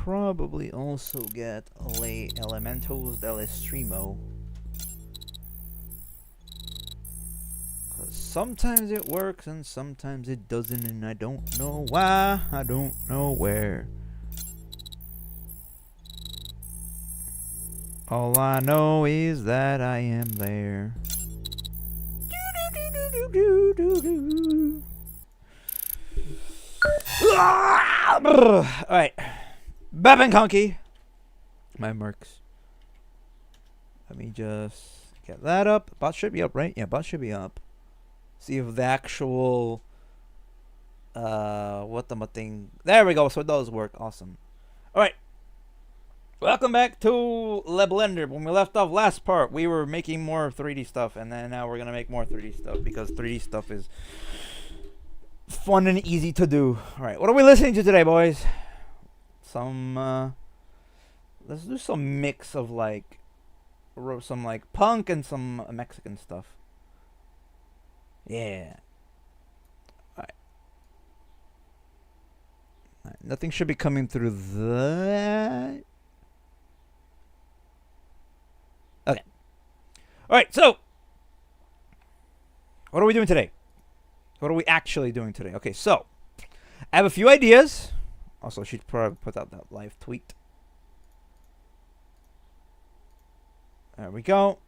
probably also get Le Elementals del Estremo. Cause sometimes it works and sometimes it doesn't, and I don't know why, I don't know where. All I know is that I am there. Alright. Bap and Conky. My mercs. Let me just get that up. Bot should be up, right? Yeah, bot should be up. See if the actual what the thing. There we go. So it does work. Awesome. Alright. Welcome back to Le Blender. When we left off last part, we were making more 3D stuff, and then now we're gonna make more 3D stuff because 3D stuff is fun and easy to do. Alright, what are we listening to today, boys? Some let's do some mix of like some like punk and some Mexican stuff. Yeah. Alright. Nothing should be coming through that. Okay. Alright, so what are we doing today? What are we actually doing today? Okay, so I have a few ideas. Also, she'd probably put out that live tweet. There we go.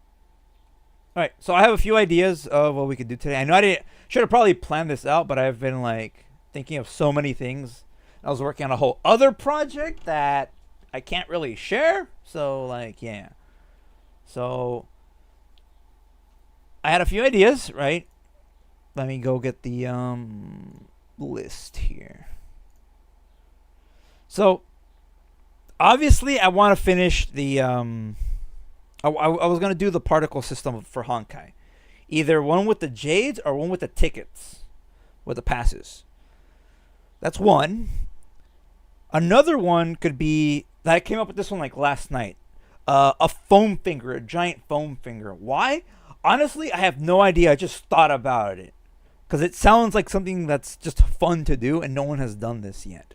Alright, so I have a few ideas of what we could do today. I know I should have probably planned this out, but I've been like thinking of so many things. I was working on a whole other project that I can't really share. So like, yeah. So I had a few ideas, right? Let me go get the list here. So obviously I want to finish the I was going to do the particle system for Honkai. Either one with the jades or one with the tickets, with the passes. That's one. Another one could be that I came up with this one like last night. A foam finger, a giant foam finger. Why? Honestly, I have no idea. I just thought about it. Because it sounds like something that's just fun to do, and no one has done this yet.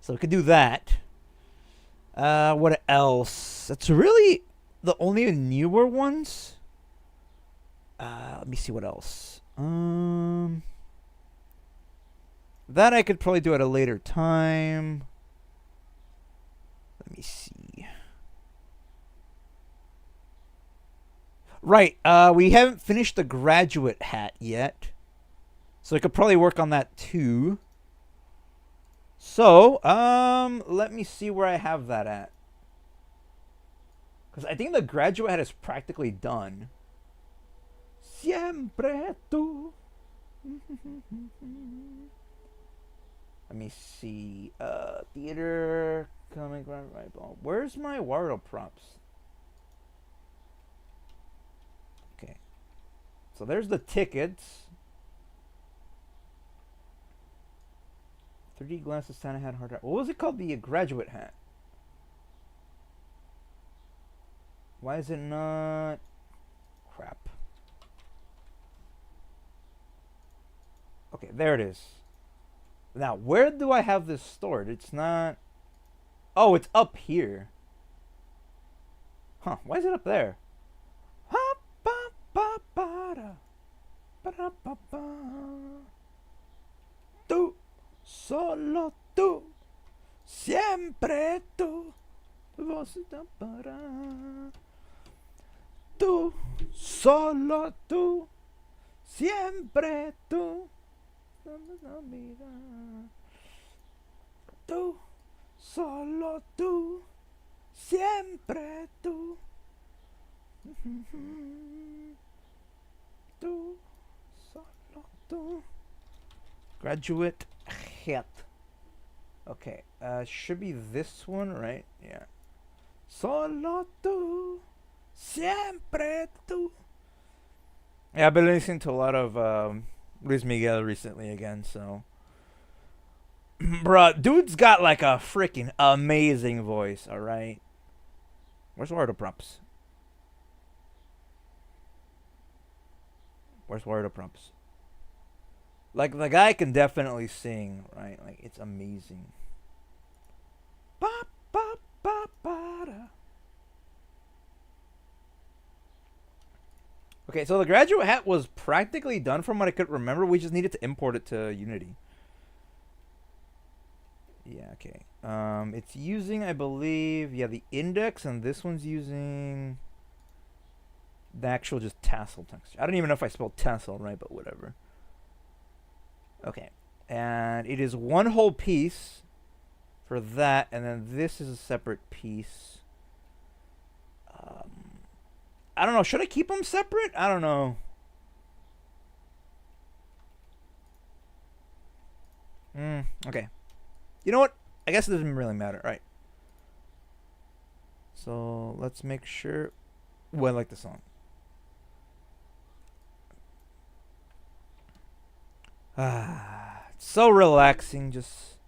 So we could do that. What else? That's really the only newer ones. Let me see what else. That I could probably do at a later time. Let me see. Right, we haven't finished the graduate hat yet. So I could probably work on that too. So, let me see where I have that at. Because I think the graduate hat is practically done. Siempre tú. Let me see. Theater, comic, right ball. Where's my Wario props? Okay. So there's the tickets. 3D glasses, Santa hat, hard hat. What was it called? The graduate hat. Why is it not? Crap. Okay, there it is. Now, where do I have this stored? It's not... Oh, it's up here. Huh, why is it up there? Tú, solo tú, siempre tú. Tú, solo tú, siempre tú. Tú, solo tú, siempre tú. Tú, solo tú. Graduate hat. Okay, should be this one, right? Yeah. Solo tú, siempre tú. Yeah, I've been listening to a lot of Luis Miguel recently again, so. Bruh, dude's got like a freaking amazing voice, alright? Where's Wario props? Where's Wario props? Like, the guy can definitely sing, right? Like, it's amazing. Ba Okay, so the graduate hat was practically done from what I could remember. We just needed to import it to Unity. Yeah, okay. It's using, I believe, yeah, the index, and this one's using the actual just tassel texture. I don't even know if I spelled tassel right, but whatever. Okay. And it is one whole piece for that, and then this is a separate piece. I don't know. Should I keep them separate? I don't know. Okay. You know what? I guess it doesn't really matter. All right. So let's make sure. Well, I like the song. It's so relaxing. Just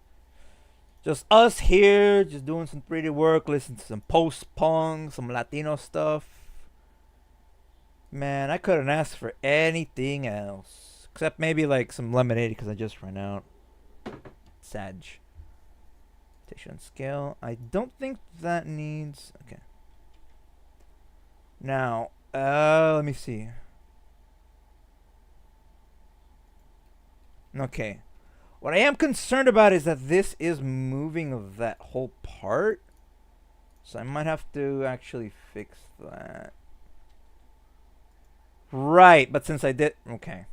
us here, just doing some 3D work, listening to some post-punk, some Latino stuff. Man, I couldn't ask for anything else. Except maybe like some lemonade because I just ran out. Sag. Texture and scale. I don't think that needs... Okay. Now, let me see. Okay. What I am concerned about is that this is moving that whole part. So I might have to actually fix that. Right, but since I did... Okay.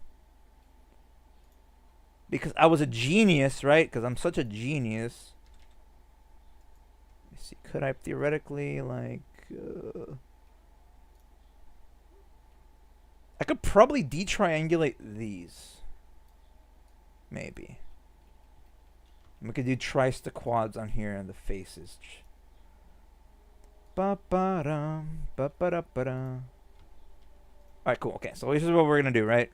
Because I was a genius, right? Because I'm such a genius. Let me see. Could I theoretically, like... I could probably detriangulate these. Maybe. And we could do quads on here and the faces. Ba-ba-dum, ba-ba-da-ba-da. Alright, cool. Okay, so this is what we're going to do, right?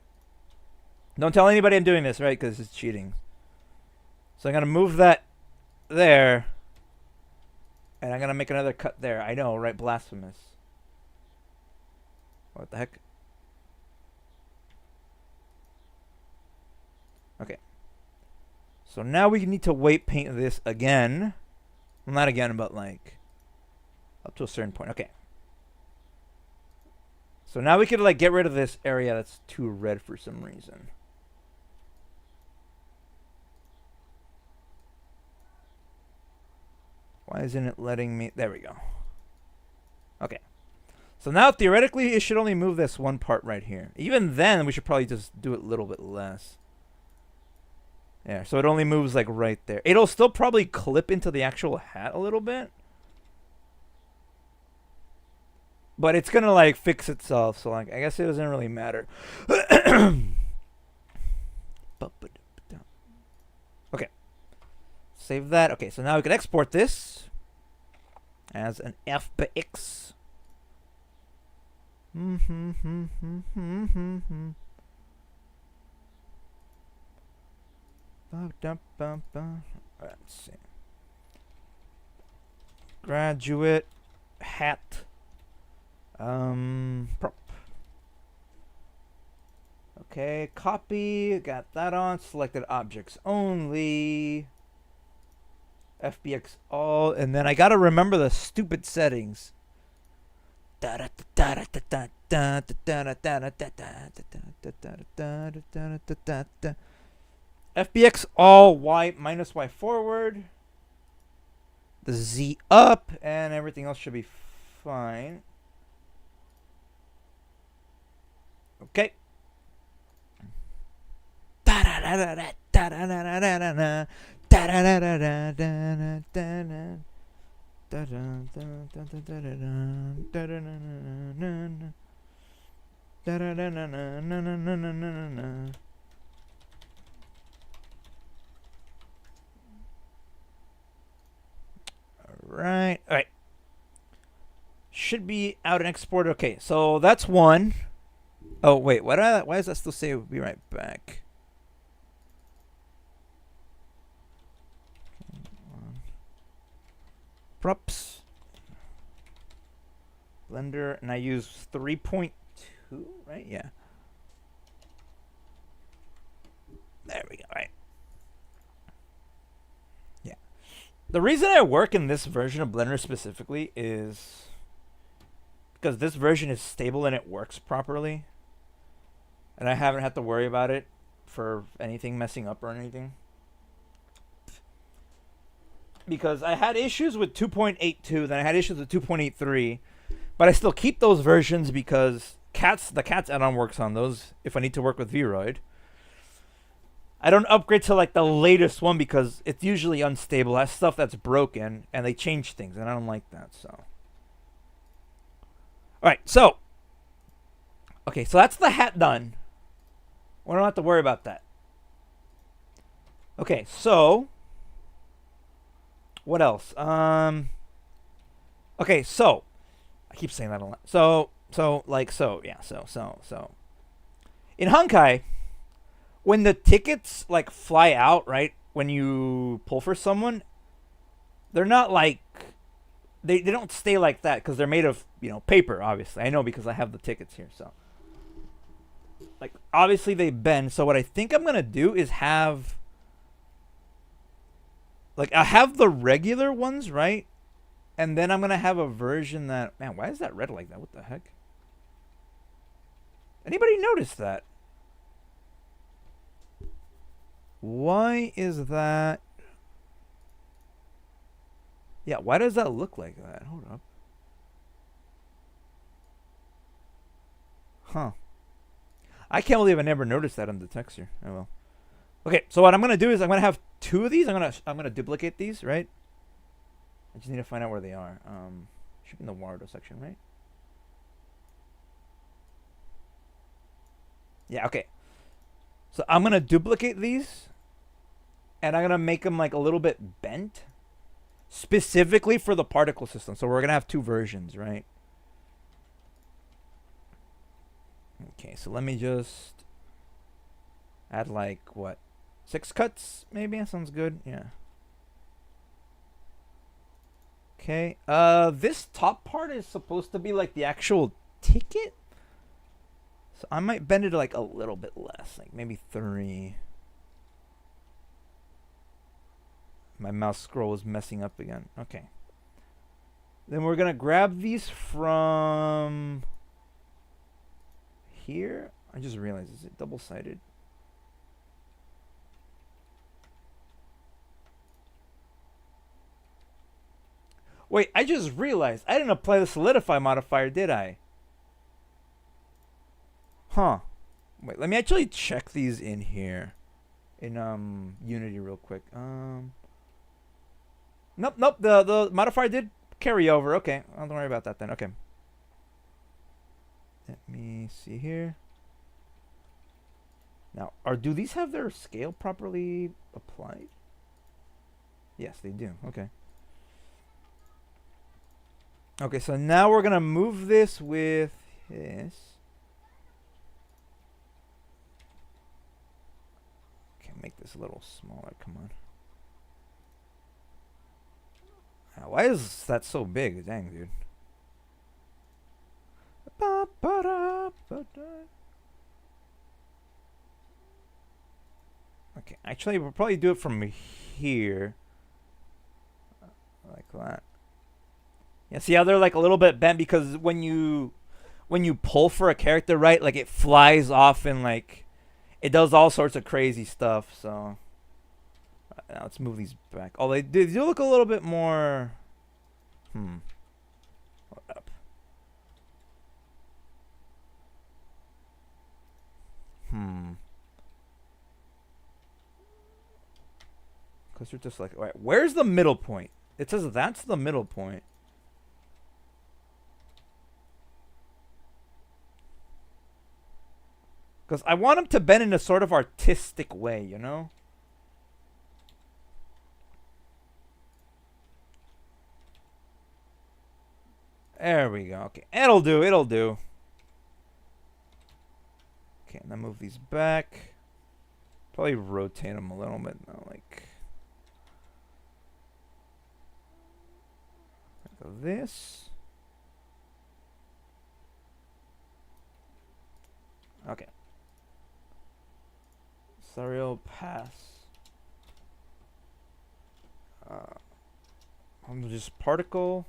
Don't tell anybody I'm doing this, right? Because it's cheating. So I'm going to move that there. And I'm going to make another cut there. I know, right? Blasphemous. What the heck? Okay. So now we need to weight paint this again. Well, not again, but like up to a certain point. Okay. So now we could like get rid of this area that's too red for some reason. Why isn't it letting me? There we go. Okay. So now theoretically it should only move this one part right here. Even then we should probably just do it a little bit less. Yeah, so it only moves like right there. It'll still probably clip into the actual hat a little bit. But it's gonna like fix itself, so like I guess it doesn't really matter. Okay. Save that. Okay, so now we can export this as an FBX. Let's see. Graduate hat. Prop. Okay, copy. Got that on. Selected objects only. FBX all. And then I gotta remember the stupid settings. FBX all Y minus Y forward. The Z up. And everything else should be fine. Okay. All right. Should be out and exported. Okay, so that's one. Oh wait, why does that still say we'll be right back? Props. Blender, and I use 3.2, right? Yeah. There we go. All right. Yeah. The reason I work in this version of Blender specifically is because this version is stable and it works properly. and I haven't had to worry about it for anything messing up or anything. Because I had issues with 2.82, then I had issues with 2.83, but I still keep those versions because the Cats add-on works on those if I need to work with Vroid. I don't upgrade to like the latest one because it's usually unstable. That's stuff that's broken, and they change things, and I don't like that. So, all right, so okay, so that's the hat done. We don't have to worry about that. Okay, so what else? Okay, so I keep saying that a lot. So in Honkai, when the tickets like fly out, right? When you pull for someone, they're not like they don't stay like that because they're made of, paper, obviously. I know because I have the tickets here, so like obviously they bend. So what I think I'm gonna do is have I have the regular ones, right? And then I'm gonna have a version that, man, why is that red like that? What the heck? Anybody notice that? Why is that? Yeah, why does that look like that? Hold up. Huh. I can't believe I never noticed that on the texture. Oh well. Okay, so what I'm gonna do is I'm gonna have two of these. I'm gonna duplicate these, right? I just need to find out where they are. Should be in the Wardo section, right? Yeah, okay. So I'm gonna duplicate these, and I'm gonna make them like a little bit bent, specifically for the particle system. So we're gonna have two versions, right? Okay, so let me just add like what, 6 cuts maybe? That sounds good. Yeah. Okay. This top part is supposed to be like the actual ticket. So I might bend it like a little bit less, like maybe 3. My mouse scroll is messing up again. Okay. Then we're gonna grab these from here. I just realized, is it double-sided? Wait, I just realized I didn't apply the solidify modifier, did I? Huh. Wait, let me actually check these in here. In Unity real quick. Nope, the modifier did carry over. Okay, don't worry about that then. Okay. Let me see here. Now, do these have their scale properly applied? Yes, they do. Okay. Okay, so now we're gonna move this with this. Okay, make this a little smaller. Come on. Why is that so big? Dang, dude. Okay, actually, we'll probably do it from here. Like that. Yeah, see how they're like a little bit bent because when you pull for a character, right, like it flies off and like it does all sorts of crazy stuff. So now let's move these back. Oh, they do look a little bit more. Hold up. Because they're just like, all right, where's the middle point? It says that's the middle point. Because I want them to bend in a sort of artistic way, you know? There we go. Okay, it'll do. It'll do. Okay, now move these back. Probably rotate them a little bit now, like this. Okay. Serial pass. I'm just particle.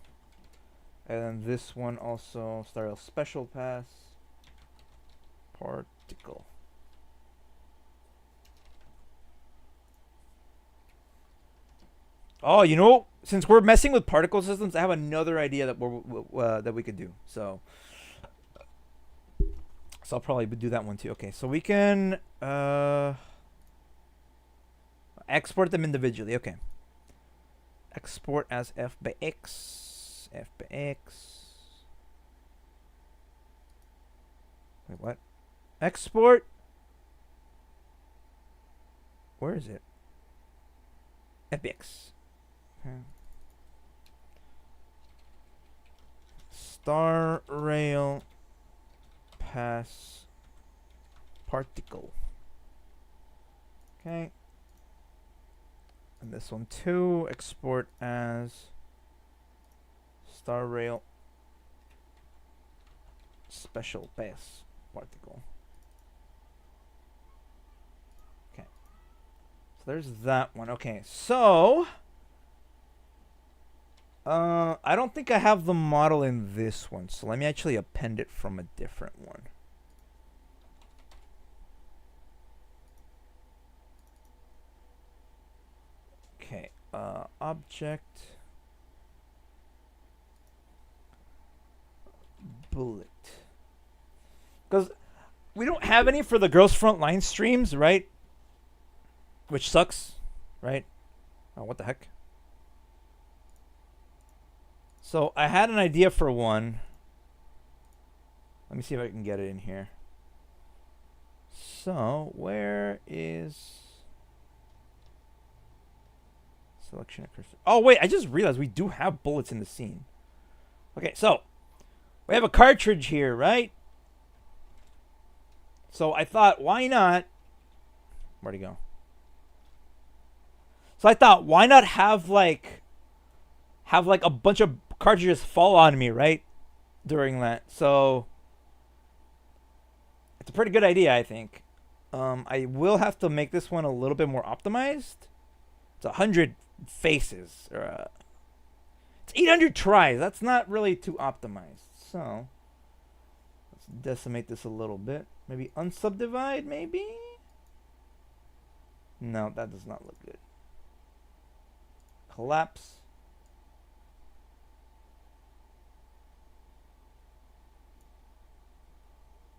And then this one also, Stereo Special Pass. Particle. Oh, you know, since we're messing with particle systems, I have another idea that we could do. So I'll probably do that one too. Okay, so we can export them individually. Okay. Export as f by x. F by x. Wait, what? Export. Where is it? F by x. Okay. Star rail pass particle. Okay. And this one too, export as star rail special pass particle. Okay. So there's that one. Okay, so I don't think I have the model in this one, so let me actually append it from a different one. Okay, object bullet. Because we don't have any for the Girls Frontline streams, right? Which sucks, right? Oh, what the heck? So I had an idea for one. Let me see if I can get it in here. So where is selection of cursor? Oh wait, I just realized we do have bullets in the scene. Okay, so we have a cartridge here, right? So I thought, why not? Where'd he go? So I thought, why not have like a bunch of cartridges fall on me, right? During that. So it's a pretty good idea, I think. I will have to make this one a little bit more optimized. It's 100 faces. Or, it's 800 tries. That's not really too optimized. So let's decimate this a little bit. Maybe unsubdivide, maybe? No, that does not look good. Collapse.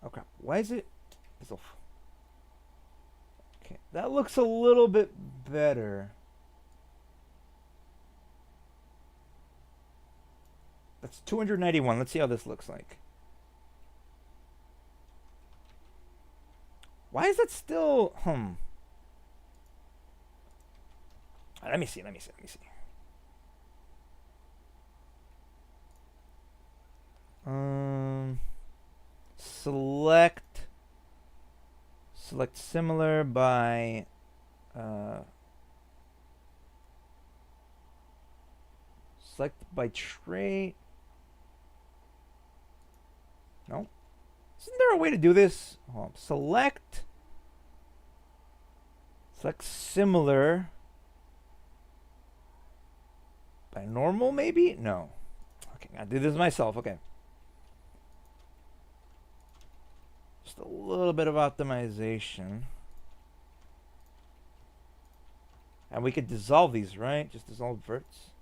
Oh crap, why is it? Okay, that looks a little bit better. That's 291. Let's see how this looks like. Why is that still... Let me see. Select similar by select by trait. No. Isn't there a way to do this? Select similar by normal, maybe? No. Okay, I'll do this myself. Okay. Just a little bit of optimization. And we could dissolve these, right? Just dissolve verts.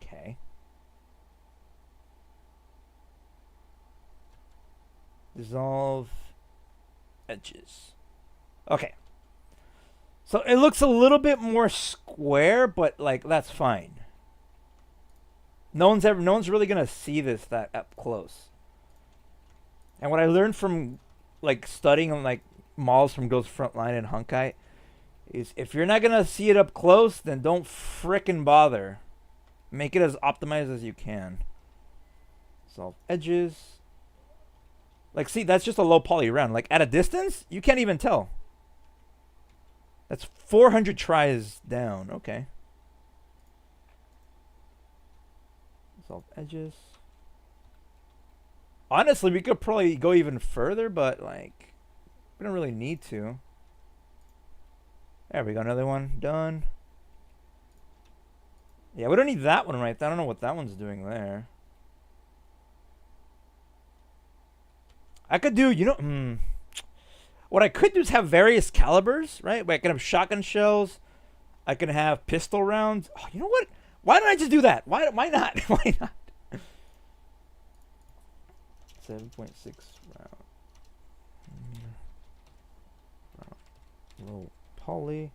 Okay. Dissolve edges. Okay. So it looks a little bit more square, but like that's fine. No one's really gonna see this that up close. And what I learned from like studying like models from Ghost Frontline and Honkai is if you're not gonna see it up close, then don't frickin' bother. Make it as optimized as you can. Solve edges. Like, see, that's just a low poly round. Like, at a distance, you can't even tell. That's 400 tries down. Okay. Solve edges. Honestly, we could probably go even further, but, like, we don't really need to. There we go. Another one. Done. Yeah, we don't need that one right there. I don't know what that one's doing there. I could do, you know, what I could do is have various calibers, right? I could have shotgun shells. I can have pistol rounds. Oh, you know what? Why don't I just do that? Why not? Why not? 7.6 round. Low poly.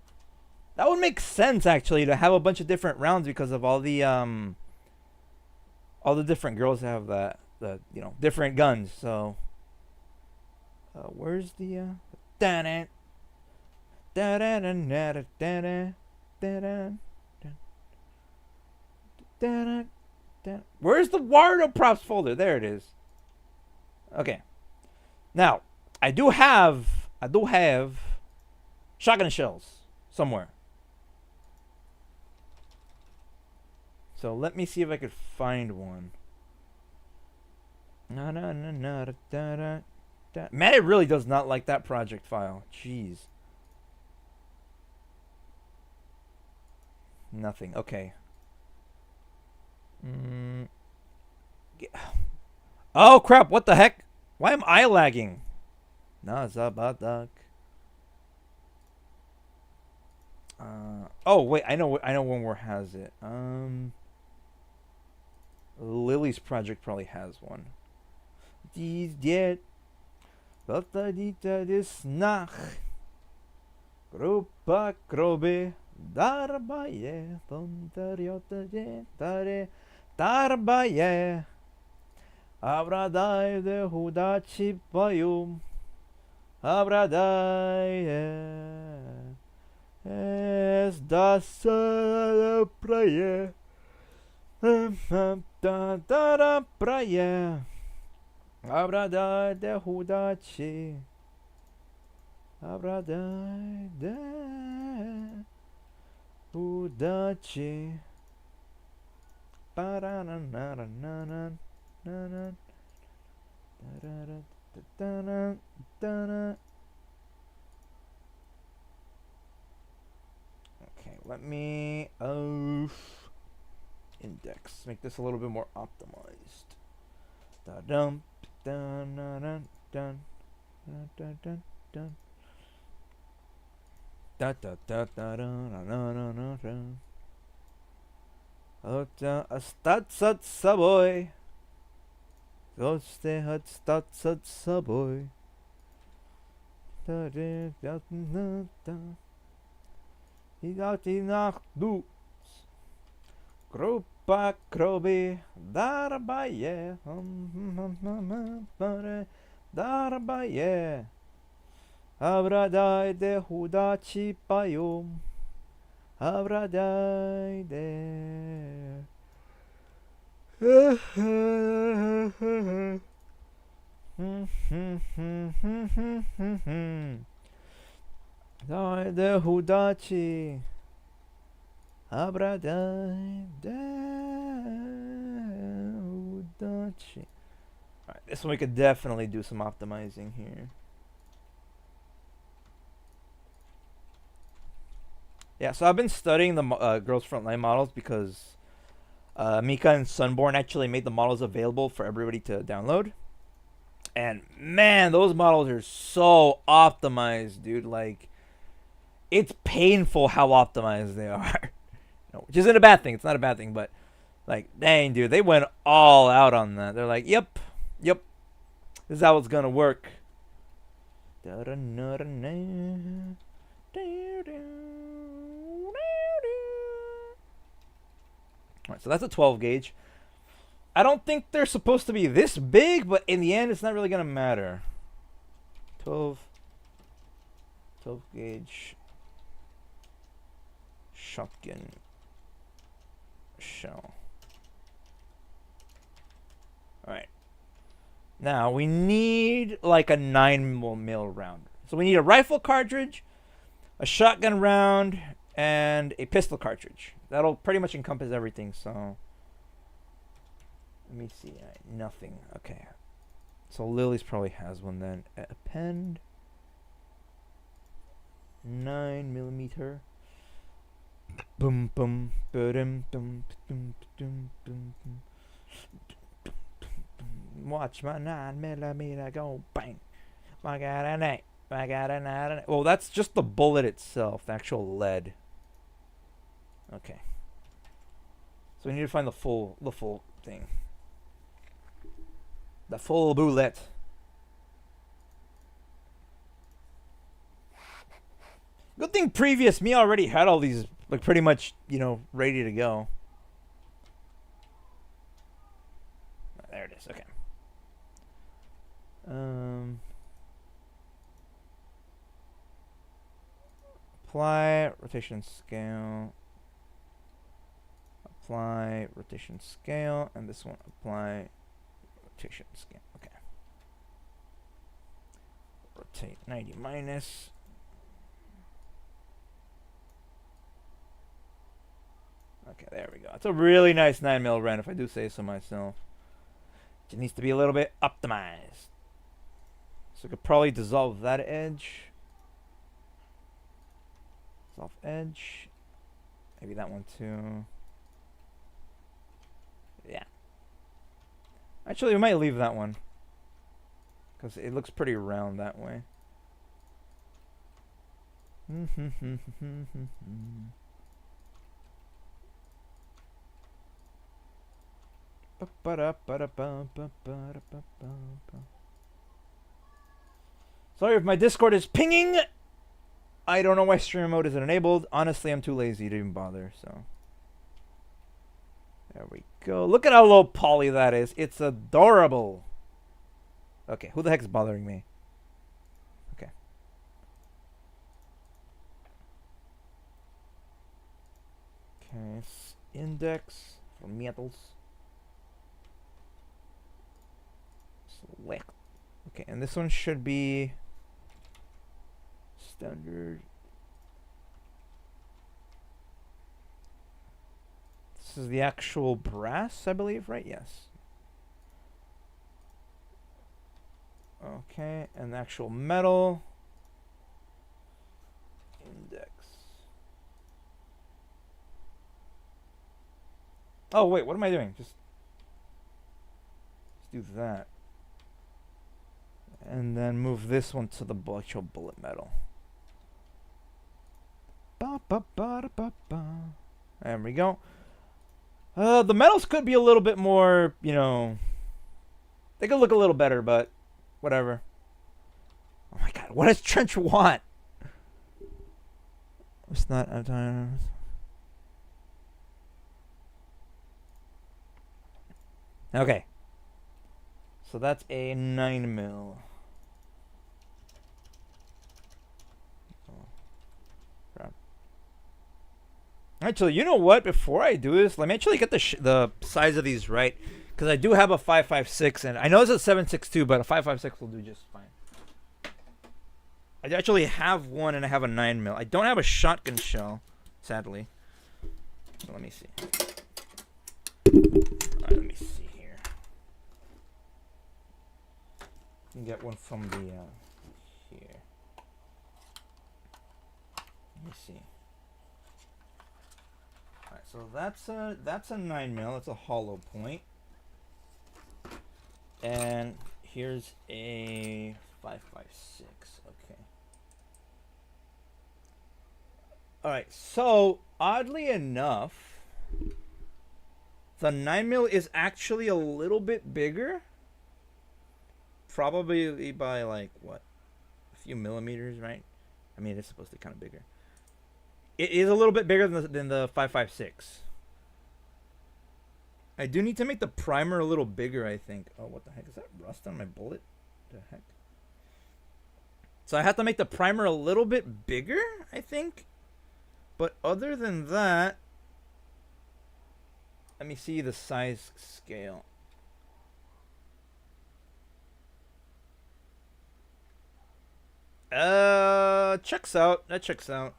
That would make sense actually to have a bunch of different rounds because of all the different girls have the different guns. So where's the where's the Wardo props folder? There it is. Okay. Now, I do have shotgun shells somewhere. So let me see if I could find one. Man, it really does not like that project file. Jeez. Nothing. Okay. Oh crap! What the heck? Why am I lagging? Nazabadak. Oh wait, I know one more has it. Lily's project probably has one. Dies yet. Dis nach. Grupa krobe. Darbaye. Tonteriota tare. Darbaye. Abradai de hudachi payum. Abradai. Es das praia. Da praia. Abradai de hudachi. Abradai de hudachi. Parananana. Okay, let me index. Make this a little bit more optimized. Da-dum, dun-dun-dun-dun, dun-dun-dun-dun. Da-da-da-da-da-da-da-da-da. Stat saboy. Goste hat stat saboy. Da-da-da-da-da. Idati nach du. Grupa krobi. Darbaye. Darbaye. Abradai de hudachi payum. Abradai de. Dai de hudachi. Abradai de hudachi. Alright, this one we could definitely do some optimizing here. Yeah, so I've been studying the Girls Frontline models because Mika and Sunborn actually made the models available for everybody to download. And man, those models are so optimized, dude. Like, it's painful how optimized they are. Which isn't a bad thing. It's not a bad thing, but like, dang, dude, they went all out on that. They're like, yep, this is how it's gonna work. Alright, so that's a 12 gauge. I don't think they're supposed to be this big, but in the end, it's not really gonna matter. 12 gauge shotgun shell. Alright. Now, we need like a 9mm round. So we need a rifle cartridge, a shotgun round, and a pistol cartridge. That'll pretty much encompass everything, so... Let me see. Nothing. Okay. So Lily's probably has one then. Append. 9mm. Boom, boom. Ba-dum, dum, dum, dum, dum, dum. Watch my 9mm go bang. I got an 8. I got an 8. Well, that's just the bullet itself, the actual lead. Okay. So we need to find the full thing. The full boulette. Good thing previous me already had all these, like, pretty much, you know, ready to go. There it is. Okay. Apply rotation scale. Apply rotation scale, and this one apply rotation scale. Okay. Rotate 90 minus. Okay, there we go. It's a really nice 9mm wrench, if I do say so myself. It needs to be a little bit optimized. So I could probably dissolve that edge. Dissolve edge. Maybe that one too. Yeah. Actually, we might leave that one, because it looks pretty round that way. Sorry if my Discord is pinging. I don't know why stream mode isn't enabled. Honestly, I'm too lazy to even bother, so. There we go. Look at how low poly that is. It's adorable. Okay, who the heck's bothering me? Okay. Okay, index for metals. Select. Okay, and this one should be standard. This is the actual brass, I believe, right? Yes. Okay, and the actual metal. Index. Oh, wait, what am I doing? Just do that. And then move this one to the actual bullet metal. There we go. The metals could be a little bit more, you know, they could look a little better, but whatever. Oh my god, what does Trench want? It's not a time. Okay. So that's a 9mm. Actually, you know what? Before I do this, let me actually get the size of these right, because I do have a 5.56, and I know it's a 7.62, but a 5.56 will do just fine. I actually have one, and I have a 9mm. I don't have a shotgun shell, sadly. So let me see. Alright, let me see here. You can get one from the here. Let me see. Alright, so that's a 9mm. That's a hollow point. And here's a 5.56. Okay. Alright, so oddly enough, the 9mm is actually a little bit bigger. Probably by like what? A few millimeters, right? I mean, it's supposed to be kind of bigger. It is a little bit bigger than the 5.56. I do need to make the primer a little bigger, I think. Oh, what the heck? Is that rust on my bullet? The heck? So I have to make the primer a little bit bigger, I think. But other than that, let me see the size scale. Checks out. That checks out.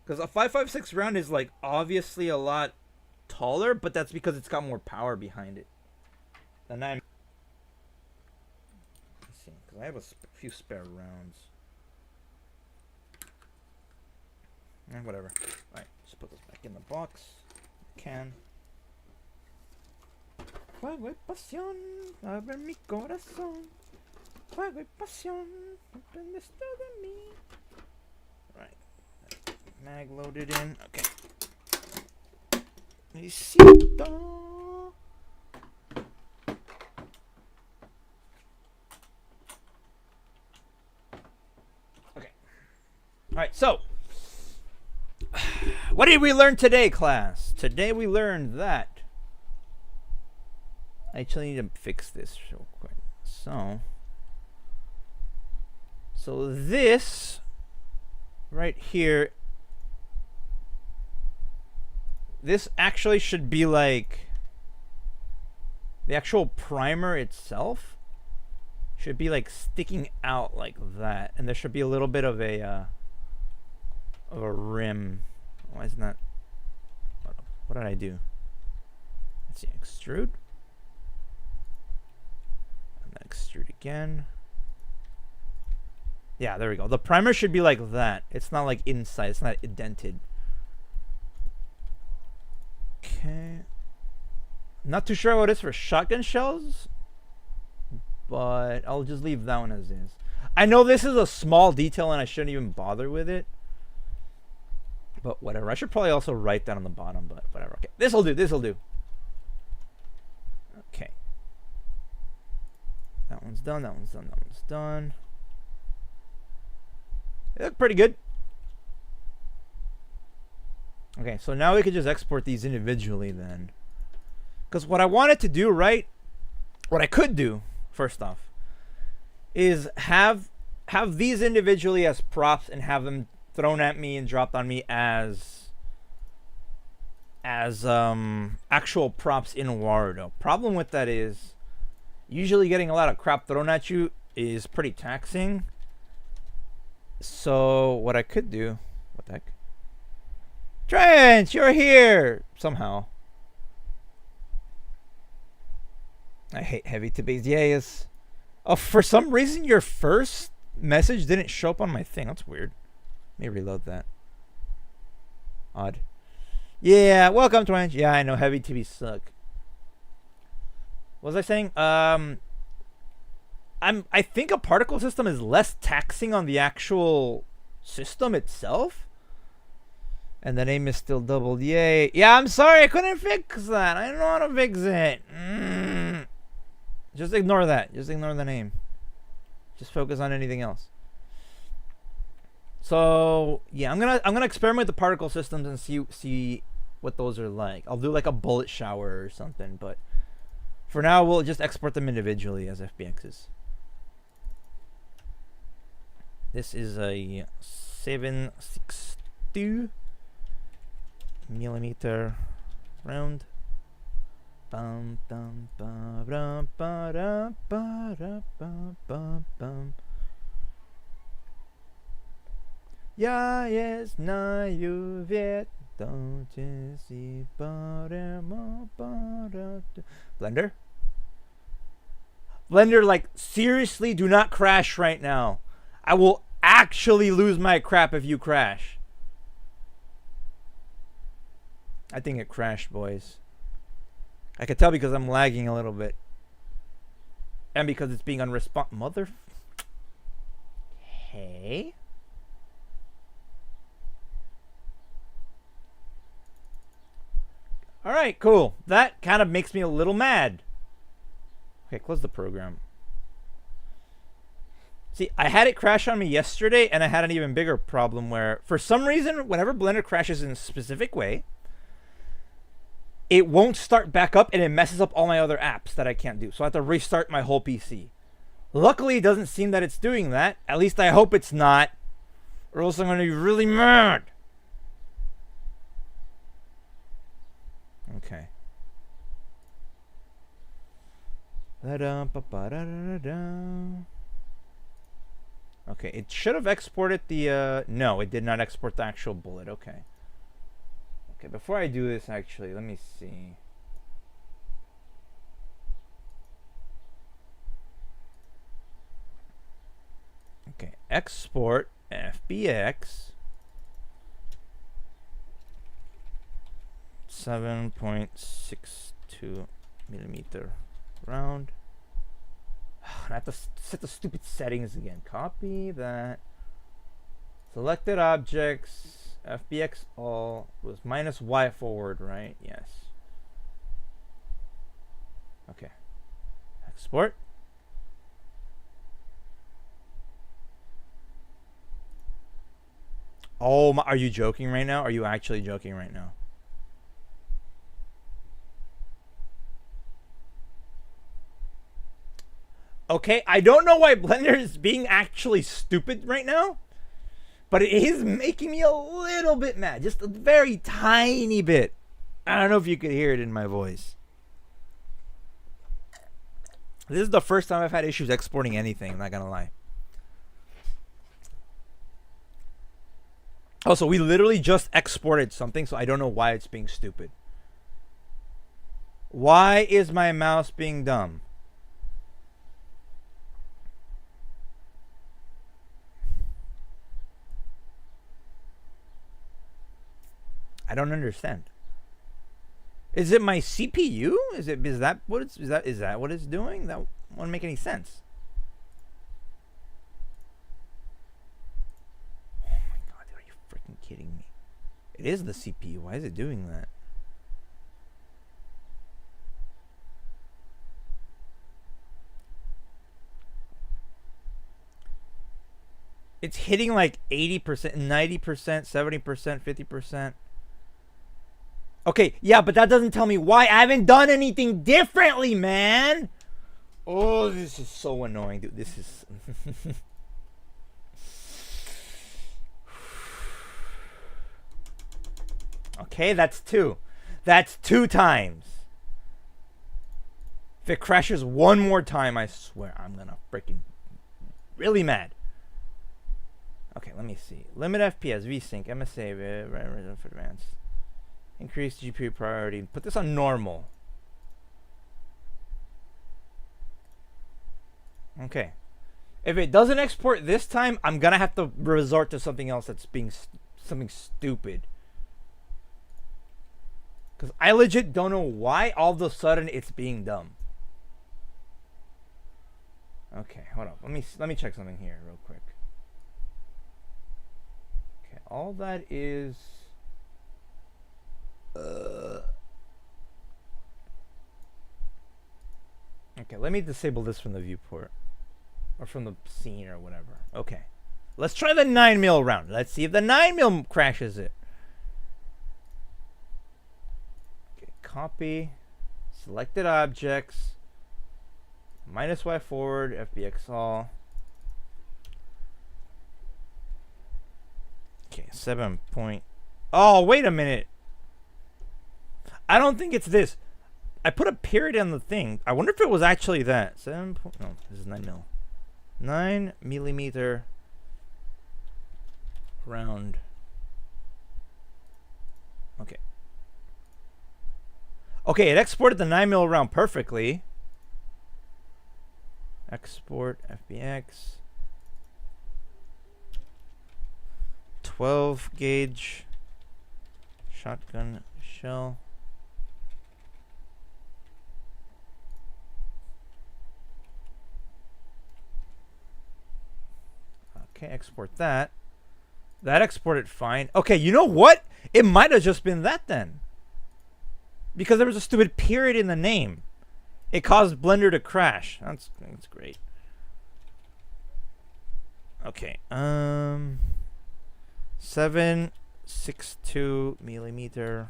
Because a 5.56 round is like obviously a lot taller, but that's because it's got more power behind it. The 9. Let's see, because I have a few spare rounds. Whatever. Alright, just put this back in the box. Can. Fuego y pasión, abre mi corazón. Fuego y pasión, aprendes de mí. Right. mag loaded in. Okay. Necesito. Okay. All right. So, what did we learn today, class? Today we learned that. I actually need to fix this real quick. So this right here, this actually should be like the actual primer itself should be like sticking out like that, and there should be a little bit of a rim. Why isn't that? What did I do? Let's see, extrude. And then extrude again. Yeah, there we go. The primer should be like that. It's not like inside. It's not indented. Okay. Not too sure what it is for shotgun shells, but I'll just leave that one as is. I know this is a small detail and I shouldn't even bother with it, but whatever. I should probably also write that on the bottom, but whatever. Okay, this'll do. This'll do. Okay. That one's done. That one's done. That one's done. They look pretty good. Okay, so now we could just export these individually then. Because what I wanted to do, right? What I could do, first off, is have these individually as props and have them thrown at me and dropped on me as actual props in Warudo. Problem with that is usually getting a lot of crap thrown at you is pretty taxing. So what I could do, what the heck? Trent, you're here somehow. I hate heavy to base. Yes. Oh, for some reason your first message didn't show up on my thing. That's weird. Let me reload that. Odd. Yeah, welcome Trent. Yeah, I know heavy TVs suck. What was I saying? I think a particle system is less taxing on the actual system itself. And the name is still doubled. Yay. Yeah, I'm sorry. I couldn't fix that. I don't know how to fix it. Just ignore that. Just ignore the name. Just focus on anything else. So, yeah, I'm gonna experiment with the particle systems and see what those are like. I'll do like a bullet shower or something, but for now we'll just export them individually as FBXs. This is a 7.62 millimeter round. Bum bum ba ba ba da ba da ba ba bum. Jag är snarare vet inte si bara bara. Blender? Blender, like, seriously, do not crash right now. I will actually lose my crap if you crash. I think it crashed, boys. I can tell because I'm lagging a little bit. And because it's being unresponsive. Mother... Hey? Alright, cool. That kind of makes me a little mad. Okay, close the program. See, I had it crash on me yesterday, and I had an even bigger problem where, for some reason, whenever Blender crashes in a specific way, it won't start back up, and it messes up all my other apps that I can't do. So I have to restart my whole PC. Luckily, it doesn't seem that it's doing that. At least I hope it's not, or else I'm going to be really mad. Okay. Okay, it should have exported the, no, it did not export the actual bullet. Okay. Okay, before I do this, actually, let me see. Okay, export FBX 7.62 millimeter round. I have to set the stupid settings again. Copy that. Selected objects, FBX all was minus Y forward, right? Yes. Okay. Export. Oh, my, are you joking right now? Are you actually joking right now? Okay, I don't know why Blender is being actually stupid right now, but it is making me a little bit mad. Just a very tiny bit. I don't know if you could hear it in my voice. This is the first time I've had issues exporting anything, I'm not gonna lie. Also, we literally just exported something, so I don't know why it's being stupid. Why is my mouse being dumb? I don't understand. Is it my CPU? Is that what it's doing? That won't make any sense. Oh my god, dude, are you freaking kidding me? It is the CPU. Why is it doing that? It's hitting like 80%, 90%, 70%, 50%. Okay, yeah, but that doesn't tell me why. I haven't done anything differently, man. Oh, this is so annoying, dude. This is... Okay, that's 2. That's 2 times. If it crashes one more time, I swear I'm gonna freaking really mad. Okay, let me see. Limit FPS, VSync, MSA, for advanced. Increase GPU priority. Put this on normal. Okay. If it doesn't export this time, I'm gonna have to resort to something else that's being something stupid. Because I legit don't know why all of a sudden it's being dumb. Okay, hold up. Let me check something here real quick. Okay, all that is... Okay, let me disable this from the viewport. Or from the scene or whatever. Okay. Let's try the 9mm round. Let's see if the 9mm crashes it. Okay, copy. Selected objects. Minus Y forward, FBX all. Okay, 7 point. Oh, wait a minute. I don't think it's this. I put a period on the thing. I wonder if it was actually that. 7 point. No, this is 9mm. 9mm round. Okay. Okay, it exported the 9mm round perfectly. Export FBX. 12 gauge shotgun shell. Okay, export that. That exported fine. Okay, you know what? It might have just been that then. Because there was a stupid period in the name. It caused Blender to crash. That's great. Okay. 7.62mm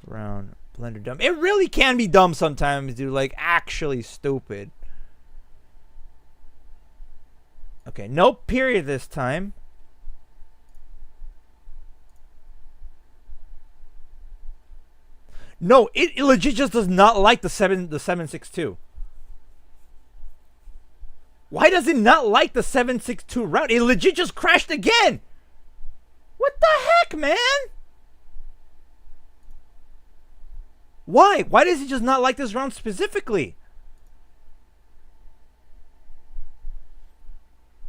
round Blender dumb. It really can be dumb sometimes, dude. Like, actually stupid. Okay, no period this time. No, it legit just does not like the 7.62. Why does it not like the 7.62 round? It legit just crashed again. What the heck, man? Why? Why does it just not like this round specifically?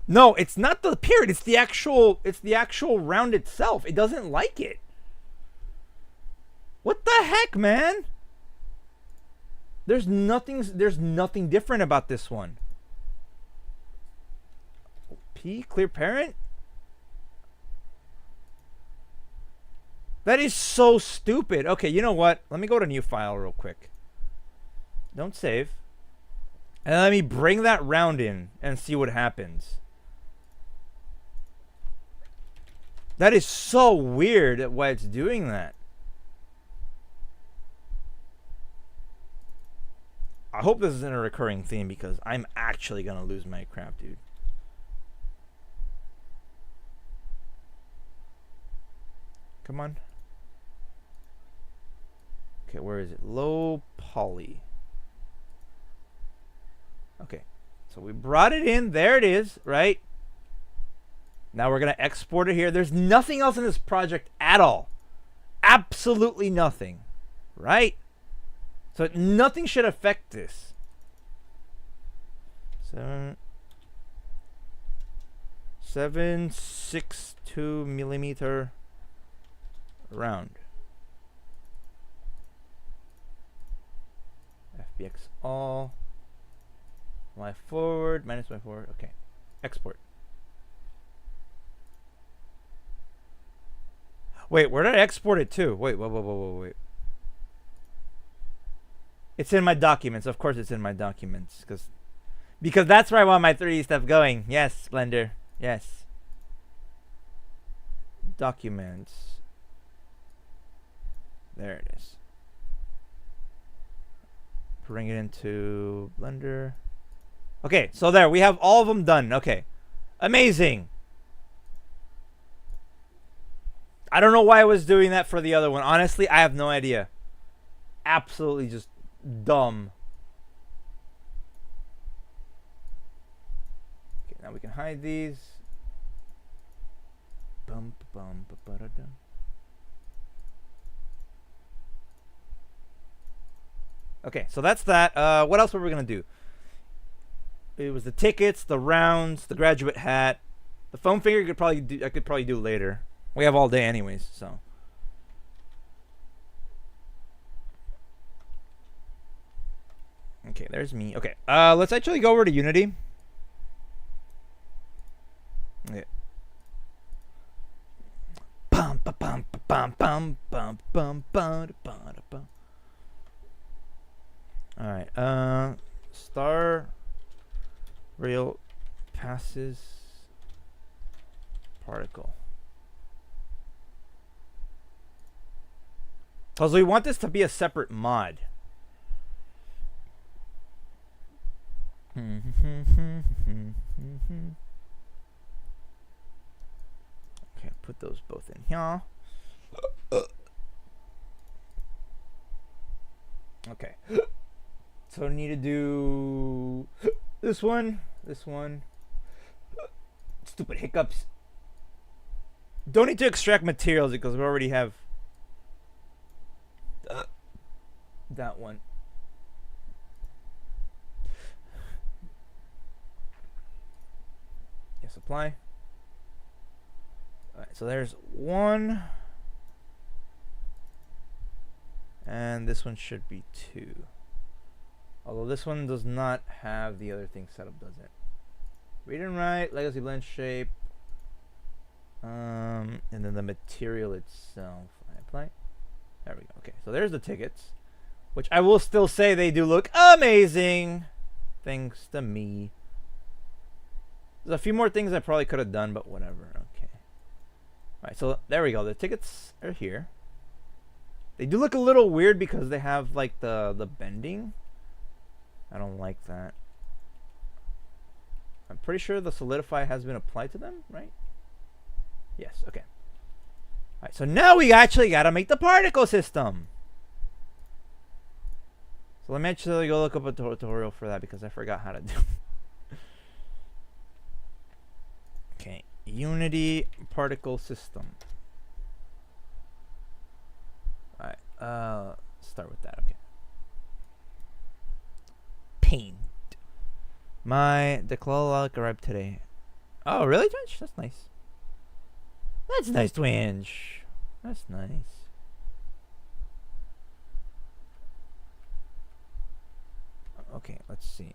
No, it's not the period. It's the actual round itself. It doesn't like it. What the heck, man? There's nothing different about this one. P clear parent? That is so stupid. Okay, you know what? Let me go to new file real quick. Don't save. And let me bring that round in and see what happens. That is so weird why it's doing that. I hope this isn't a recurring theme because I'm actually going to lose my crap, dude. Come on. Okay, where is it? Low poly. Okay, so we brought it in. There it is, right? Now we're going to export it here. There's nothing else in this project at all. Absolutely nothing, right? So nothing should affect this. 7.62 millimeter round. FBX all. Y forward, minus Y forward. Okay. Export. Wait, where did I export it to? Wait, wait. It's in my documents. Of course it's in my documents. Because that's where I want my 3D stuff going. Yes, Blender. Yes. Documents. There it is. Bring it into Blender. Okay, so there. We have all of them done. Okay. Amazing. I don't know why I was doing that for the other one. Honestly, I have no idea. Absolutely just dumb. Okay, now we can hide these. Okay, so that's that. What else were we gonna do? It was the tickets, the rounds, the graduate hat, the foam finger. I could probably do later. We have all day anyways, so. Okay, there's me. Okay, let's actually go over to Unity. Okay. All right. Star rail passes particle. Because we want this to be a separate mod. Okay, put those both in here. Okay. So I need to do this one. Stupid hiccups. Don't need to extract materials because we already have that one. Yes, apply. Alright, so there's one. And this one should be 2. Although this one does not have the other thing set up, does it? Read and write, legacy blend shape. And then the material itself. I apply. There we go. Okay, so there's the tickets. Which I will still say they do look amazing. Thanks to me. There's a few more things I probably could have done, but whatever. Okay. Alright, so there we go. The tickets are here. They do look a little weird because they have like the bending. I don't like that. I'm pretty sure the solidify has been applied to them, right? Yes, okay. Alright, so now we actually gotta make the particle system. So let me actually go look up a tutorial for that because I forgot how to do it. Okay, Unity particle system. Alright, start with that, okay. Paint. My declarative arrived today. Oh, really, Twinge? That's nice. That's nice, Twinge. That's nice. Okay, let's see.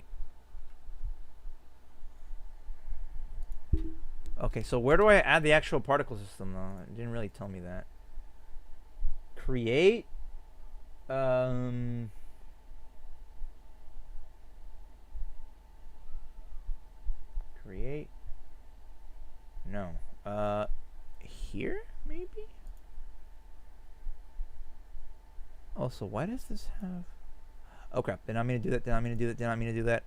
Okay, so where do I add the actual particle system, though? It didn't really tell me that. create. Create. No. Here maybe. Also, why does this have? Oh crap! Then I'm gonna do that. Then I'm gonna do that. Then I'm gonna do that.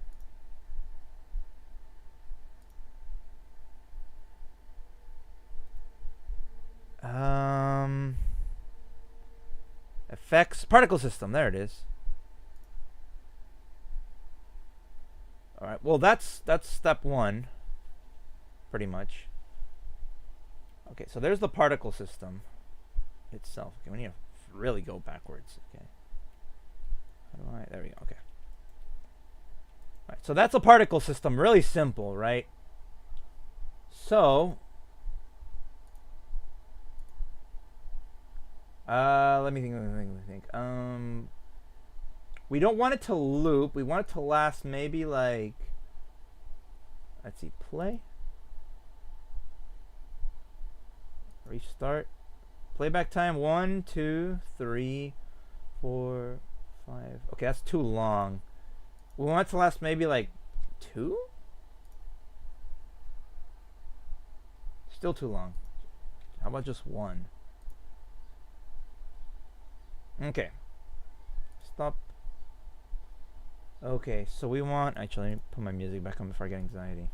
Effects, particle system. There it is. All right. Well, that's step one. Pretty much. Okay, so there's the particle system itself. Okay, we need to really go backwards. Okay. How do I? There we go. Okay. All right. So that's a particle system. Really simple, right? So. Let me think. We don't want it to loop. We want it to last maybe like, let's see, play. Restart. Playback time 1, 2, 3, 4, 5. Okay, that's too long. We want it to last maybe like 2? Still too long. How about just 1? Okay. Stop. Okay, so we want... Actually, let me put my music back on before I get anxiety.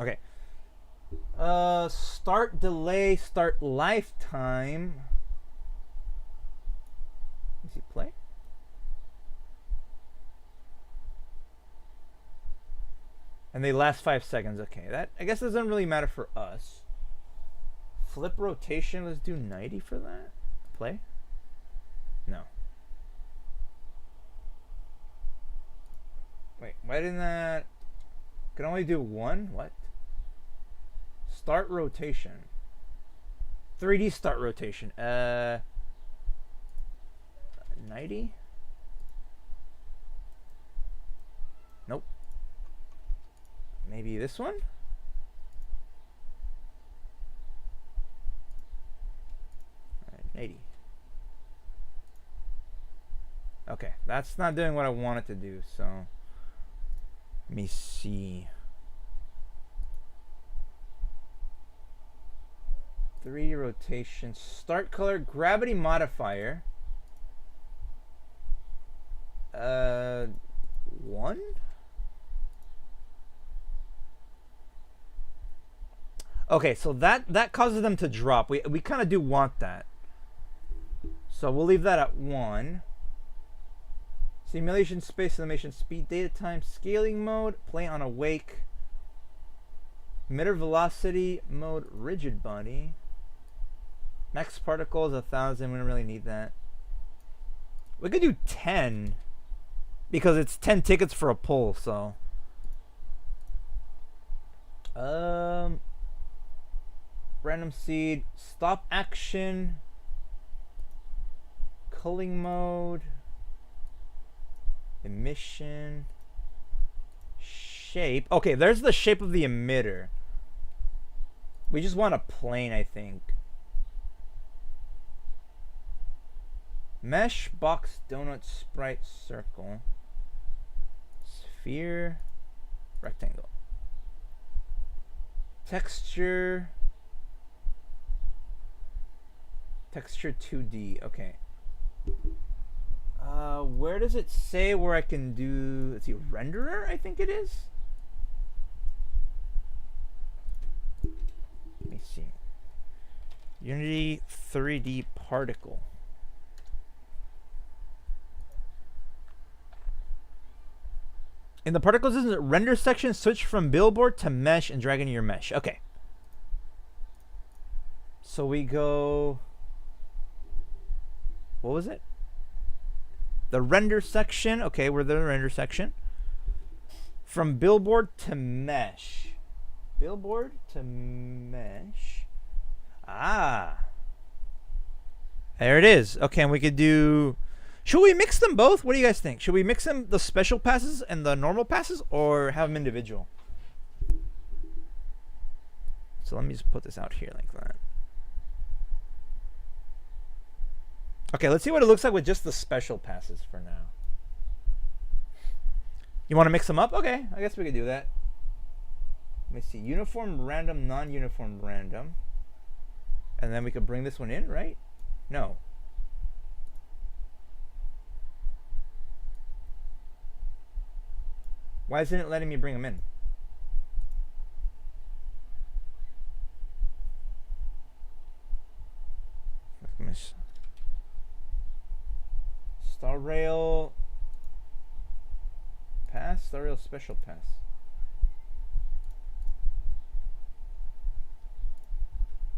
Okay. Start delay, start lifetime. Let's see, play. And they last 5 seconds. Okay, that I guess doesn't really matter for us. Flip rotation, let's do 90 for that. Play? No. Wait, why didn't that... Can only do 1? What? Start rotation. 3D start rotation. 90? Nope. Maybe this one? 80. Okay, that's not doing what I want it to do, so let me see. 3D rotation, start color, gravity modifier. 1? Okay, so that causes them to drop. We kind of do want that. So we'll leave that at 1. Simulation space, animation speed, data time, scaling mode, play on awake, emitter velocity mode, rigid body, max particles 1,000. We don't really need that. We could do 10 because it's 10 tickets for a pull. So random seed, stop action, culling mode, emission, shape. Okay, there's the shape of the emitter. We just want a plane, I think. Mesh, box, donut, sprite, circle, sphere, rectangle. Texture, texture 2D. Okay. Where does it say where I can do, let's see, renderer, I think it is? Let me see. Unity 3D particle. In the particles, isn't it render section, switch from billboard to mesh and drag into your mesh. Okay. So we go, what was it? The render section. Okay, we're the render section. From billboard to mesh. Billboard to mesh. Ah. There it is. Okay, and we could do... Should we mix them both? What do you guys think? Should we mix them, the special passes and the normal passes, or have them individual? So So let me just put this out here like that. Okay, let's see what it looks like with just the special passes for now. You want to mix them up? Okay, I guess we could do that. Let me see. Uniform, random, non-uniform, random. And then we could bring this one in, right? No. Why isn't it letting me bring them in? Star Rail pass? Star Rail special pass.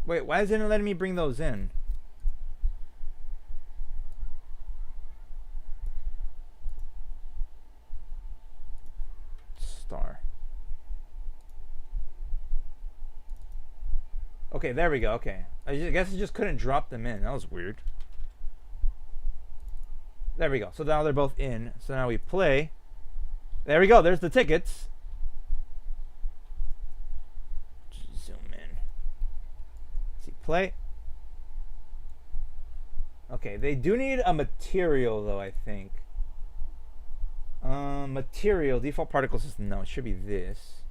Wait, why isn't it letting me bring those in? Star. Okay, there we go. Okay. I guess I just couldn't drop them in. That was weird. There we go. So now they're both in. So now we play. There we go. There's the tickets. Zoom in. Let's see. Play. Okay. They do need a material, though, I think. Material. Default particle system. No, it should be this.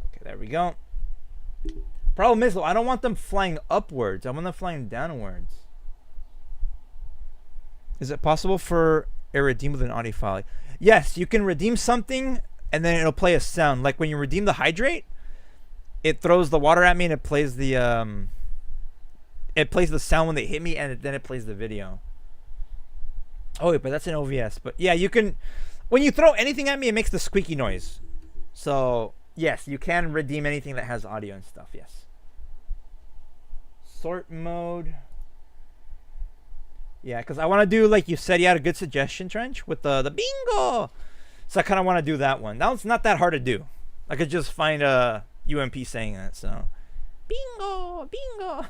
Okay. There we go. Problem is, though, I don't want them flying upwards. I want them flying downwards. Is it possible for a redeem with an audio file? Yes, you can redeem something and then it'll play a sound. Like when you redeem the hydrate, it throws the water at me and it plays the sound when they hit me, and then it plays the video. Oh wait, but that's an OVS. But yeah, you can, when you throw anything at me, it makes the squeaky noise. So yes, you can redeem anything that has audio and stuff. Yes. Sort mode. Yeah, because I want to do, like you said, you had a good suggestion, Trench, with the bingo. So I kind of want to do that one. That one's not that hard to do. I could just find a UMP saying that. So, bingo, bingo.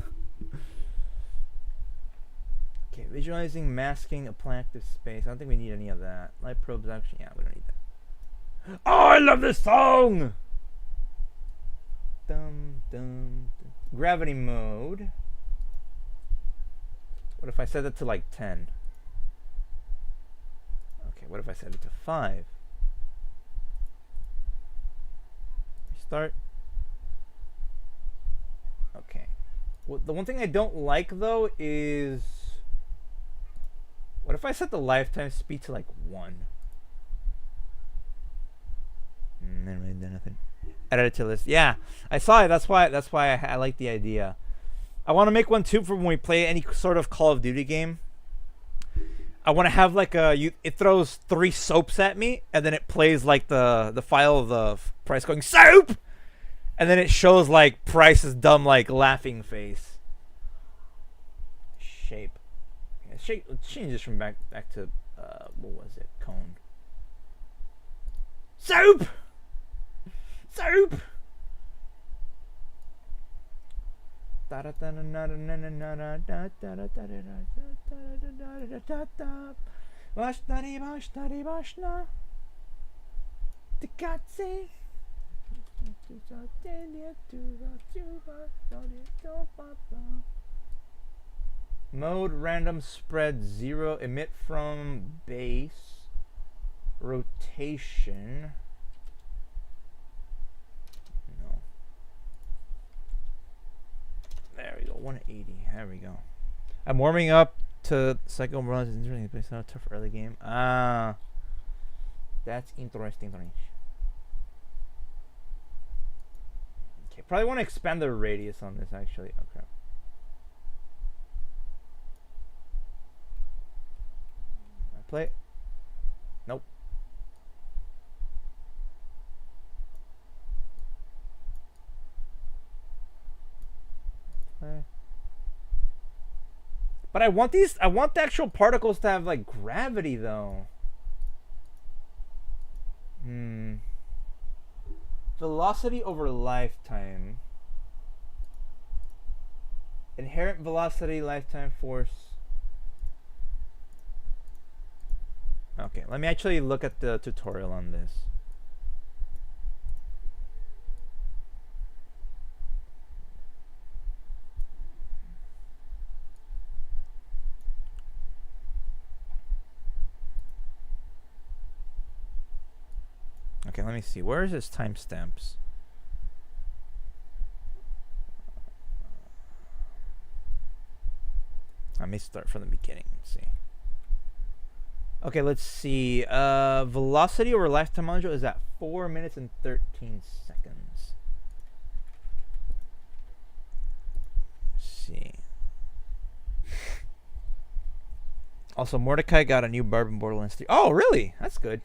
Okay, visualizing, masking, apply active space. I don't think we need any of that. Light probes, actually, yeah, we don't need that. Oh, I love this song. Dum, dum, dum. Gravity mode. What if I set it to like 10? Okay, what if I set it to 5? Restart. Okay. Well, the one thing I don't like, though, is... What if I set the lifetime speed to like 1? Never really done nothing. Edit it to list. Yeah, I saw it. That's why I like the idea. I want to make one too for when we play any sort of Call of Duty game. I want to have like it throws 3 soaps at me, and then it plays like the file of the Price going soap, and then it shows like Price's dumb like laughing face. Shape. Yeah, let's change this from back to what was it? Cone. Soap. Soap. Mode random spread 0. Emit from base. Rotation. There we go, 180. There we go. I'm warming up to Psycho Runs. It's not a tough early game. Ah, that's interesting. Okay, probably want to expand the radius on this actually. Okay. I play. Nope. But I want the actual particles to have like gravity though. Velocity over lifetime. Inherent velocity, lifetime force. Okay, let me actually look at the tutorial on this. Okay, let me see. Where is his timestamps? Let me start from the beginning. Let's see. Okay, let's see. Velocity over lifetime module is at 4 minutes and 13 seconds. Let's see. Also, Mordecai got a new barb in Borderlands 3. Oh, really? That's good.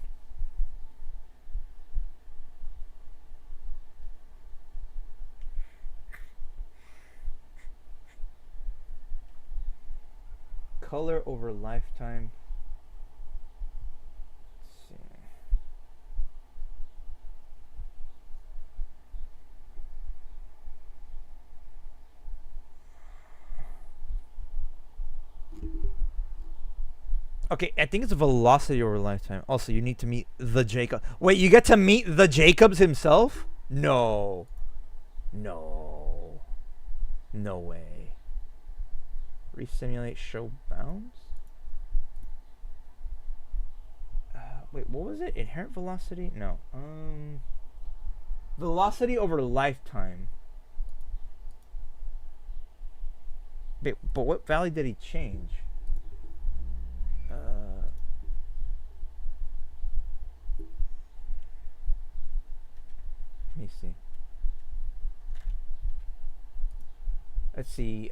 Color over lifetime. Let's see. Okay, I think it's velocity over lifetime. Also, you need to meet the Jacob. Wait, you get to meet the Jacobs himself? No. No. No way. Resimulate show bounds? Wait, what was it? Inherent velocity? No. Velocity over lifetime. Wait, but what value did he change? Let me see. Let's see.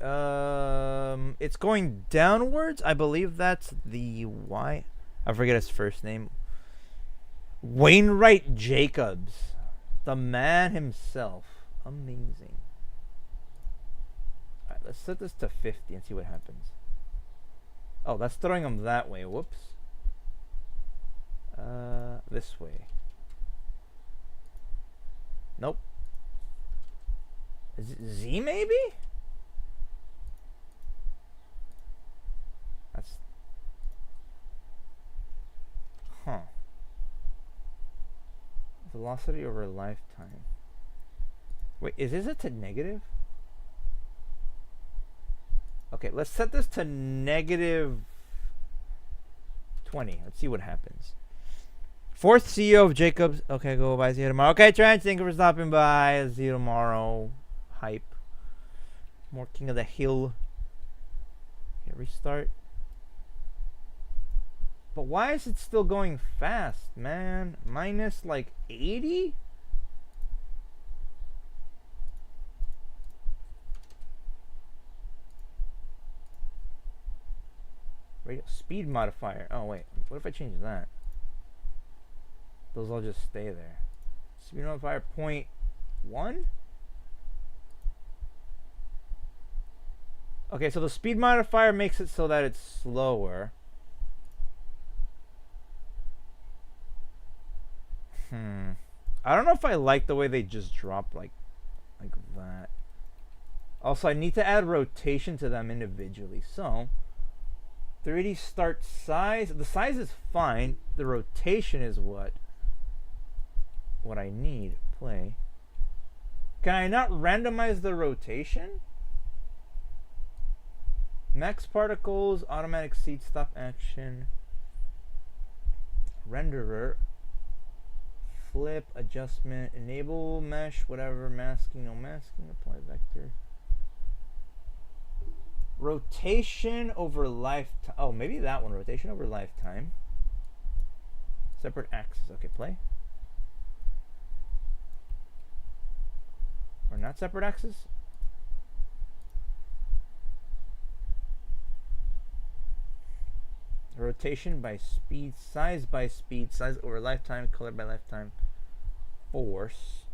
It's going downwards. I believe that's the Y. I forget his first name. Wainwright Jacobs, the man himself. Amazing. All right, let's set this to 50 and see what happens. Oh, that's throwing him that way. Whoops. This way. Nope. Is it Z maybe? That's... Huh. Velocity over lifetime. Wait, is this to negative? Okay, let's set this to negative 20. Let's see what happens. Fourth CEO of Jacobs. Okay, go bye. See you tomorrow. Okay, Trent, thank you for stopping by. See you tomorrow. Hype. More King of the Hill. Okay, restart. But why is it still going fast, man? Minus like 80? Radio speed modifier. Oh, wait. What if I change that? Those all just stay there. Speed modifier 0.1? Okay, so the speed modifier makes it so that it's slower. I don't know if I like the way they just drop like that. Also, I need to add rotation to them individually. So 3D start size. The size is fine. The rotation is what I need. Play. Can I not randomize the rotation? Max particles, automatic seed stop action, renderer, flip, adjustment, enable mesh, whatever, masking, no masking, apply vector. Rotation over lifetime. Oh, maybe that one. Rotation over lifetime. Separate axis. Okay, play. Or not separate axis. Rotation by speed, size by speed, size over lifetime, color by lifetime, force.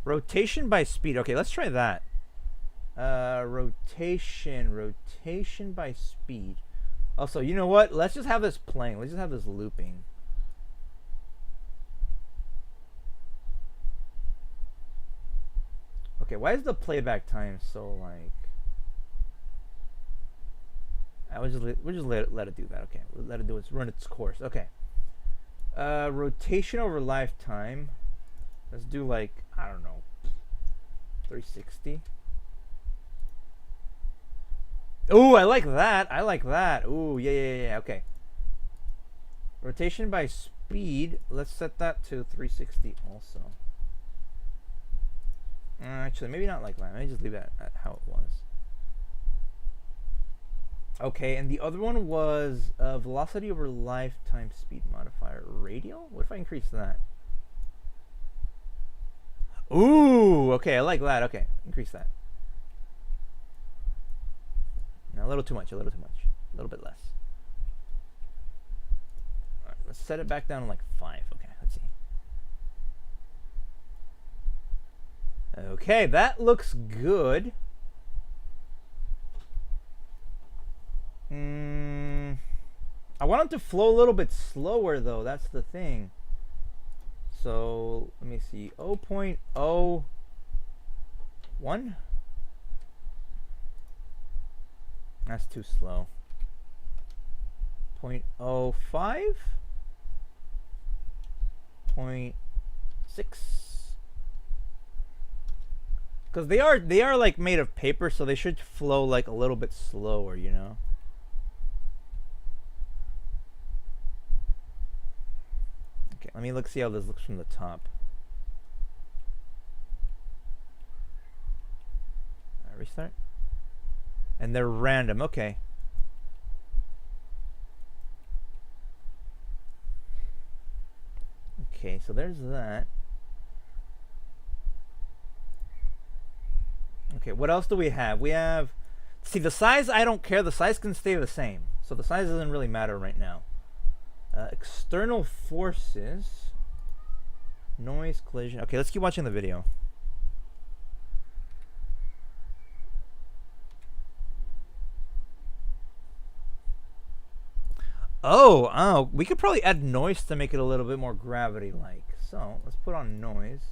Rotation by speed. Okay, let's try that. Rotation by speed. Also, you know what? Let's just have this playing. Let's just have this looping. Okay, why is the playback time so like? We'll just let it do that. Okay, we'll let it do its run its course. Okay. Rotation over lifetime. Let's do like, I don't know, 360. Ooh, I like that. I like that. Ooh, yeah. Okay. Rotation by speed. Let's set that to 360 also. Actually, maybe not like that. Maybe just leave that at how it was. Okay, and the other one was velocity over lifetime speed modifier. Radial? What if I increase that? Ooh, okay, I like that. Okay, increase that. No, a little too much, a little bit less. All right, let's set it back down to like 5. Okay, let's see. Okay, that looks good. I want them to flow a little bit slower though, that's the thing. So let me see, 0.01. That's too slow. 0.05. 0.6. Because they are like made of paper, so they should flow like a little bit slower, you know. Okay, let me see how this looks from the top. Restart. And they're random. Okay. Okay, so there's that. Okay, what else do we have? We have, see, the size, I don't care. The size can stay the same. So the size doesn't really matter right now. External forces. Noise, collision. Okay, let's keep watching the video. Oh, we could probably add noise to make it a little bit more gravity-like. So let's put on noise.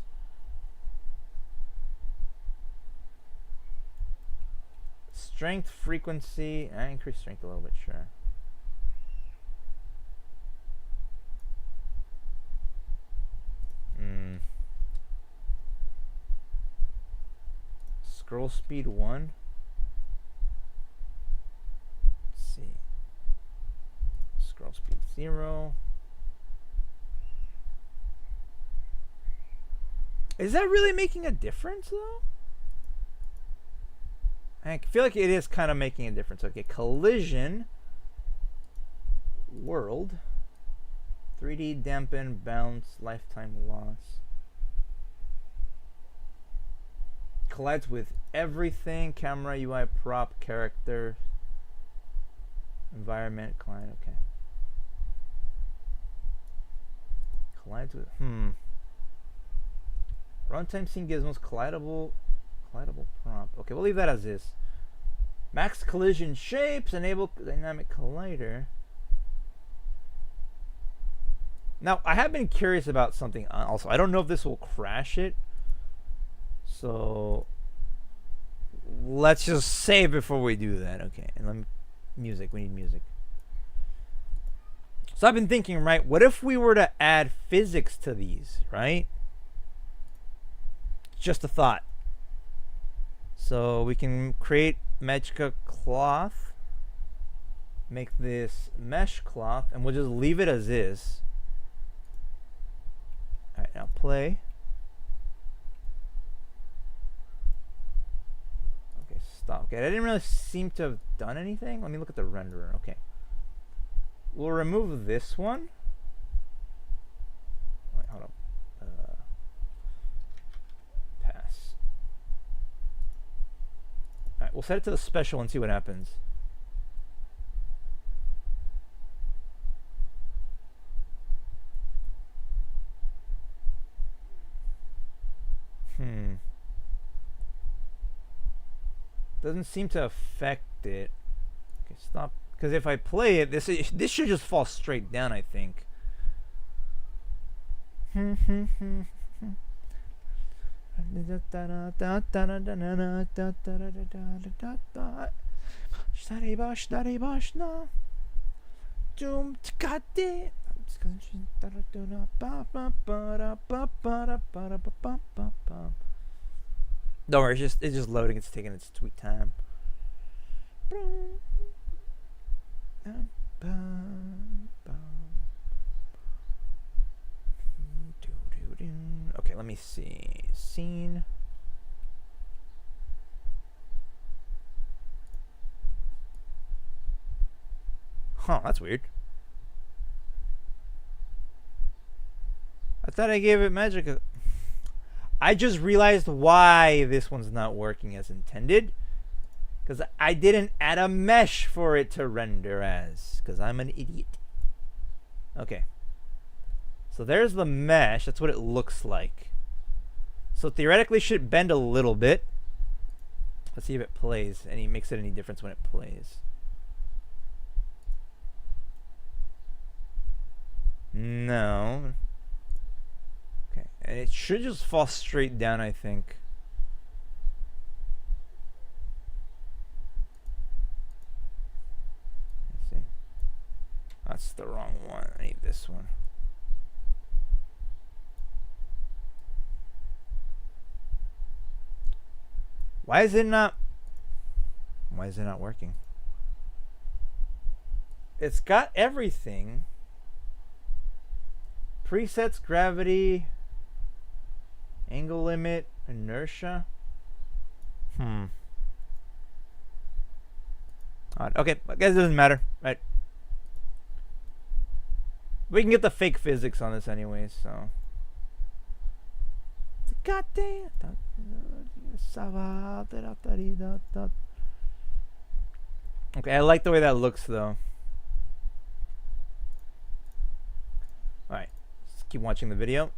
Strength, frequency. I increase strength a little bit, sure. Scroll speed 1. Let's see. Scroll speed 0. Is that really making a difference though? I feel like it is kind of making a difference. Okay, collision. World. 3D, dampen, bounce, lifetime loss. Collides with everything. Camera, UI, prop, character. Environment, client, okay. Collides with, runtime scene gizmos, collidable prop. Okay, we'll leave that as is. Max collision shapes, enable dynamic collider. Now, I have been curious about something also. I don't know if this will crash it. So, let's just save before we do that. Okay, and let me, music, we need music. So I've been thinking, right, what if we were to add physics to these, right? Just a thought. So we can create Mechka cloth, make this mesh cloth, and we'll just leave it as is. All right, now play. Okay, stop. Okay, I didn't really seem to have done anything. Let me look at the renderer. Okay. We'll remove this one. Wait, hold on. Pass. All right, we'll set it to the special and see what happens. Doesn't seem to affect it. Okay, stop. Because if I play it, this should just fall straight down, I think. Don't worry, it's just loading. It's taking its sweet time. Okay, let me see. Scene. Huh, that's weird. I thought I gave it magic. I just realized why this one's not working as intended. Because I didn't add a mesh for it to render as. Because I'm an idiot. Okay. So there's the mesh. That's what it looks like. So theoretically it should bend a little bit. Let's see if it plays. And it makes it any difference when it plays. No. Okay. And it should just fall straight down, I think. Let's see. That's the wrong one. I need this one. Why is it not working? It's got everything. Presets, gravity, angle limit, inertia. Odd. Okay, I guess it doesn't matter, right? We can get the fake physics on this anyways, so. Goddamn. Okay, I like the way that looks though. Alright, let's keep watching the video.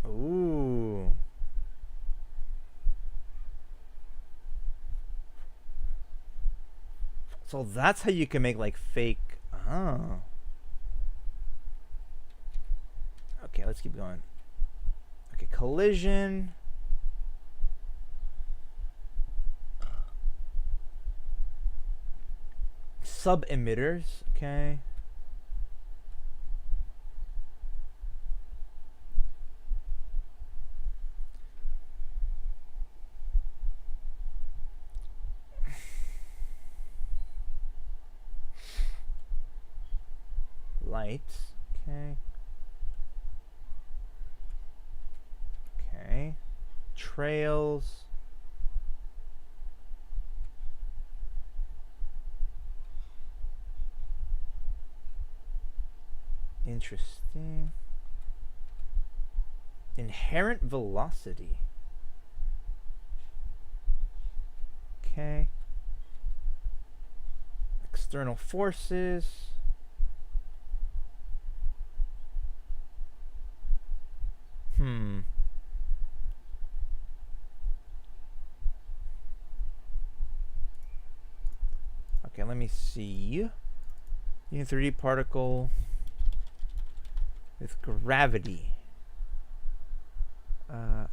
Ooh. So that's how you can make like fake. Oh. Okay, let's keep going. Okay, collision. Sub emitters. Okay. Lights. Okay. Okay. Trails. Interesting. Inherent velocity. Okay. External forces. Okay, let me see. Using 3D particle with gravity.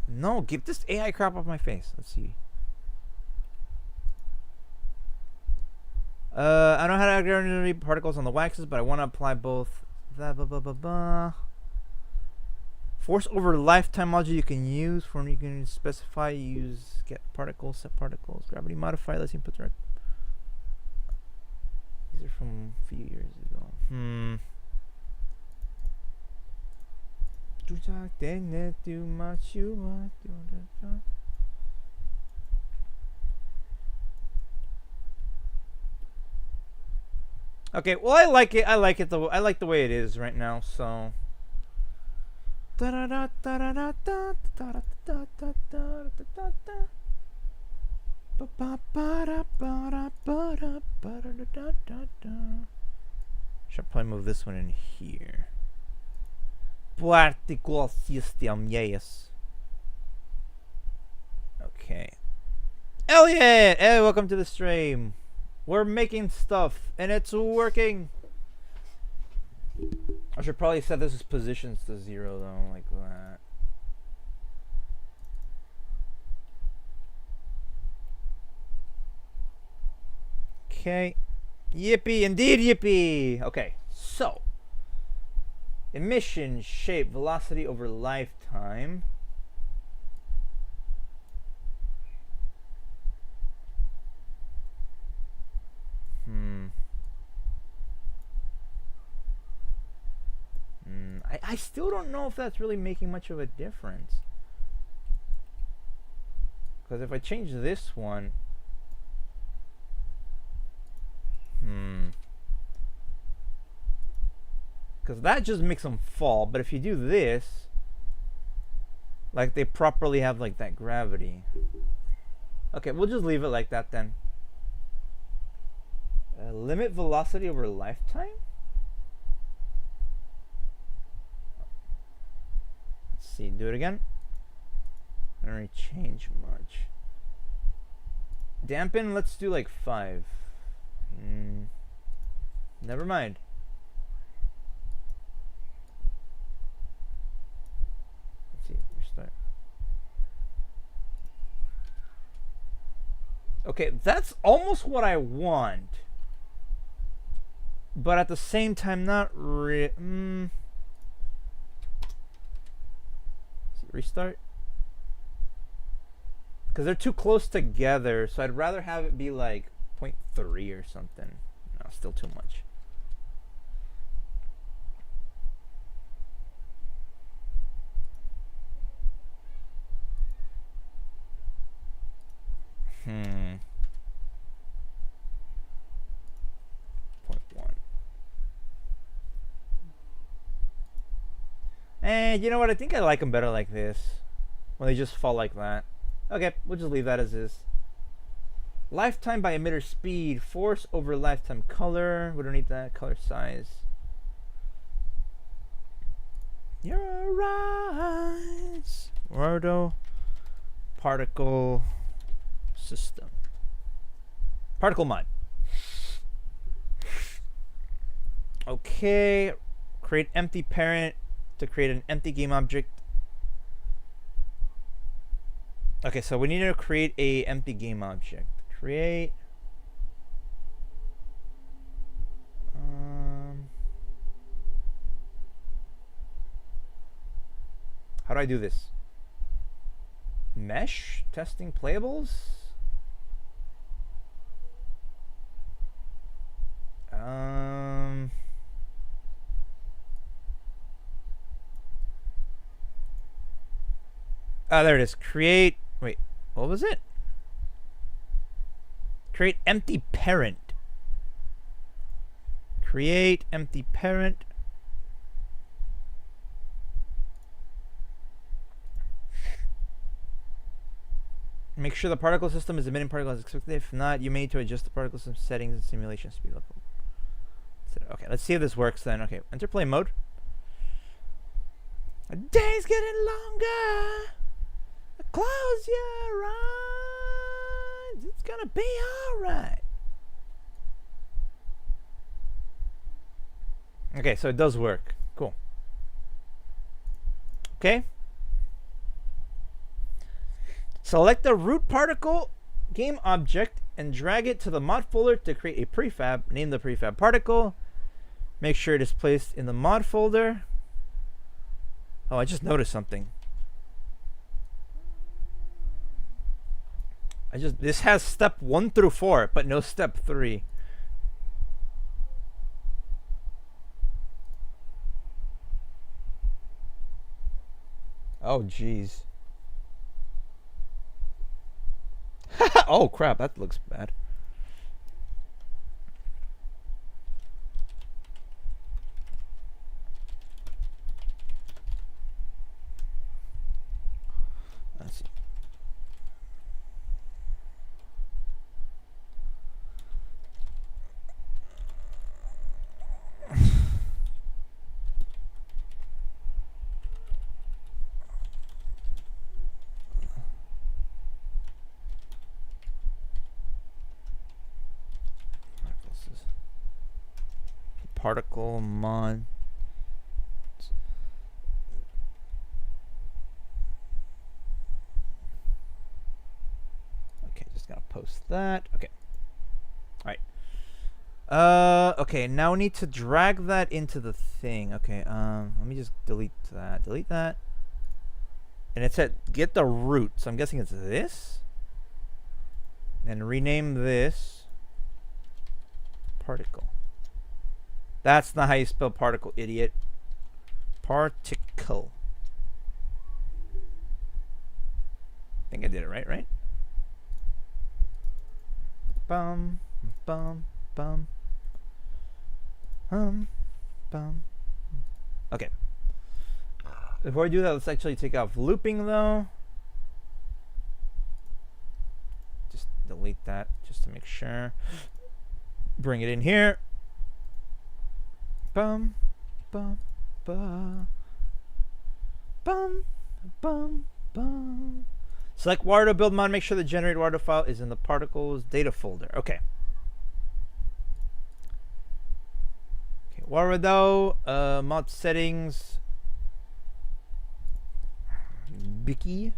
No, get this AI crap off my face. Let's see. I know how to aggregate particles on the waxes, but I want to apply both. Force over lifetime module you can use. For you can specify, use get particles, set particles, gravity modify. Let's input direct. These are from a few years ago. Okay, well I like it. I like the way it is right now. So. Should probably move this one in here. Particle system, yes. Okay. Elliot! Hey, welcome to the stream. We're making stuff, and it's working. I should probably set this positions to 0, though, like that. Okay. Yippee, indeed yippee! Okay, so. Emission, shape, velocity over lifetime. I still don't know if that's really making much of a difference. Because if I change this one... Because that just makes them fall. But if you do this... Like, they properly have, like, that gravity. Okay, we'll just leave it like that, then. Limit velocity over lifetime? Let's see, do it again. I don't really change much. Dampen, let's do like 5. Never mind. Let's see, restart. Okay, that's almost what I want. But at the same time, not really. Restart. Because they're too close together, so I'd rather have it be like 0.3 or something. No, still too much. Hmm. 0.1. And you know what? I think I like them better like this. When they just fall like that. Okay, we'll just leave that as is. Lifetime by emitter speed. Force over lifetime color. We don't need that. Color size. Your eyes. Ordo. Particle system. Particle mod. Okay. Create empty parent to create an empty game object. Okay, so we need to create a empty game object. Create. How do I do this? Mesh testing playables. There it is. Create. Wait, what was it? Create empty parent. Create empty parent. Make sure the particle system is emitting particles as expected. If not, you may need to adjust the particle system settings and simulation speed level. Okay, let's see if this works then. Okay, enter play mode. A day's getting longer. Close your eyes. It's gonna be alright. Okay, so it does work. Cool. Okay. Select the root particle game object and drag it to the mod folder to create a prefab. Name the prefab particle. Make sure it is placed in the mod folder. Oh, I just noticed something. This has step 1 through 4, but no step 3. Oh, jeez. Oh, crap, that looks bad. Let's see. particle mod. Okay, just gotta post that. Okay. All right. Okay, now we need to drag that into the thing. Okay, let me just delete that. Delete that. And it said get the root. So I'm guessing it's this. And rename this particle. That's not how you spell particle, idiot. Particle. I think I did it right? Bum, bum, bum. Bum. Okay. Before I do that, let's actually take off looping, though. Just delete that, just to make sure. Bring it in here. Bum, bum, bum. Bum, bum, bum. Select Wardo build mod. Make sure the generated Wardo file is in the particles data folder. Okay. Okay. Wardo mod settings. Bucky.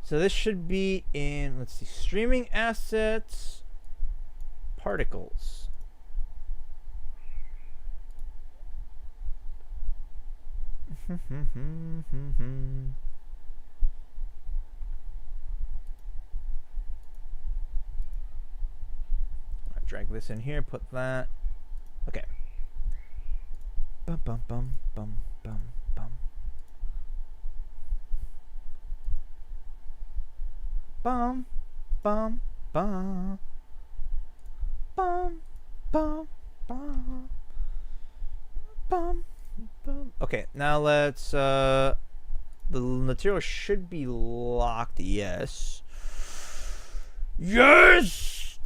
So this should be in, let's see, streaming assets, particles. Drag this in here, put that. Okay. Bum bum bum bum bum bum. Bum bum bum bum bum bum bum bum. Okay, now let's the material should be locked. Yes. Yes.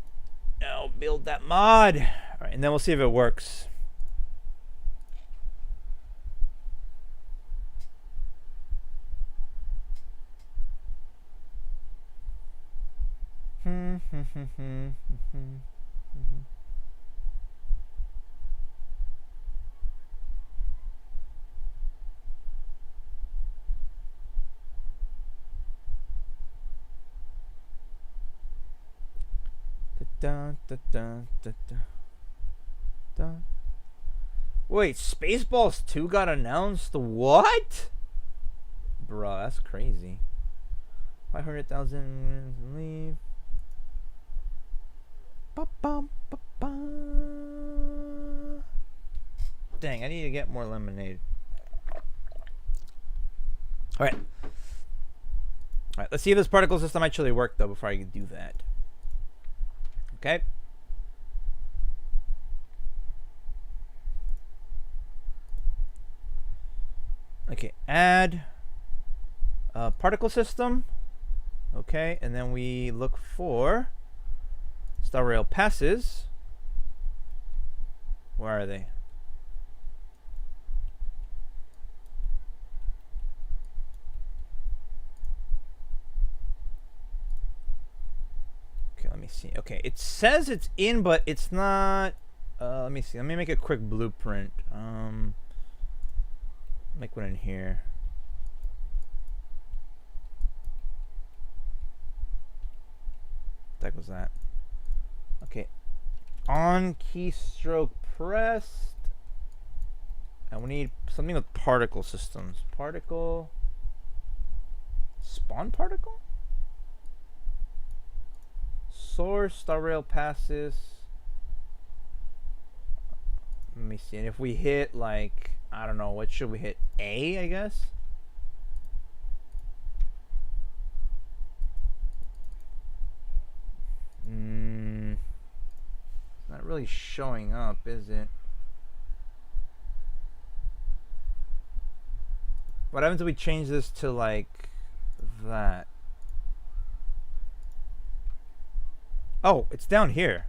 Now build that mod. All right, and then we'll see if it works. Wait, Spaceballs 2 got announced? What? Bruh, that's crazy. 500,000 leave. Dang, I need to get more lemonade. Alright. Alright, let's see if this particle system actually worked, though, before I can do that. Okay. Okay, add particle system. Okay, and then we look for star rail passes. Where are they? Okay, let me see. Okay, it says it's in, but it's not. Let me see. Let me make a quick blueprint. Make one in here. What the heck was that? Okay. On keystroke pressed. And we need something with particle systems. Particle. Spawn particle? Source, star rail passes. Let me see. And if we hit, like, I don't know, what should we hit? A, I guess? It's not really showing up, is it? What happens if we change this to, like, that? Oh, it's down here.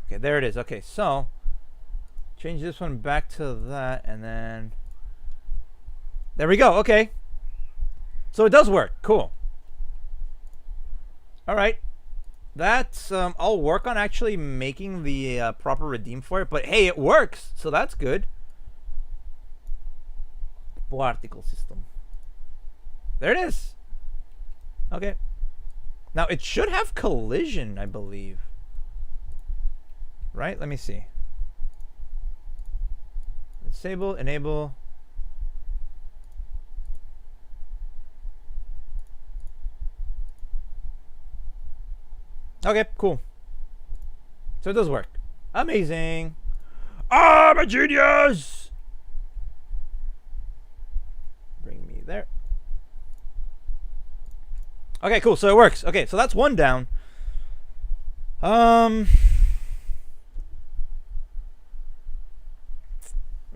Okay, there it is. Okay, so change this one back to that, and then there we go. Okay, so it does work. Cool. All right. That's I'll work on actually making the proper redeem for it. But hey, it works, so that's good. Particle system. There it is. Okay. Now it should have collision, I believe. Right? Let me see. Disable, enable. Okay, cool. So it does work. Amazing. I'm a genius. Bring me there. Okay, cool. So it works. Okay, so that's one down. Let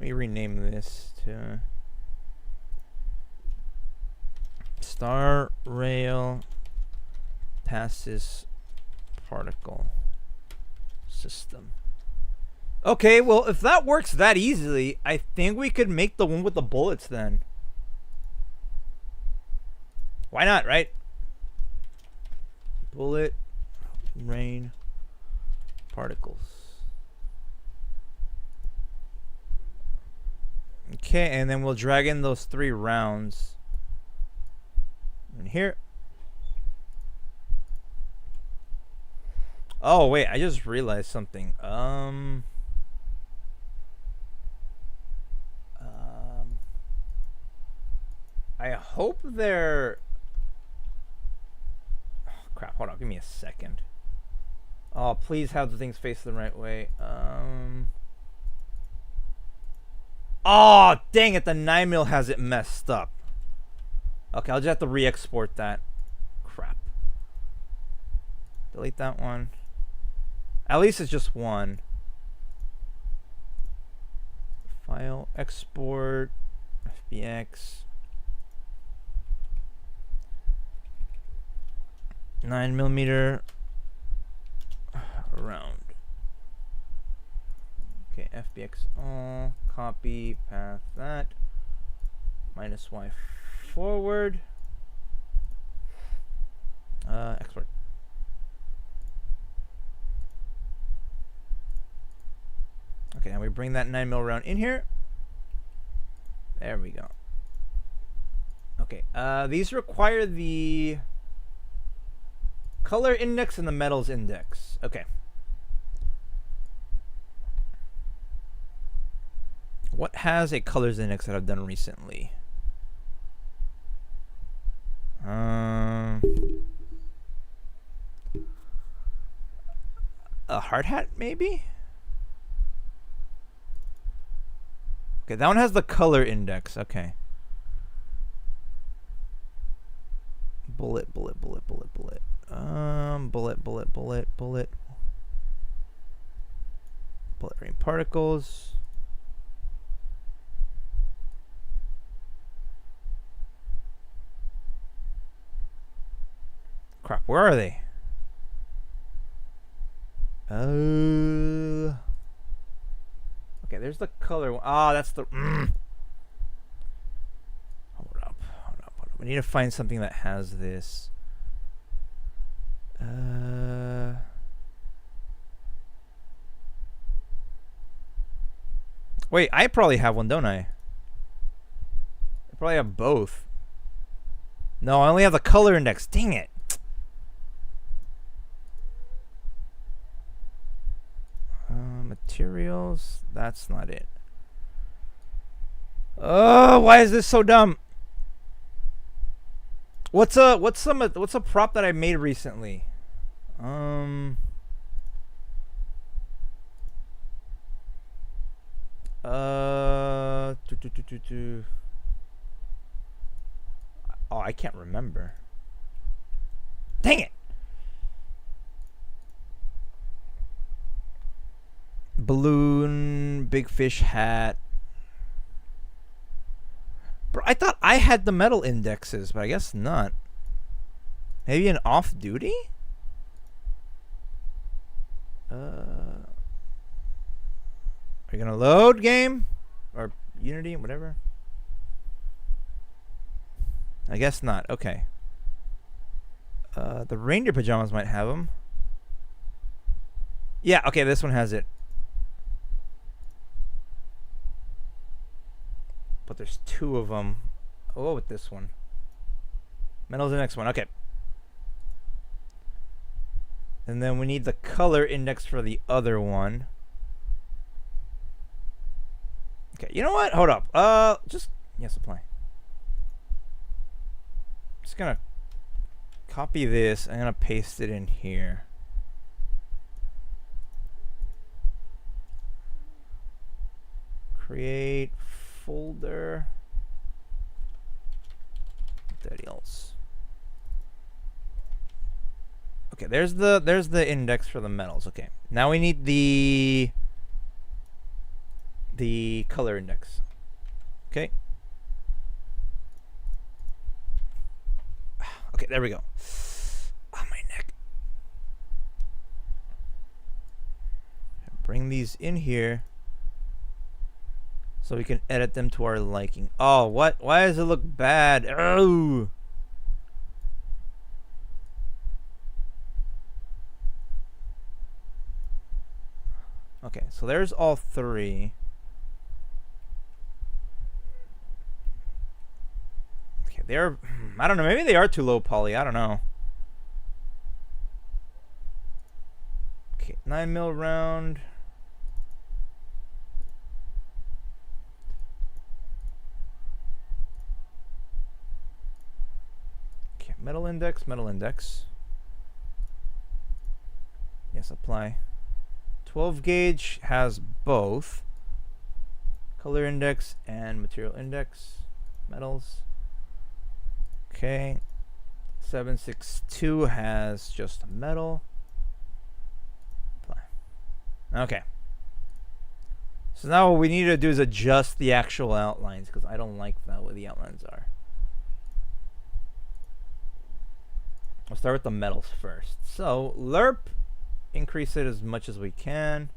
me rename this to Star Rail Passes Particle System. Okay, well, if that works that easily, I think we could make the one with the bullets then. Why not, right? Bullet, rain, particles. Okay, and then we'll drag in those 3 rounds in here. Oh wait, I just realized something. I hope they're. Oh, crap! Hold on, give me a second. Oh, please have the things face the right way. Oh, dang it! The 9mm has it messed up. Okay, I'll just have to re-export that. Crap. Delete that one. At least it's just one. File, export, FBX. 9mm round. Okay, FBX all, copy, path that. -Y forward. Export. Okay, now we bring that 9mm round in here. There we go. Okay, these require the color index and the metals index. Okay. What has a colors index that I've done recently? A hard hat, maybe? Okay, that one has the color index. Okay. Bullet, bullet, bullet, bullet, bullet. Bullet, bullet, bullet, bullet. Bullet rain particles. Crap, where are they? Okay, there's the color one. Ah, that's the. Hold up, hold up, hold up. We need to find something that has this. Wait, I probably have one, don't I? I probably have both. No, I only have the color index. Dang it. Materials. That's not it. Oh, why is this so dumb? What's a prop that I made recently? Oh, I can't remember. Dang it. Balloon, big fish hat. Bro, I thought I had the metal indexes, but I guess not. Maybe an off-duty? Are you gonna load game? Or Unity, whatever? I guess not. Okay. The reindeer pajamas might have them. Yeah, okay, this one has it. But there's two of them. Oh, with this one. Metal's the next one. Okay. And then we need the color index for the other one. Okay, you know what? Hold up. Just yes, apply. Just gonna copy this. I'm gonna paste it in here. Create folder. That else. Okay, there's the index for the metals. Okay, now we need the color index. Okay. Okay, there we go. Oh, my neck. Bring these in here so we can edit them to our liking. Oh, what? Why does it look bad? Oh. Okay, so there's all three. Okay, they're, I don't know, maybe they are too low poly. I don't know. Okay, 9mm round. Okay, metal index, metal index. Yes, apply. 12 gauge has both color index and material index, metals. Okay, 762 has just metal. Apply. Okay. So now what we need to do is adjust the actual outlines because I don't like that way the outlines are. I'll start with the metals first. So lerp. Increase it as much as we can.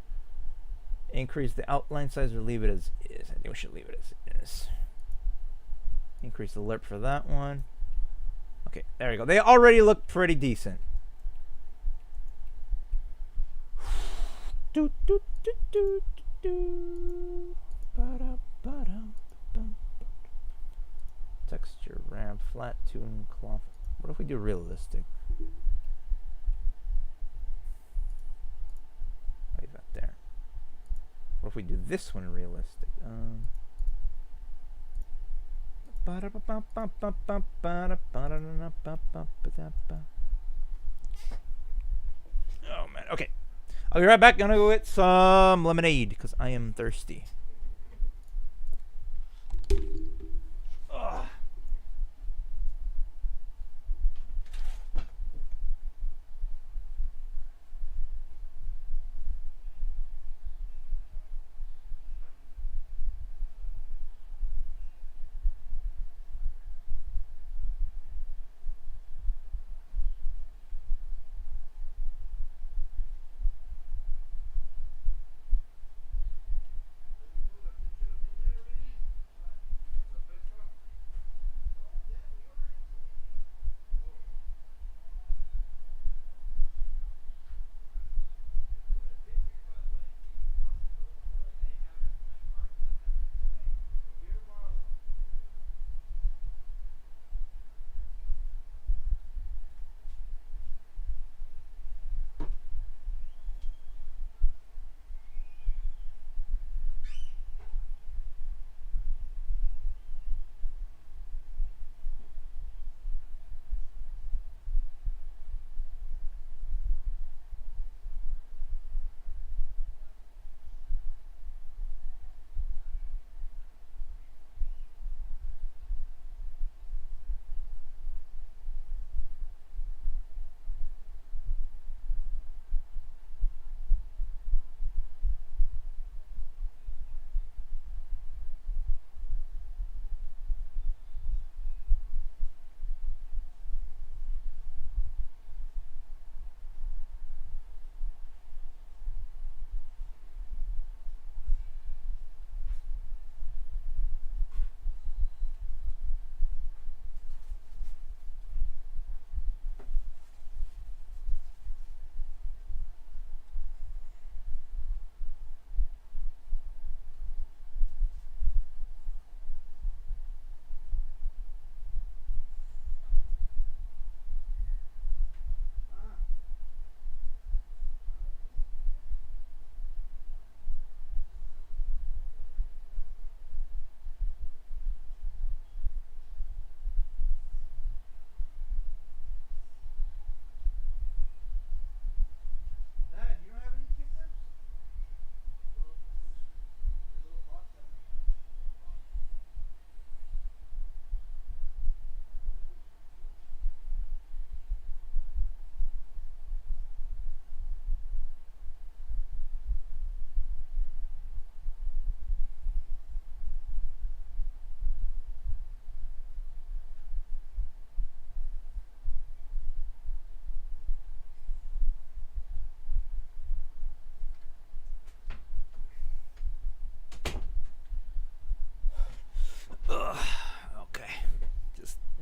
Increase the outline size or leave it as is. I think we should leave it as is. Increase the lerp for that one. Okay, there we go. They already look pretty decent. Texture, ramp, flat, tune, cloth. What if we do realistic? Leave that there. What if we do this one realistic? Oh man, okay. I'll be right back. Gonna go get some lemonade because I am thirsty. Ugh.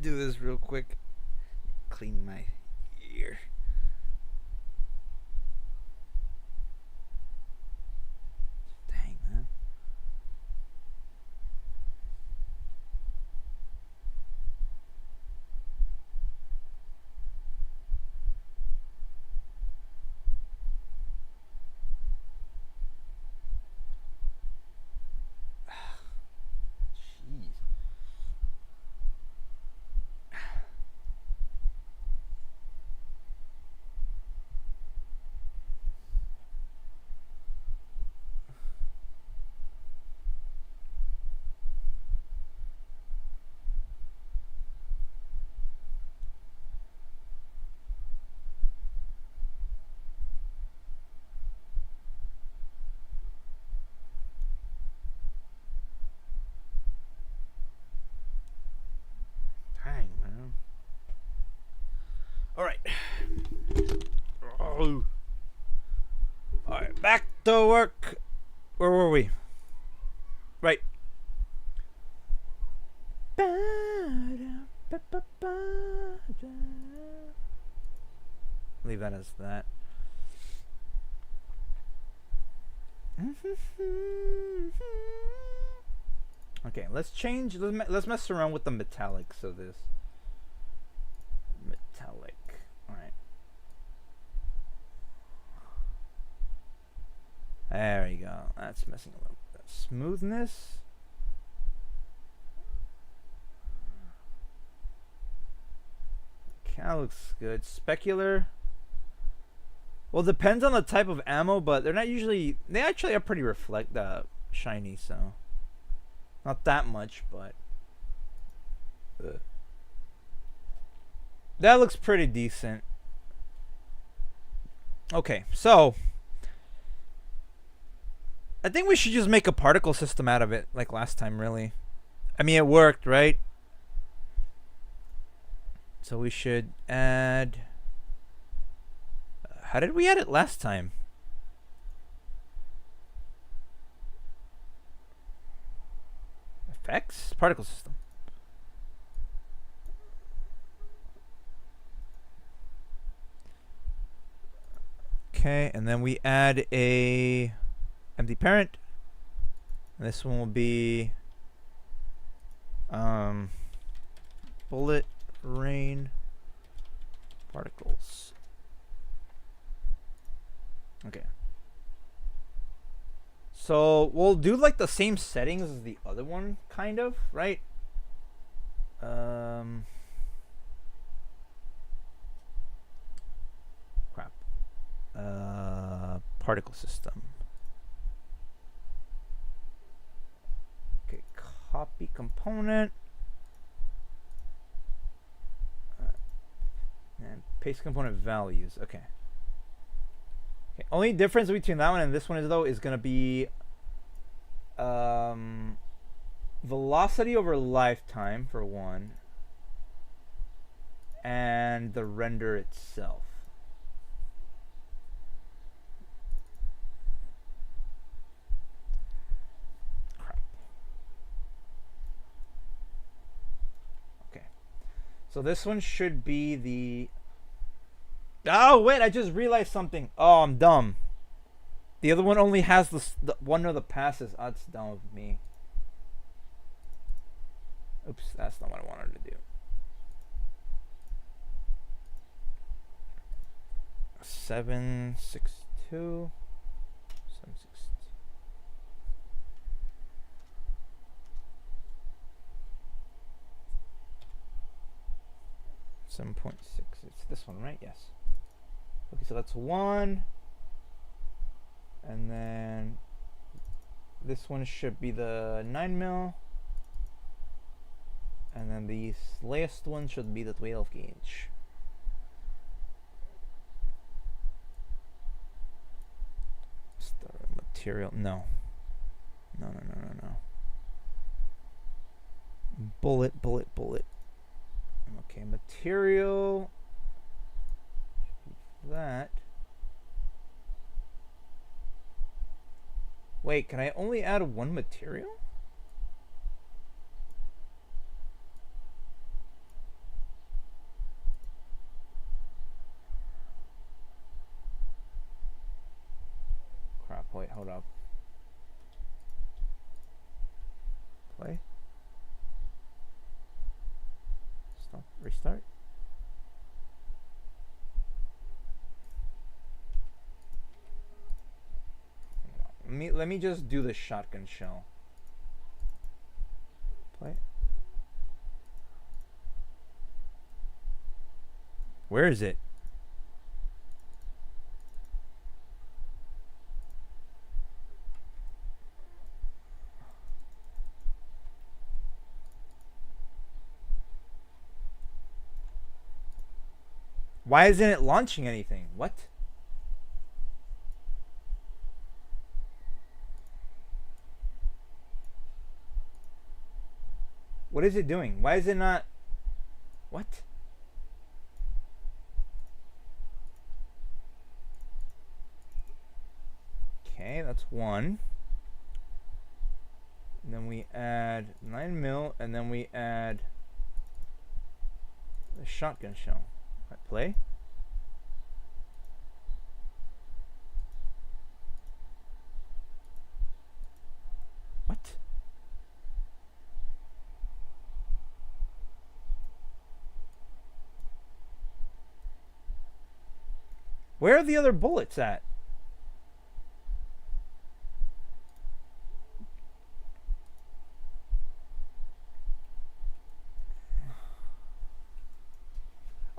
do this real quick. Clean my ear. Dang, man. Jeez. Dang, man. All right. Oh. All right, back to work. Where were we? Right. Leave that as that. Okay, let's change. Let's mess around with the metallics of this. Metallic. All right. There you go. That's messing a little bit. Smoothness. Kind of looks good. Specular. Well, depends on the type of ammo, but they're not usually. They actually are pretty shiny, so not that much, but that looks pretty decent. Okay, so I think we should just make a particle system out of it, like last time. Really, I mean, it worked, right? So we should add. How did we add it last time? Effects? Particle system. Okay, and then we add a empty parent. And this one will be bullet rain particles. Okay. So we'll do like the same settings as the other one, kind of, right? Crap. Particle system. Okay, copy component. And paste component values. Okay. Okay. Only difference between that one and this one is, though, is gonna be velocity over lifetime for one, and the render itself. Crap. Okay. So this one should be the. Oh wait! I just realized something. Oh, I'm dumb. The other one only has the one of the passes. Oh, that's dumb of me. Oops, that's not what I wanted to do. 762. 762. 7.6. It's this one, right? Yes. Okay, so that's one. And then this one should be the 9mm. And then the last one should be the 12 gauge. Material. No. No. Bullet. Okay, material. That. Wait, can I only add one material? load up. Play. Stop. Restart. Let me just do the shotgun shell. Play. Where is it? Why isn't it launching anything? What? What is it doing? Why is it not? What? Okay, that's one. And then we add 9 mil, and then we add the shotgun shell. Right, play. What? Where are the other bullets at?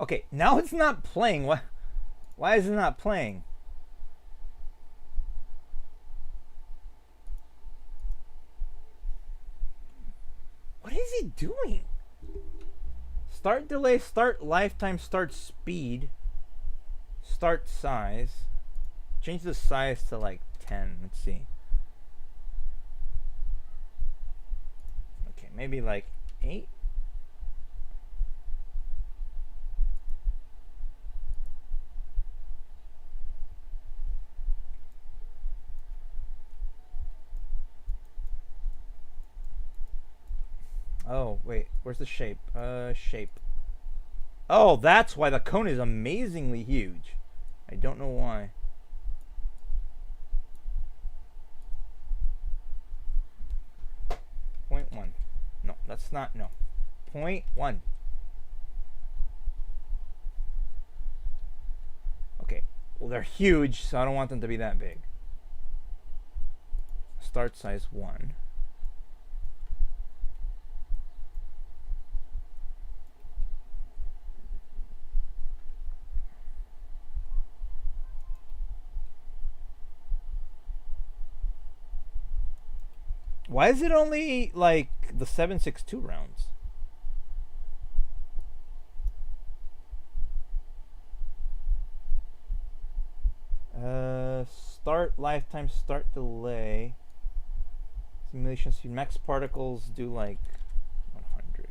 Okay, now it's not playing. Why is it not playing? What is it doing? Start delay, start lifetime, start speed, start size. Change the size to like 10. Let's see. Okay, maybe like 8. Oh, wait. Where's the shape? Shape. Oh, that's why the cone is amazingly huge. I don't know why. Point 1. No, that's not. No. Point 1. Okay. Well, they're huge, so I don't want them to be that big. Start size 1. Why is it only like the 7.62 rounds? Start lifetime, start delay. Simulation speed, max particles do like 100.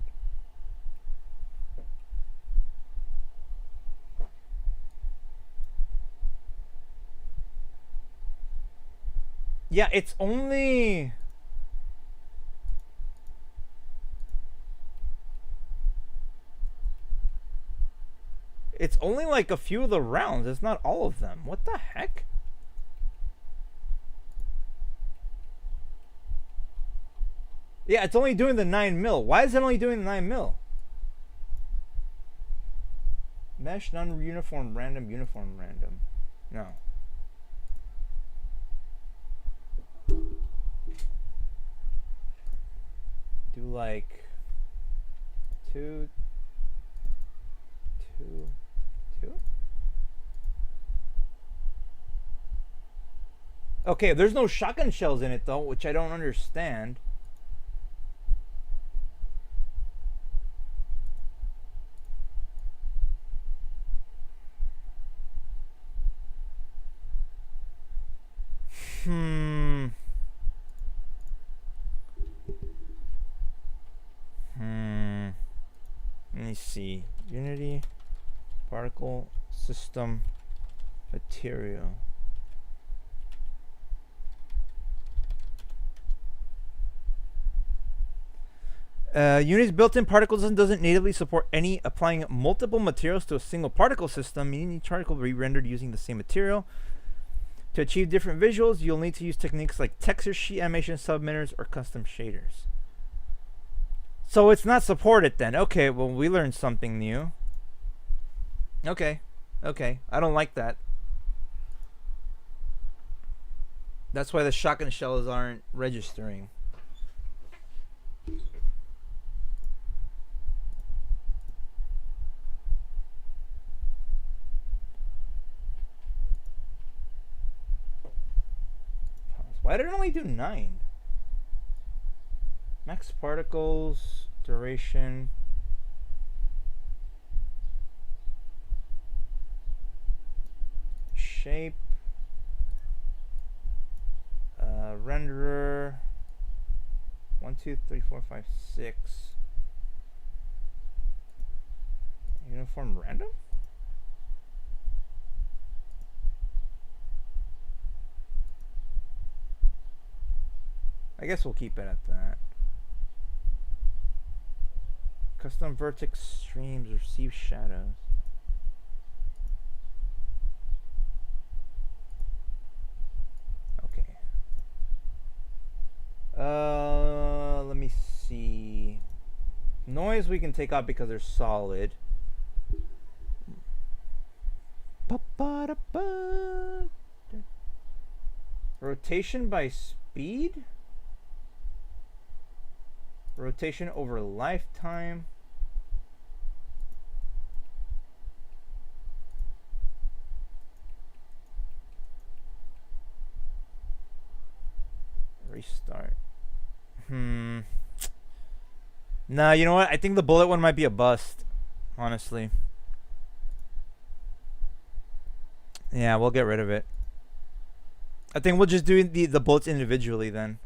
Yeah, it's only... It's only like a few of the rounds. It's not all of them. What the heck? Yeah, it's only doing the 9 mil. Why is it only doing the 9 mil? Mesh, non-uniform, random, uniform, random. No. Do like 2, 2, 2. Okay, there's no shotgun shells in it though, which I don't understand. Let me see. Unity, particle, system, material. Unity's built-in particle system doesn't natively support any applying multiple materials to a single particle system, meaning each particle will be rendered using the same material. To achieve different visuals, you'll need to use techniques like texture sheet animation, submitters, or custom shaders. So it's not supported then. Okay, well, we learned something new. Okay. Okay. I don't like that. That's why the shotgun shells aren't registering. Why did it only do 9? Max particles, duration. Shape. Renderer. 1, 2, 3, 4, 5, 6. Uniform random? I guess we'll keep it at that. Custom vertex streams receive shadows. Okay. Let me see. Noise we can take out because they're solid. Rotation by speed? Rotation over lifetime. Restart. Nah, you know what? I think the bullet one might be a bust. Honestly. Yeah, we'll get rid of it. I think we'll just do the bullets individually then.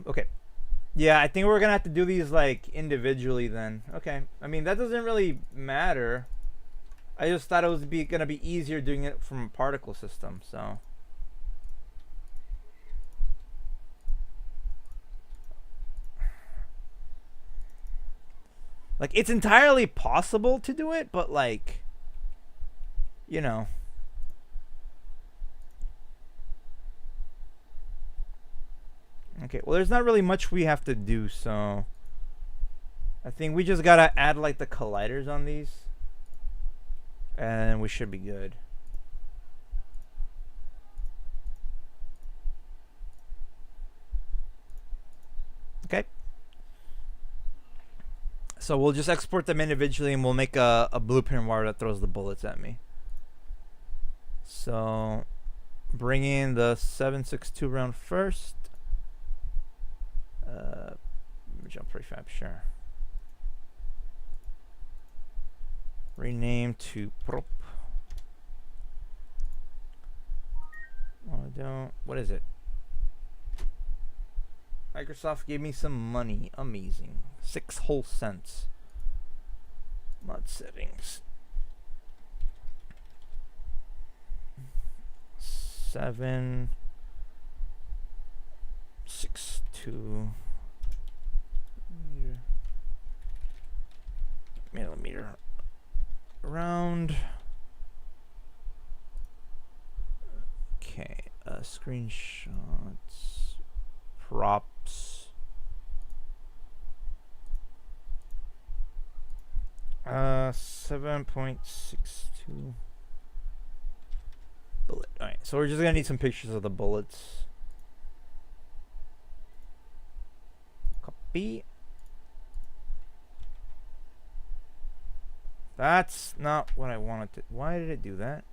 Okay. Yeah, I think we're gonna have to do these like individually then. Okay. I mean, that doesn't really matter. I just thought it was gonna be easier doing it from a particle system, so. Like, it's entirely possible to do it, but like, you know. Okay, well, there's not really much we have to do, so I think we just gotta add like the colliders on these, and we should be good. Okay. So we'll just export them individually, and we'll make a blueprint wire that throws the bullets at me. So bring in the 7.62 round first. Jump prefab, sure. Rename to prop. Oh, I don't. What is it? Microsoft gave me some money. Amazing. 6 whole cents. Mod settings. 7.62 millimeter round. Okay, screenshots, props. 7.62 bullet. All right, so we're just gonna need some pictures of the bullets. Copy. That's not what I wanted to. Why did it do that?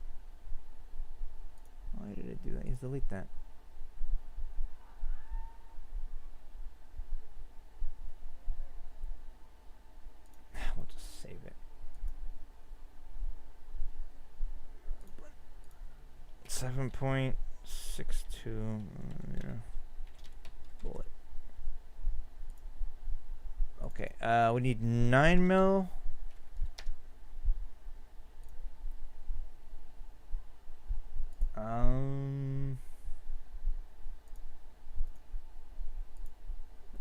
Why did it do that? Let's delete that. We'll just save it. 7.62 bullet. Okay, we need 9 mil.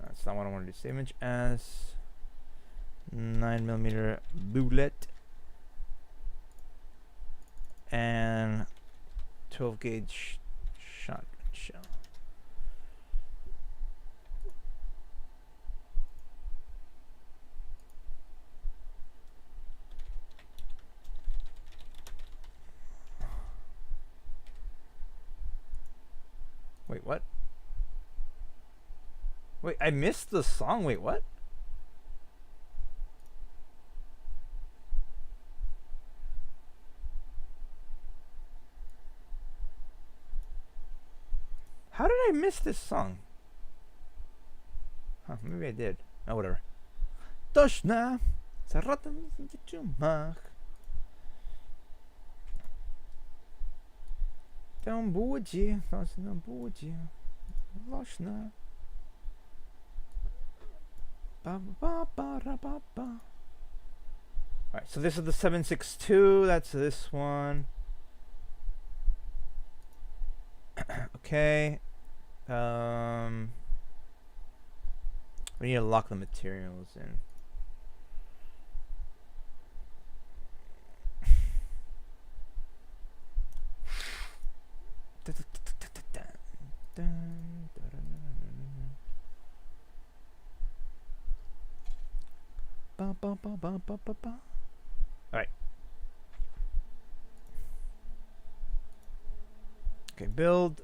That's not what I want to do. Save image as 9mm bullet and 12 gauge shotgun shell. Wait, what? Wait, I missed the song. Wait, what? How did I miss this song? Huh, maybe I did. Oh, whatever. Toshna. Saratan Chumach. Там буди, на буди. Loshna. Alright, so this is the 762. That's this one. Okay. We need to lock the materials in. Alright. Okay, build.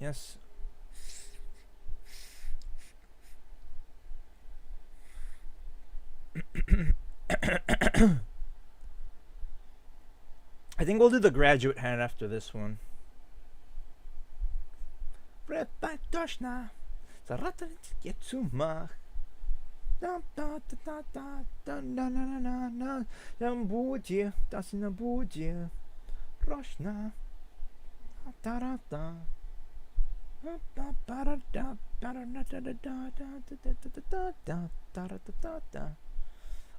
Yes. I think we'll do the graduate hand after this one.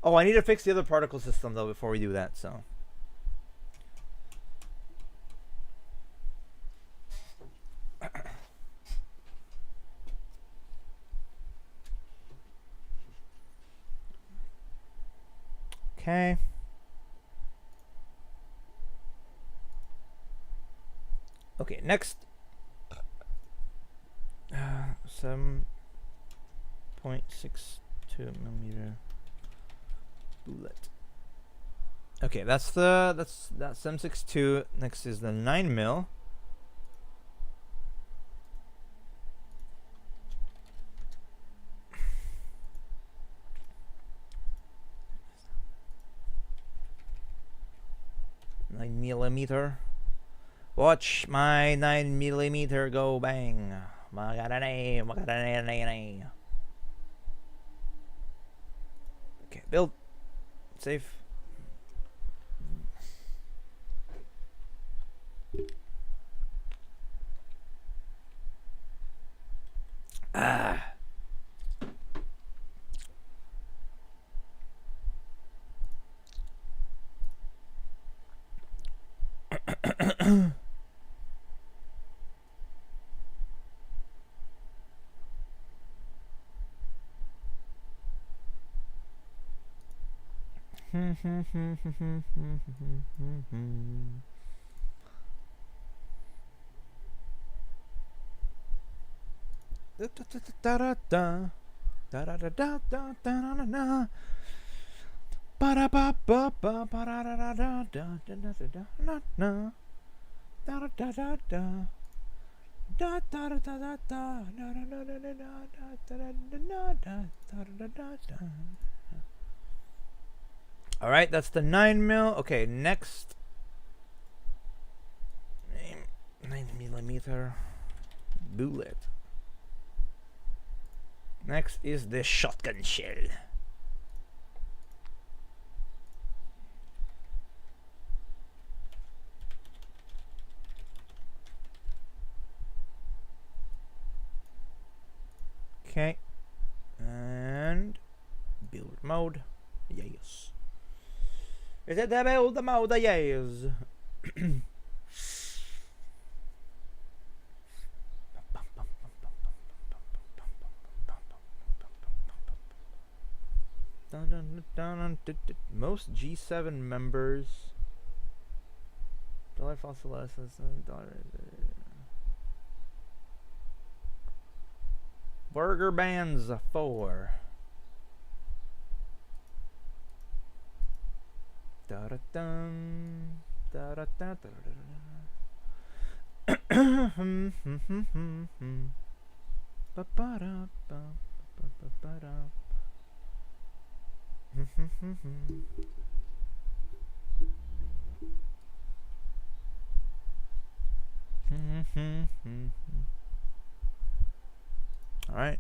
Oh, I need to fix the other particle system though before we do that, so. Okay. Okay, next. 7.62mm bullet. Okay, that's 7.62. Next is the 9mm. Millimeter. Watch my 9mm go bang. Okay, build. Save. Ah. All right, that's the 9mm. Okay, next 9mm bullet. Next is the shotgun shell. Okay, and build mode. Yes. Is it the build mode? Yes. Most G7 members. Dollar fossil lessons. Burger bands 4. Da-da-dum, da-da-da-da-da-da. All right.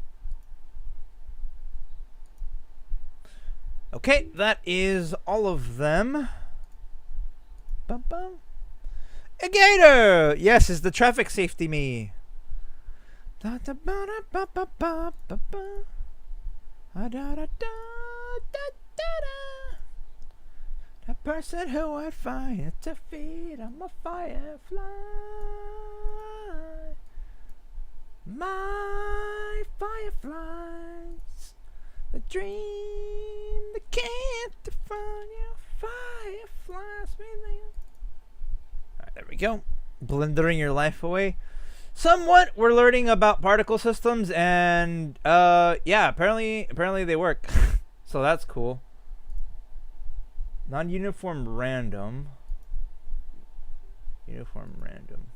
Okay, that is all of them. Bum bum. A gator! Yes, it's the traffic safety me. That person who I'd fire to feed, I'm a firefly. My fireflies, the dream, the can't define your fireflies. Alright, there we go. Blendering your life away. Somewhat, we're learning about particle systems, and yeah, apparently they work. So that's cool. Non-uniform random. Uniform random.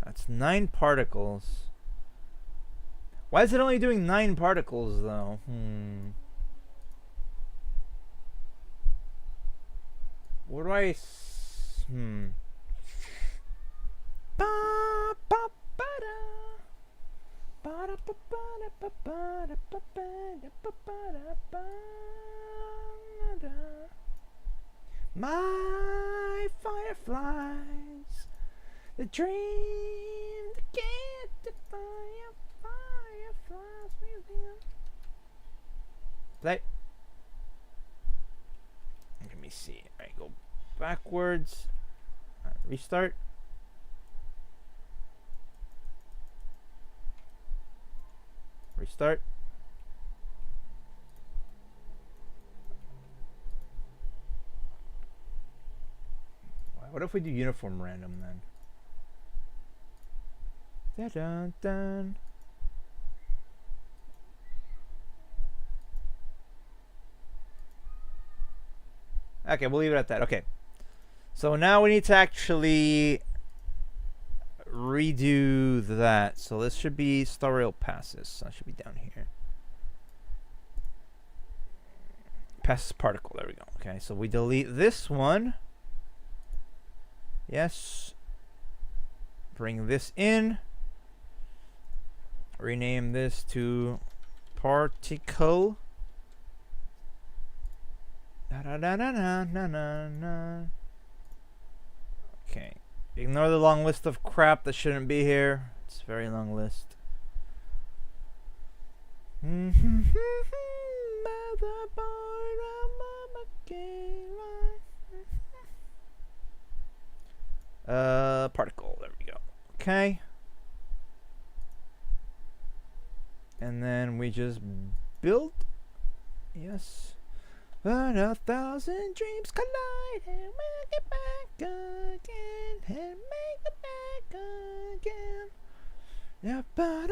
That's 9 particles. Why is it only doing 9 particles though? What do I My fireflies, the dream, the can't define fireflies within. Play. Let me see. I go backwards. Restart. Restart. What if we do uniform random then? Dun dun dun. Okay, we'll leave it at that. Okay. So now we need to actually redo that. So this should be star rail passes. So that should be down here. Passes particle. There we go. Okay, so we delete this one. Yes. Bring this in. Rename this to particle. Okay. Ignore the long list of crap that shouldn't be here. It's a very long list. Particle. There we go. Okay. And then we just build. Yes. But 1,000 dreams collide and make it back again. And make it back again. Yeah, but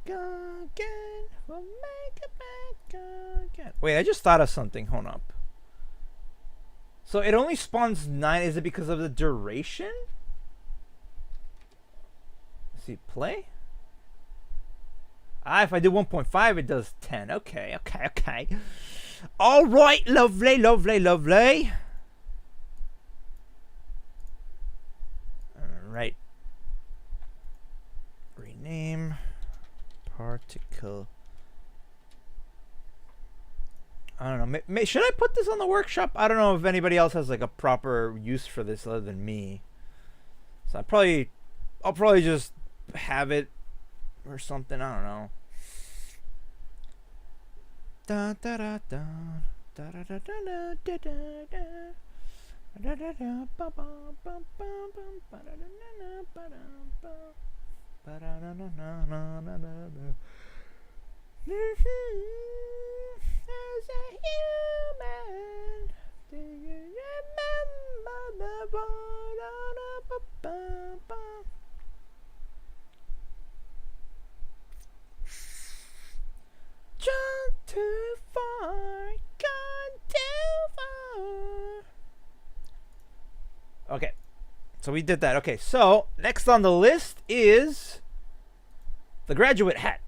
go again, we'll make it back again. Wait, I just thought of something. Hold up. So it only spawns 9. Is it because of the duration? Let's see, play. If I do 1.5, it does 10. Okay. All right, lovely, lovely, lovely. All right. Rename particle. I don't know. Should I put this on the workshop? I don't know if anybody else has like a proper use for this other than me. So I'll probably just have it or something. I don't know. Da da da da da da da da da da da da da ba ba ba ba ba da da na ba da ba ba da na na na na na. As a human, do you remember the ba-da-da-ba-ba-ba? Jump too far, gone too far. Okay, so we did that. Okay, so next on the list is the graduate hat.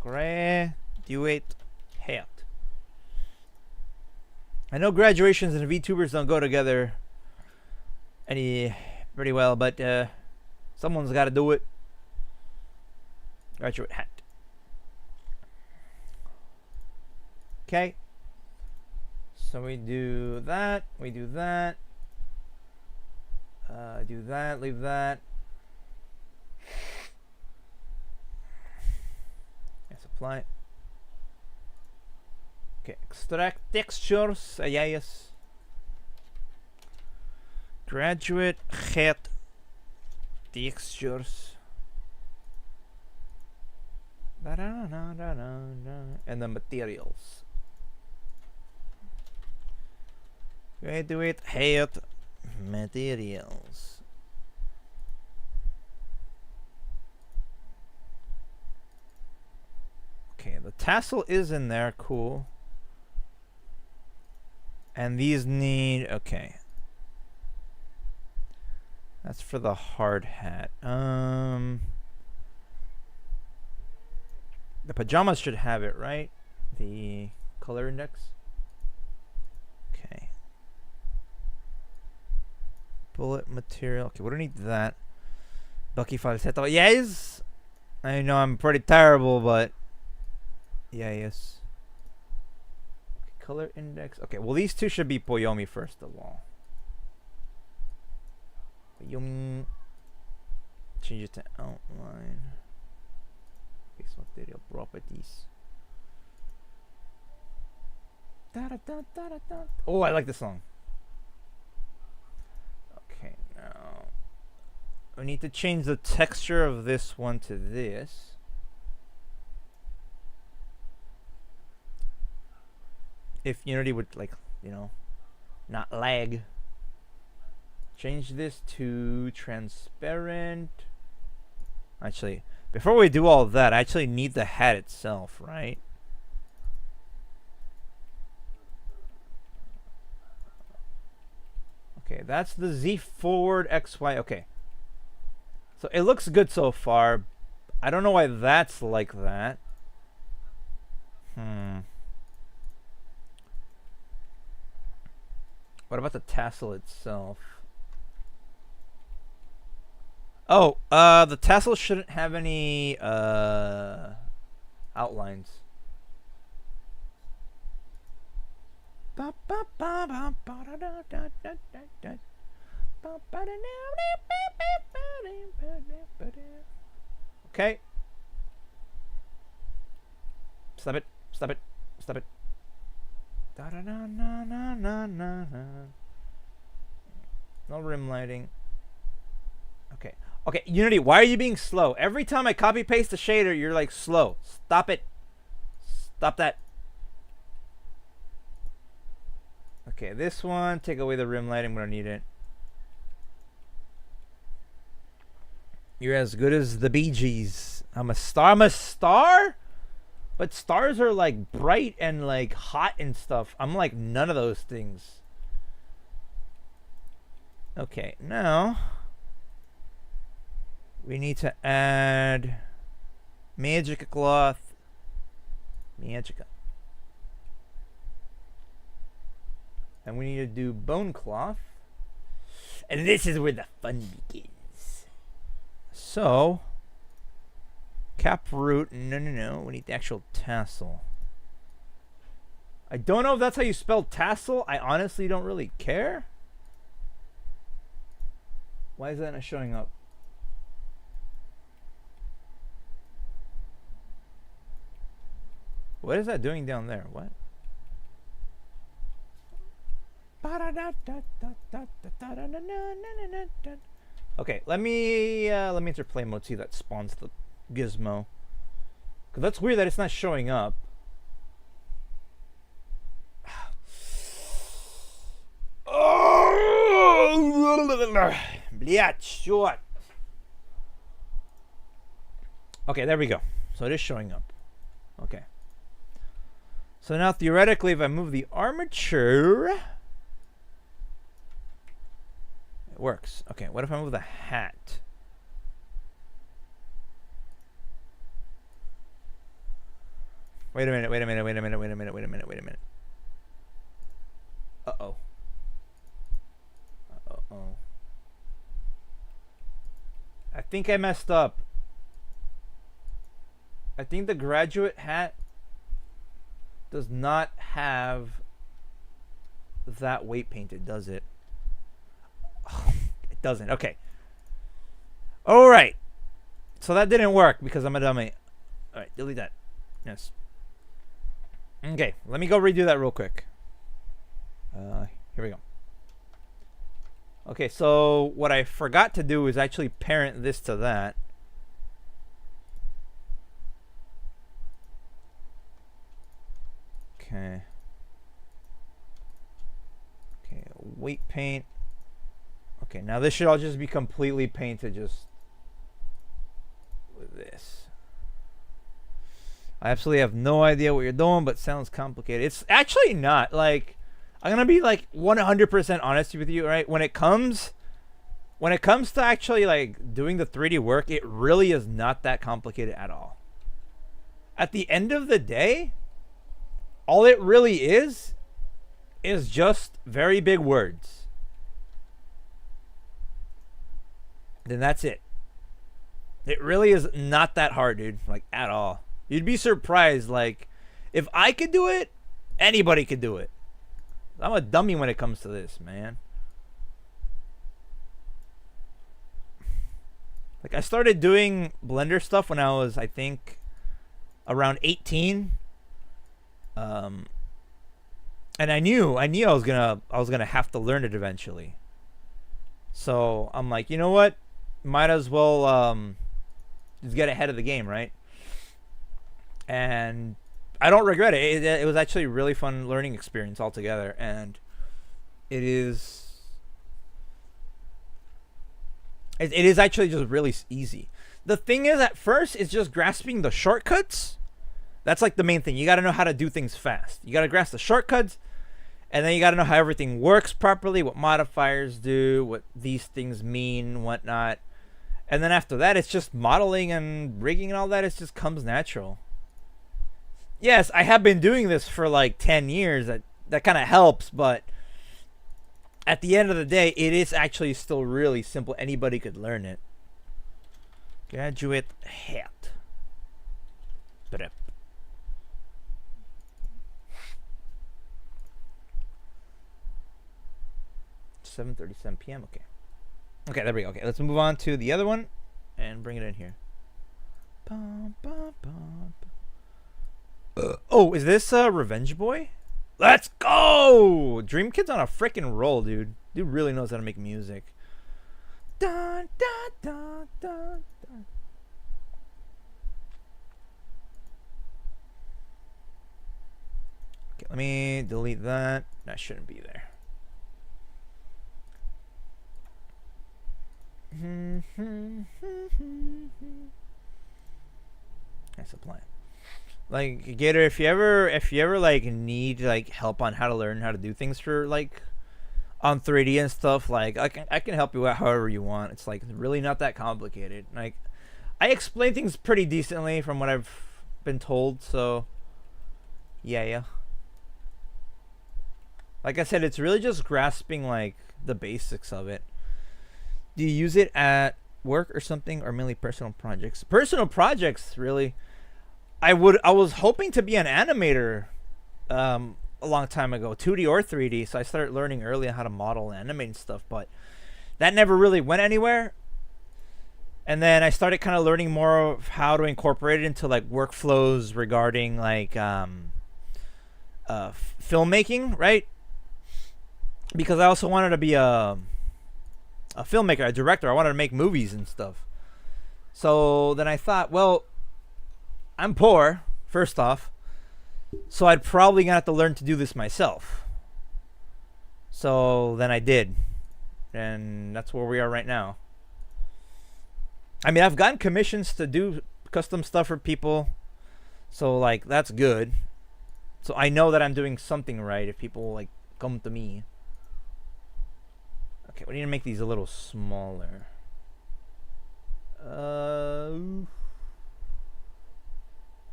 Graduate hat. I know graduations and VTubers don't go together pretty well, but someone's got to do it. Graduate hat. Okay. So we do that. We do that. Do that. Leave that. Apply. Okay, extract textures. Yes. Graduate hat textures. And the materials. Graduate hat materials. Okay, the tassel is in there, cool. And these need, okay. That's for the hard hat. The pajamas should have it, right? The color index. Okay. Bullet material. Okay, we don't need that. Bucky falsetto. Yes! I know I'm pretty terrible, but yeah, yes. Okay, color index. Okay, well these two should be Poyomi first of all. Poyomi. Change it to outline. Base material properties. Da, da, da, da, da, da. Oh, I like this song. Okay, now we need to change the texture of this one to this. If Unity would, like, you know, not lag. Change this to transparent. Actually, before we do all that, I actually need the hat itself, right? Okay, that's the Z forward XY. Okay. So it looks good so far. I don't know why that's like that. What about the tassel itself? Oh, the tassel shouldn't have any outlines. Okay. Stop it. Stop it. Stop it. No rim lighting. Okay. Okay, Unity, why are you being slow? Every time I copy paste the shader, you're like slow. Stop it. Stop that. Okay, this one, take away the rim lighting. We don't need it. You're as good as the Bee Gees. I'm a star. I'm a star? But stars are like bright and like hot and stuff. I'm like none of those things. Okay, now we need to add magic cloth Miachica. And we need to do bone cloth. And this is where the fun begins. So, cap root. No. We need the actual tassel. I don't know if that's how you spell tassel. I honestly don't really care. Why is that not showing up? What is that doing down there? What? Okay, let me enter play mode, see if that spawns the gizmo. Cause that's weird that it's not showing up. Okay, there we go. So it is showing up. Okay. So now theoretically, if I move the armature, it works. Okay, what if I move the hat? Wait a minute. Uh-oh. I think I messed up. I think the graduate hat does not have that weight painted, does it? Oh, it doesn't. Okay. All right. So that didn't work because I'm a dummy. All right, delete that. Yes. Okay, let me go redo that real quick. Here we go. Okay, so what I forgot to do is actually parent this to that. Okay. Okay, weight paint. Okay, now this should all just be completely painted just with this. I absolutely have no idea what you're doing, but sounds complicated. It's actually not. Like, I'm gonna be like 100% honest with you, right? When it comes to actually like doing the 3D work, it really is not that complicated at all. At the end of the day, all it really is just very big words. Then that's it. It really is not that hard, dude. Like, at all. You'd be surprised. Like, if I could do it, anybody could do it. I'm a dummy when it comes to this, man. Like, I started doing Blender stuff when I was, I think, around 18. And I knew I was gonna have to learn it eventually. So I'm like, you know what? Might as well just get ahead of the game, right? And I don't regret it. It was actually a really fun learning experience altogether, and it is actually just really easy. The thing is, at first, it's just grasping the shortcuts. That's like the main thing. You got to know how to do things fast. You got to grasp the shortcuts, and then you got to know how everything works properly, what modifiers do, what these things mean, whatnot. And then after that, it's just modeling and rigging and all that. It just comes natural. Yes, I have been doing this for like 10 years. That kind of helps, but at the end of the day, it is actually still really simple. Anybody could learn it. Graduate hat. Prep. 7:37 p.m. Okay. Okay, there we go. Okay, let's move on to the other one and bring it in here. Oh, is this Revenge Boy? Let's go! Dream Kid's on a freaking roll, dude. Dude really knows how to make music. Dun, dun, dun, dun, dun. Okay, let me delete that. That shouldn't be there. That's the plan. Like, Gator, if you ever like need like help on how to learn how to do things for like on 3D and stuff, like I can help you out however you want. It's like really not that complicated. Like, I explain things pretty decently from what I've been told, so Yeah, yeah. Like I said, it's really just grasping like the basics of it. Do you use it at work or something, or mainly personal projects? Personal projects, really. I was hoping to be an animator a long time ago, 2D or 3D. So I started learning early on how to model and animate and stuff, but that never really went anywhere. And then I started kind of learning more of how to incorporate it into like workflows regarding like filmmaking, right? Because I also wanted to be a filmmaker, a director. I wanted to make movies and stuff. So then I thought, well, I'm poor, first off, so I'd probably gonna have to learn to do this myself. So then I did, and that's where we are right now. I mean, I've gotten commissions to do custom stuff for people, so like that's good. So I know that I'm doing something right if people like come to me. Okay, we need to make these a little smaller.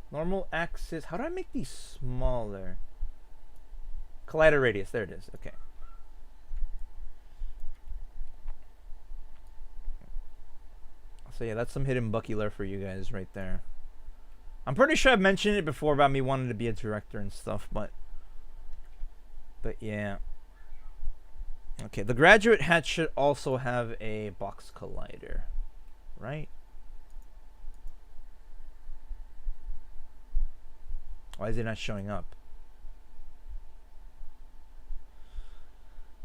Normal axis. How do I make these smaller? Collider radius. There it is. Okay. So yeah, that's some hidden Bucky lore for you guys right there. I'm pretty sure I've mentioned it before about me wanting to be a director and stuff, but yeah. Okay, the graduate hat should also have a box collider, right? Why is it not showing up?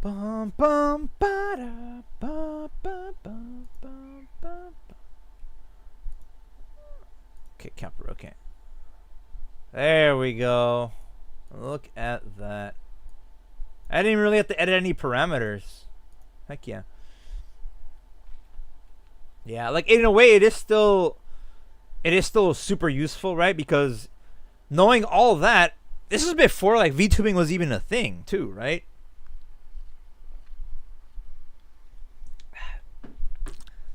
Bum bum ba da ba ba ba ba ba. Okay, camper. Okay, there we go. Look at that. I didn't even really have to edit any parameters. Heck yeah. Yeah, like in a way, it is still super useful, right? Because knowing all that, this is before like VTubing was even a thing, too, right?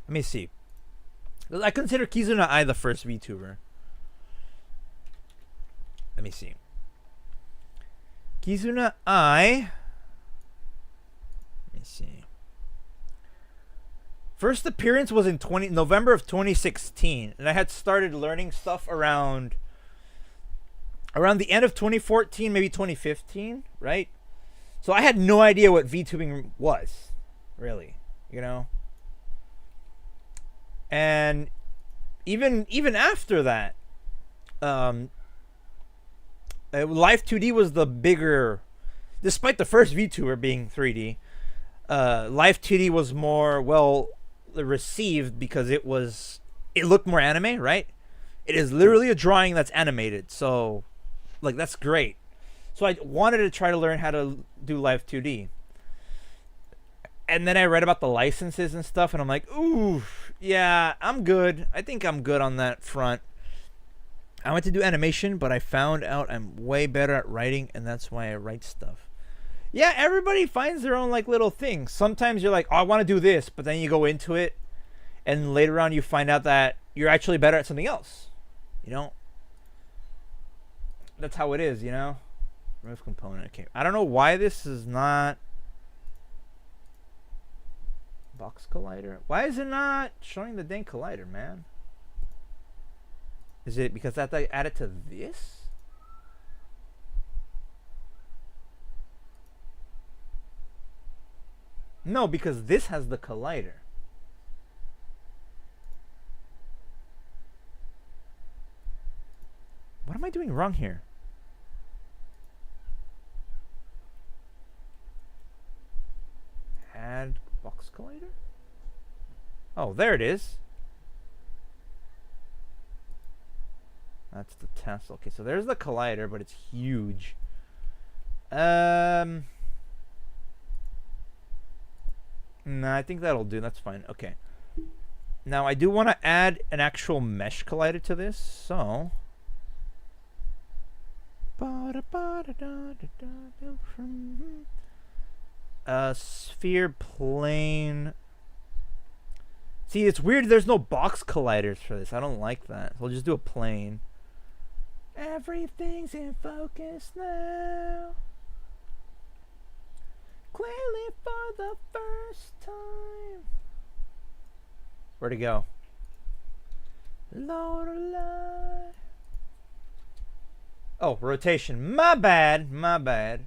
Let me see. I consider Kizuna Ai the first VTuber. Let me see. Kizuna Ai. Let me see. First appearance was in November of 2016, and I had started learning stuff around the end of 2014, maybe 2015, right? So I had no idea what VTubing was, really, you know. And even after that, Live 2D was the bigger, despite the first VTuber being 3D. Live 2D was more well received because it looked more anime, right? It is literally a drawing that's animated, so like that's great. So I wanted to try to learn how to do Live 2D. And then I read about the licenses and stuff, and I'm like, ooh, yeah, I'm good. I think I'm good on that front. I went to do animation, but I found out I'm way better at writing, and that's why I write stuff. Yeah, everybody finds their own like little thing. Sometimes you're like, oh, I want to do this, but then you go into it, and later on you find out that you're actually better at something else. You know? That's how it is, you know? Remove component. Okay. I don't know why this is not box collider. Why is it not showing the dang collider, man? Is it because I have to add it to this? No, because this has the collider. What am I doing wrong here? Add box collider? Oh, there it is. That's the test. Okay, so there's the collider, but it's huge. No, I think that'll do. That's fine. Okay. Now I do want to add an actual mesh collider to this, so sphere plane. See, it's weird there's no box colliders for this. I don't like that. So we'll just do a plane. Everything's in focus now. Clearly for the first time. Where'd it go? Lord alive. Oh, rotation. My bad. My bad.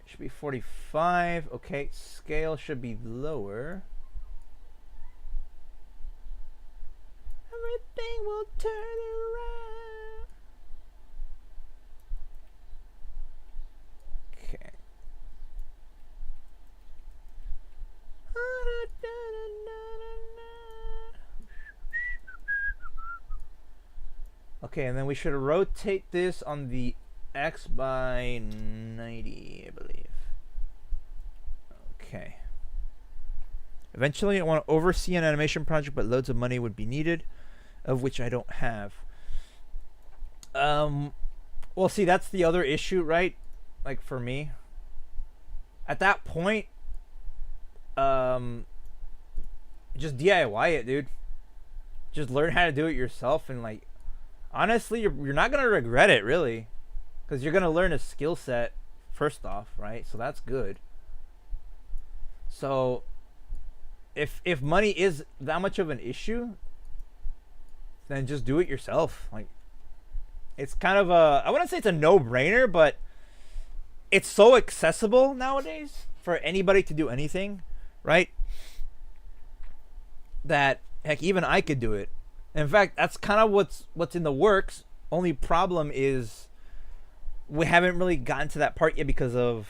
Should be 45. Okay, scale should be lower. Everything will turn around. Okay. Okay, and then we should rotate this on the X by 90, I believe. Okay. Eventually, I want to oversee an animation project, but loads of money would be needed, of which I don't have. Well, see, that's the other issue, right? Like, for me. At that point, just DIY it, dude. Just learn how to do it yourself, and, like, honestly, you're not going to regret it, really. Because you're going to learn a skill set, first off, right? So that's good. So, if money is that much of an issue, then just do it yourself. Like, it's kind of a, I wouldn't say it's a no-brainer, but it's so accessible nowadays for anybody to do anything, right? That, heck, even I could do it. In fact, that's kind of what's in the works. Only problem is we haven't really gotten to that part yet because of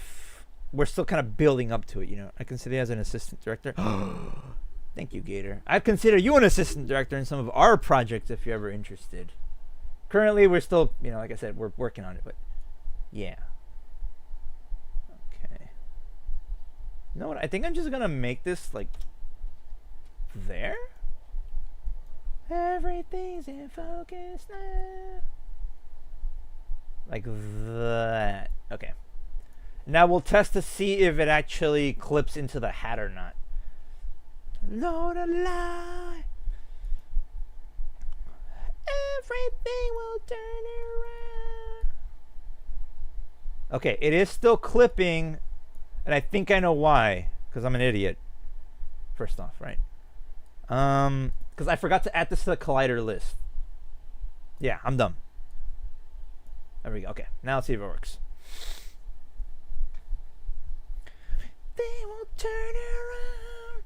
we're still kind of building up to it, you know. I consider you as an assistant director. Thank you, Gator. I'd consider you an assistant director in some of our projects if you're ever interested. Currently, we're still, you know, like I said, we're working on it, but yeah. Okay. You know what? I think I'm just going to make this, like, there? Everything's in focus now. Like that. Okay. Now we'll test to see if it actually clips into the hat or not. Lord alive. Everything will turn around. Okay, it is still clipping, and I think I know why, because I'm an idiot. First off, right? Because I forgot to add this to the collider list. Yeah, I'm dumb. There we go. Okay, now let's see if it works. They will turn around.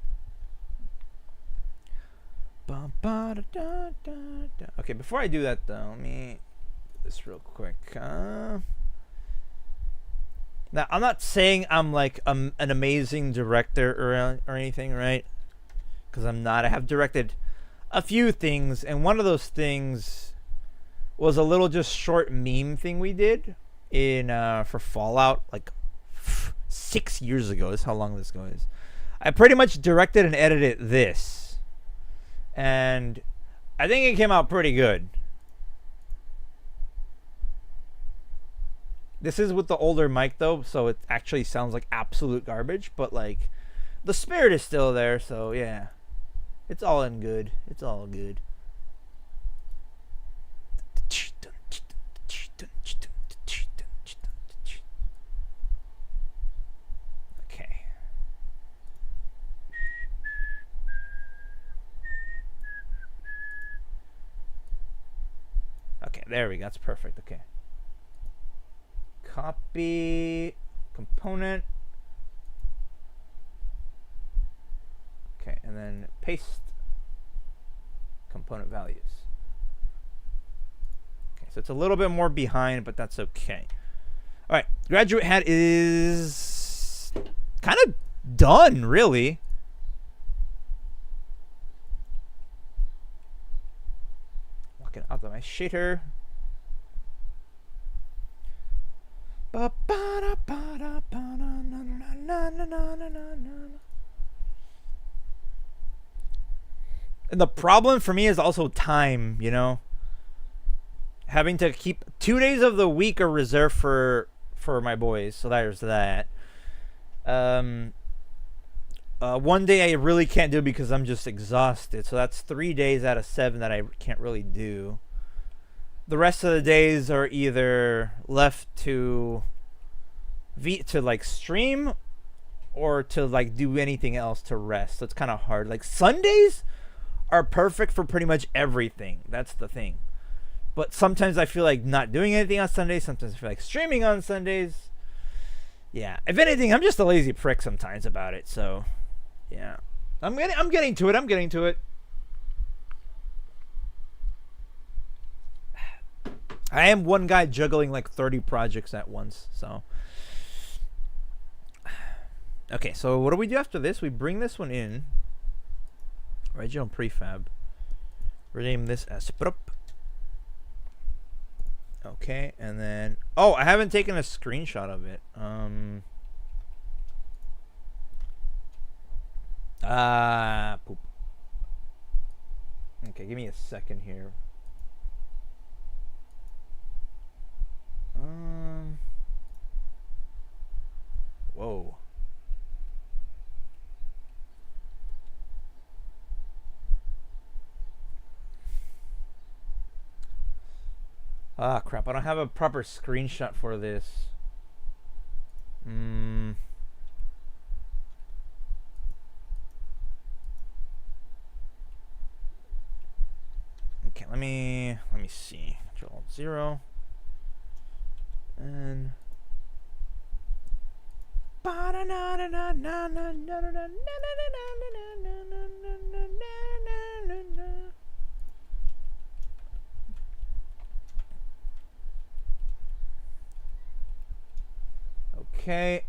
Bum, ba, da, da, da, da. Okay, before I do that though, let me do this real quick. Now, I'm not saying I'm like an amazing director or anything, right? Because I'm not. I have directed a few things, and one of those things was a little just short meme thing we did in for Fallout, like 6 years ago. That's how long this goes. I pretty much directed and edited this, and I think it came out pretty good. This is with the older mic though, so it actually sounds like absolute garbage, but like the spirit is still there, so yeah. It's all in good. It's all good. Okay. Okay, there we go. That's perfect. Okay. Copy component. Okay, and then paste component values. Okay, so it's a little bit more behind, but that's okay. All right, graduate hat is kind of done, really. Walking out of my shader. And the problem for me is also time, you know. Having to keep 2 days of the week are reserved for my boys, so there's that. 1 day I really can't do because I'm just exhausted, so that's 3 days out of 7 that I can't really do. the rest of the days are either left to like stream or to like do anything else to rest. So it's kind of hard. Like Sundays are perfect for pretty much everything. That's the thing. But sometimes I feel like not doing anything on Sundays. Sometimes I feel like streaming on Sundays. Yeah. If anything, I'm just a lazy prick sometimes about it. So, yeah. I'm getting to it. I'm getting to it. I am one guy juggling like 30 projects at once. So, okay. So what do we do after this? We bring this one in. Original prefab. Rename this as Sprup. Okay, and then I haven't taken a screenshot of it. Poop. Okay, give me a second here. Whoa. Ah, crap. I don't have a proper screenshot for this. Okay, let me see. Control-0. And okay,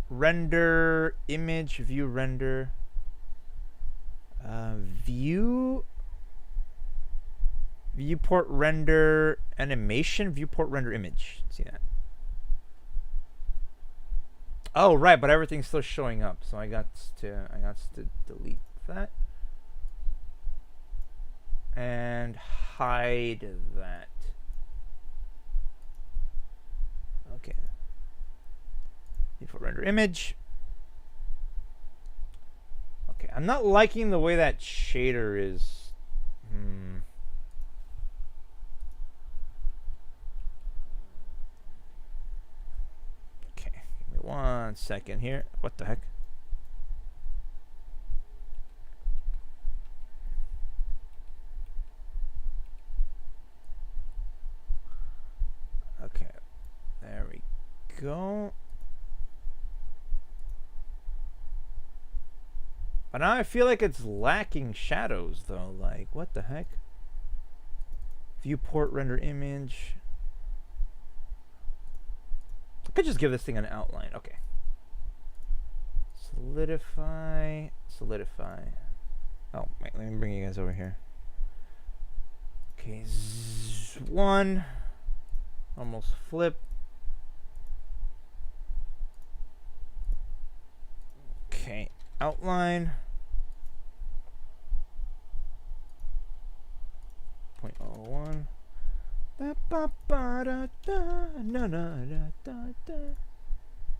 render image, view render, viewport render animation, viewport render image. See that? Oh, right, but everything's still showing up, so I got to delete that and hide that. Okay. Viewport render image. Okay, I'm not liking the way that shader is. Okay, give me 1 second here. What the heck? Okay, there we go. But now I feel like it's lacking shadows, though. Like, what the heck? Viewport render image. I could just give this thing an outline. Okay. Solidify. Oh, wait. Let me bring you guys over here. Okay. 1. Almost flip. Okay. Outline. 0.01.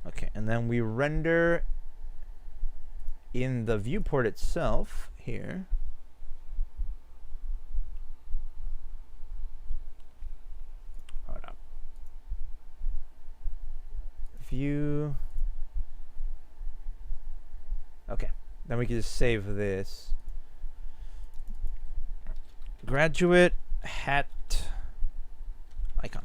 Okay, and then we render in the viewport itself here. Hold up. View. Okay, then we can just save this. Graduate hat icon.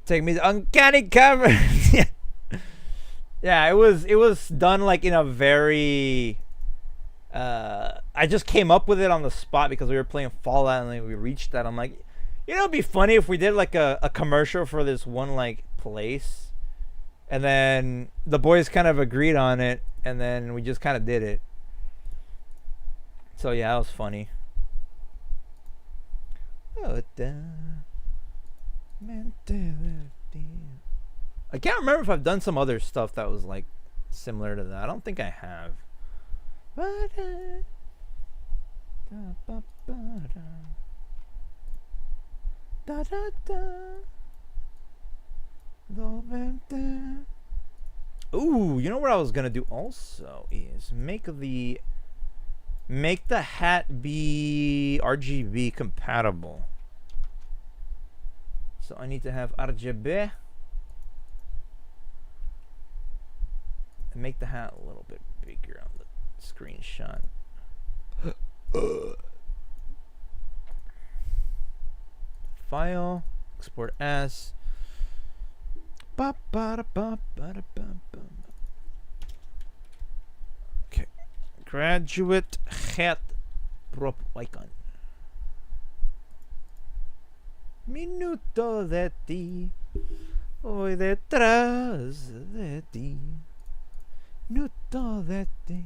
Take me to uncanny cameras. Yeah, it was done like in a very I just came up with it on the spot because we were playing Fallout and then we reached that. I'm like, you know, it'd be funny if we did like a commercial for this one like place. And then the boys kind of agreed on it, and then we just kind of did it. So yeah, that was funny. I can't remember if I've done some other stuff that was like similar to that. I don't think I have. Ooh, you know what I was gonna do also is make the hat be RGB compatible. So I need to have RGB and make the hat a little bit bigger on the screenshot. File, export as. Okay, graduate hat prop icon. Minuto de ti, hoy detrás de ti. Minuto de ti.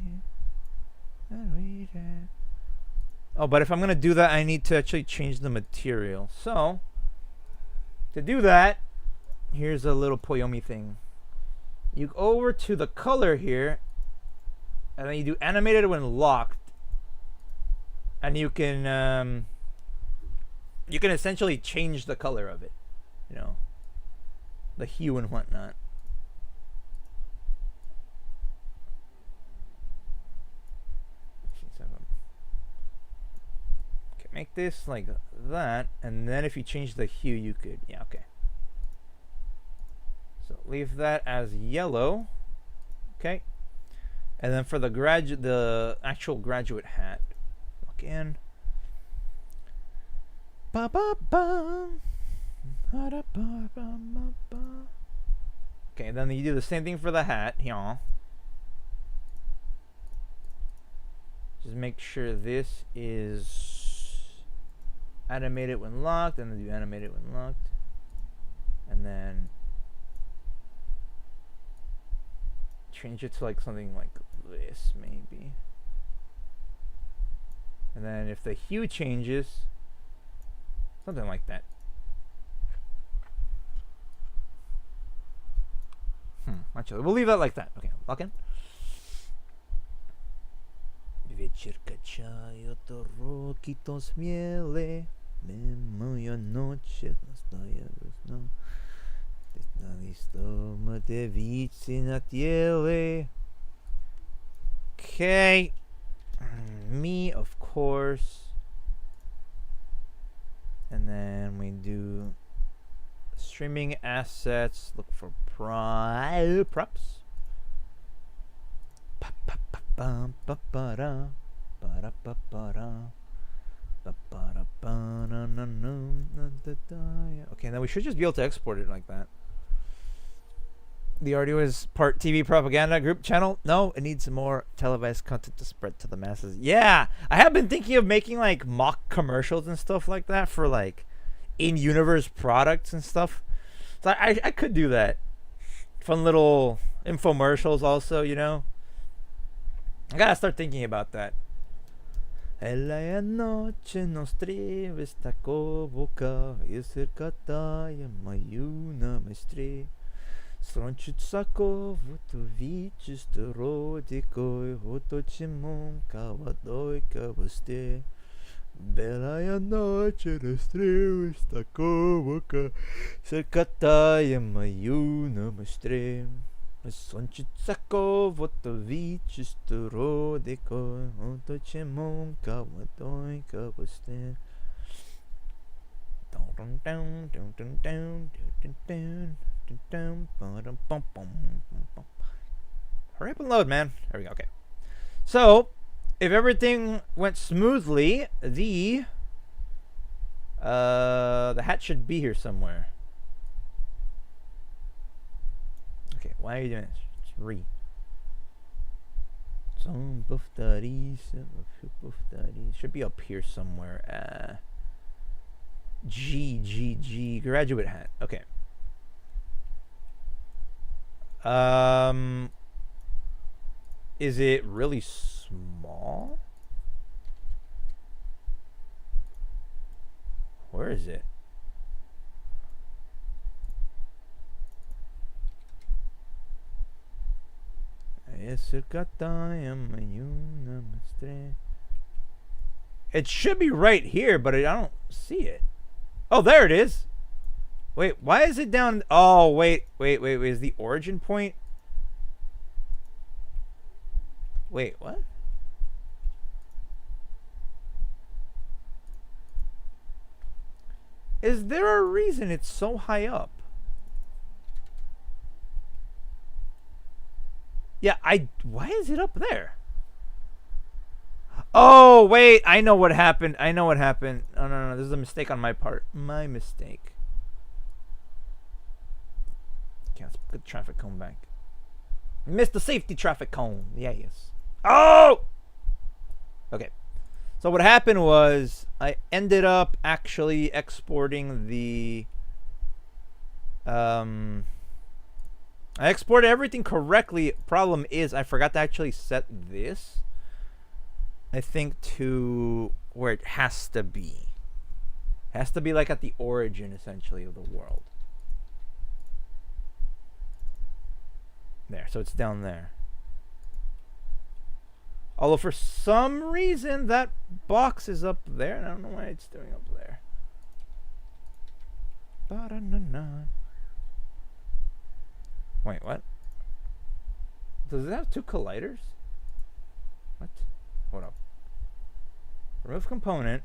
Oh, but if I'm gonna do that, I need to actually change the material. So, to do that, here's a little Poyomi thing. You go over to the color here, and then you do animated when locked, and you can essentially change the color of it, you know, the hue and whatnot. Okay, make this like that, and then if you change the hue, you could, yeah, okay. So leave that as yellow, okay. And then for the actual graduate hat, look in. Ba ba ba. Okay, then you do the same thing for the hat, yeah. Just make sure this is animated when locked, and then do animated when locked, and then change it to like something like this maybe. And then if the hue changes, something like that. Actually, we'll leave that like that. Okay, lock in. Вечер качаю руки, то смелые, моя ночь настая весна. Okay. Me, of course. And then we do streaming assets. Look for props. Okay, then we should just be able to export it like that. The audio is part TV propaganda group channel. No, it needs more televised content to spread to the masses. Yeah, I have been thinking of making like mock commercials and stuff like that for like in-universe products and stuff. So I could do that. Fun little infomercials also, you know. I gotta start thinking about that. La noche nos treve esta boca y cercataya mayuna mestre. Stronchut sako vutovichis to rodikoi hotochimon kawadoi kawaste. Bella noche nos treve esta boca cercataya mayuna mestre. Stronchut sako vutovichis to rodikoi hotochimon kawadoi kawaste. Hurry up and load, man. There we go. Okay. So, if everything went smoothly, the hat should be here somewhere. Okay, why are you doing this? It's re. Some buff daddies, should be up here somewhere. G graduate hat. Okay. Is it really small? Where is it? It should be right here, but I don't see it. Oh, there it is. Wait, why is it down? Oh, wait. Is the origin point? Wait, what? Is there a reason it's so high up? Yeah, why is it up there? Oh, wait, I know what happened. I know what happened. Oh, no, this is a mistake on my part. My mistake. Okay, let's put the traffic cone back. Missed the safety traffic cone. Yeah, yes. Oh! Okay. So what happened was I ended up actually exporting the... I exported everything correctly. Problem is I forgot to actually set this, I think, to where it has to be. It has to be like at the origin, essentially, of the world. There, so it's down there. Although for some reason that box is up there, and I don't know why it's doing up there. Wait, what? Does it have two colliders? What? Hold up. Remove component.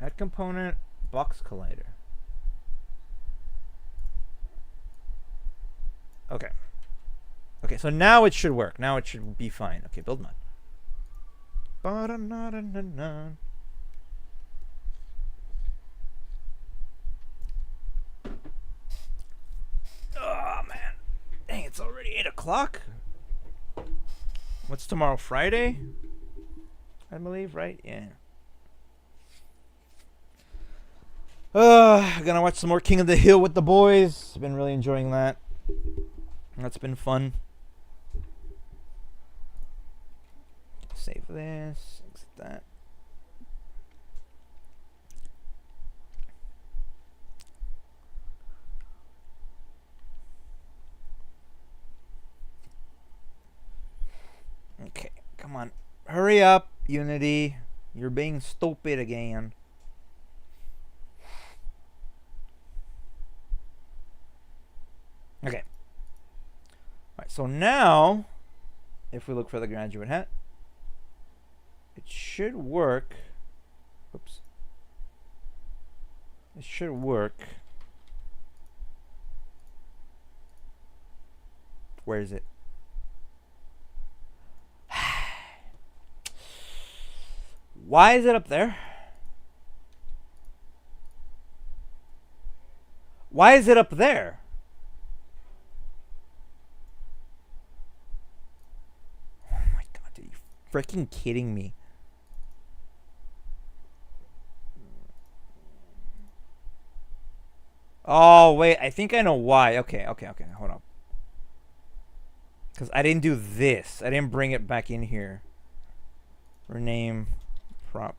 Add component, box collider. Okay. Okay, so now it should work. Now it should be fine. Okay, build mod. Oh, man. Dang, it's already 8 o'clock. What's tomorrow? Friday? I believe, right? Yeah. I'm gonna watch some more King of the Hill with the boys. I've been really enjoying that. That's been fun. Save this. Exit that. Okay, come on. Hurry up, Unity. You're being stupid again. Okay. Alright, so now, if we look for the graduate hat, it should work. Oops. It should work. Where is it? Why is it up there? Why is it up there? Oh my god, are you freaking kidding me? Oh, wait, I think I know why. Okay, hold on. Because I didn't do this. I didn't bring it back in here. Rename prop.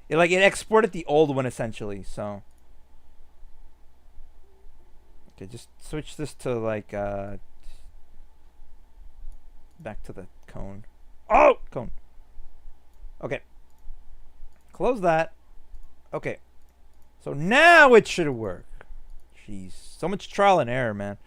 It exported the old one essentially, so. Okay, just switch this to back to the cone. Oh, cone. Okay. Close that. Okay. So now it should work. Jeez, so much trial and error, man.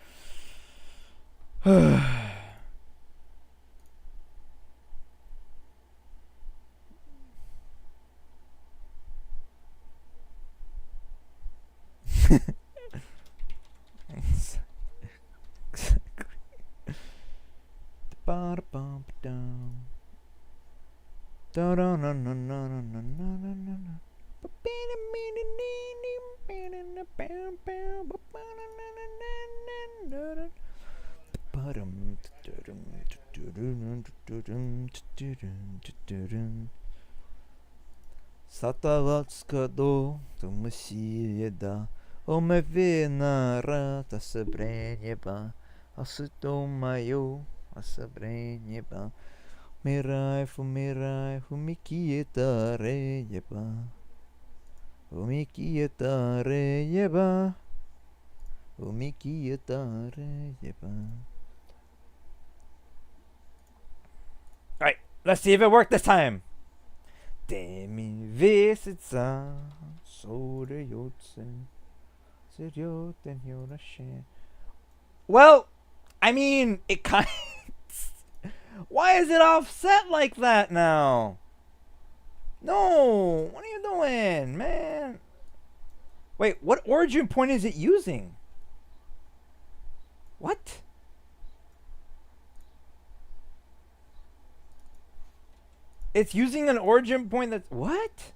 Сатаватскадо, тумасиеда, омевина та себренеба, асито маю, асебренеба, мирай, фумикиета рееба, фумикиета рееба, фумикиета рееба. Alright, let's see if it worked this time. Demi visitza, sore jotsen, serjoten jorashe. Well, I mean, it kind. Why is it offset like that now? No, what are you doing, man? Wait, what origin point is it using? What? It's using an origin point that's what?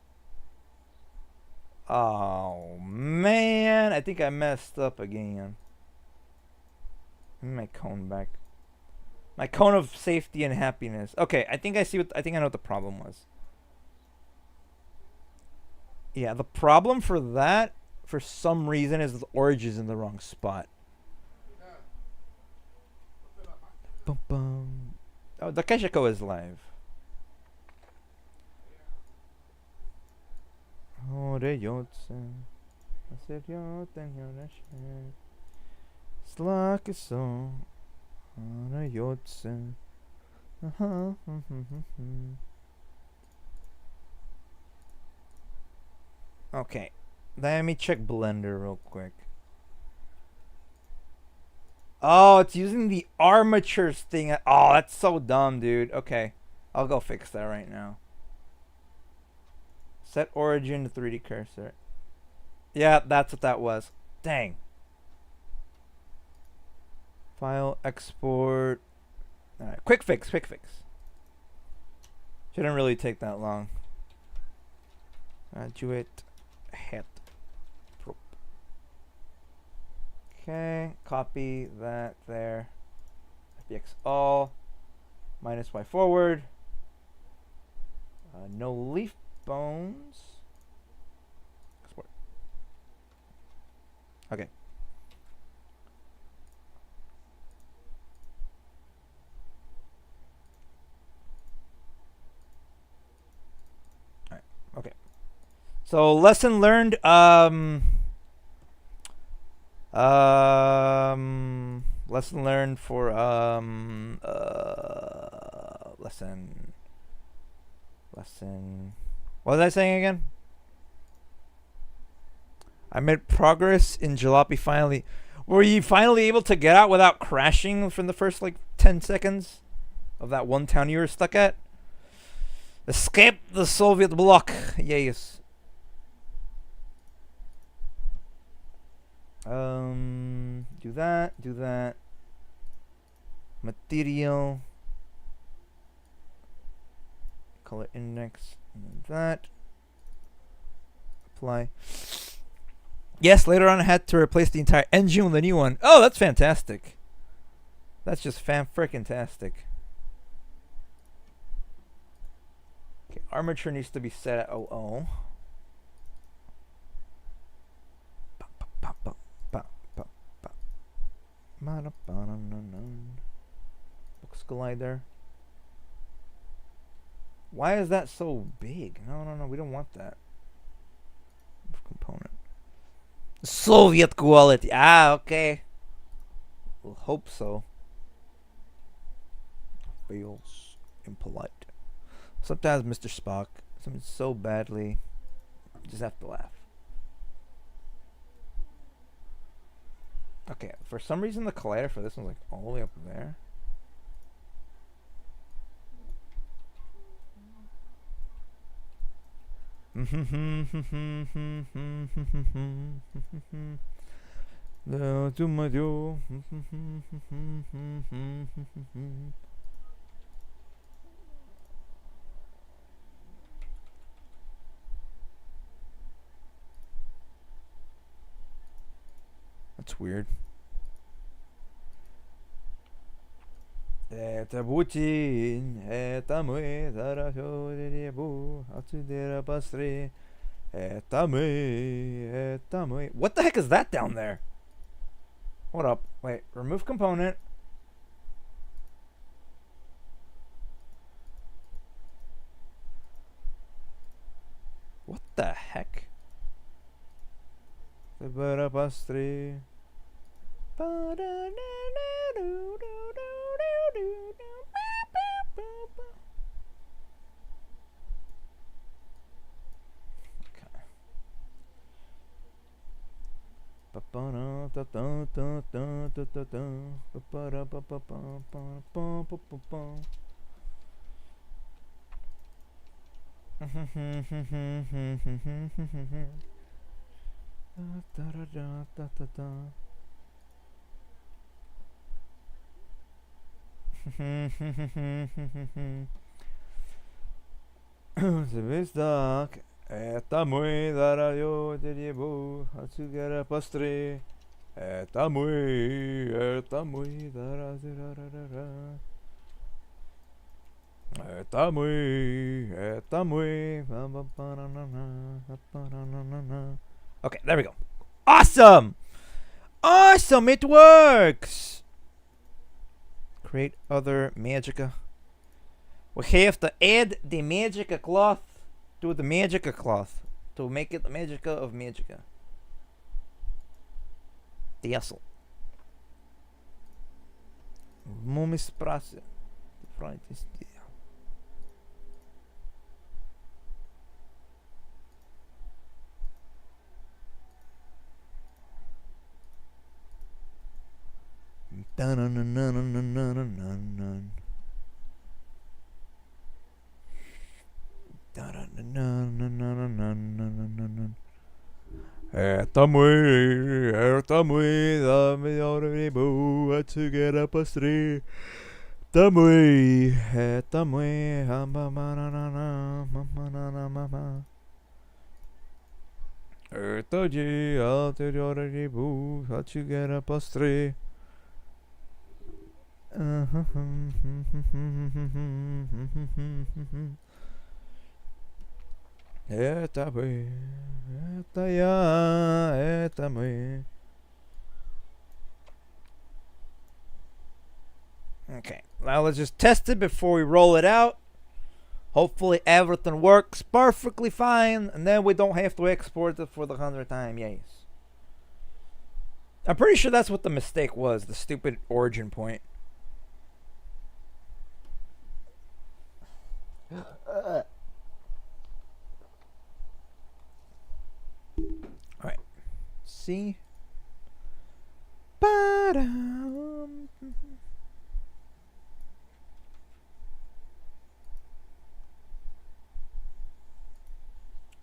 Oh man, I think I messed up again. Give me my cone back. My cone of safety and happiness. Okay, I think I know what the problem was. Yeah, the problem for that, for some reason, is the origin's in the wrong spot. Bum, bum. Oh, the Keshiko is live. Okay, let me check Blender real quick. Oh, it's using the armatures thing. Oh, that's so dumb, dude. Okay, I'll go fix that right now. Set origin to 3D cursor. Yeah, that's what that was. Dang. File, export. Alright, quick fix. Shouldn't really take that long. Graduate head. Okay, copy that there. FBX all. Minus Y forward. No leaf bones. Export. Okay. Alright, okay. So lesson learned, lesson learned for lesson what was I saying again? I made progress in Jalopy finally. Were you finally able to get out without crashing from the first like 10 seconds of that one town you were stuck at? Escape the Soviet bloc. Yes. Do that. Material. Color index. And that. Apply. Yes, later on I had to replace the entire engine with a new one. Oh, that's fantastic. That's just fan-frickin-tastic. Okay, armature needs to be set at 00. Looks glider. Why is that so big? No, we don't want that. Component. Soviet quality. Ah, okay. We'll hope so. Feels impolite. Sometimes Mr. Spock, something so badly, you just have to laugh. Okay, for some reason the collider for this one's like all the way up there. That's weird. Это Путин, это мы, заработали ребу, отсюда посмотри. Это мы. What the heck is that down there? Hold up. Wait, remove component. What the heck? Okay. Zvezdak, это мой дорогой дереву, отсюда построй. Это мой дорогой. Это мой. Okay, there we go. Awesome! Awesome, it works! Create other magica. We have to add the magica cloth to the magica cloth to make it the magica of magica. Tiesel. Mumis prasse. The front is there. Это мы, да, мы будем отсюда построй. Это мы, это же, отсюда будем отсюда построй. Это мы, это я, это мы. Okay, now let's just test it before we roll it out. Hopefully everything works perfectly fine, and then we don't have to export it for the 100th time. Yes. I'm pretty sure that's what the mistake was, the stupid origin point. Alright. See? Ba-dum.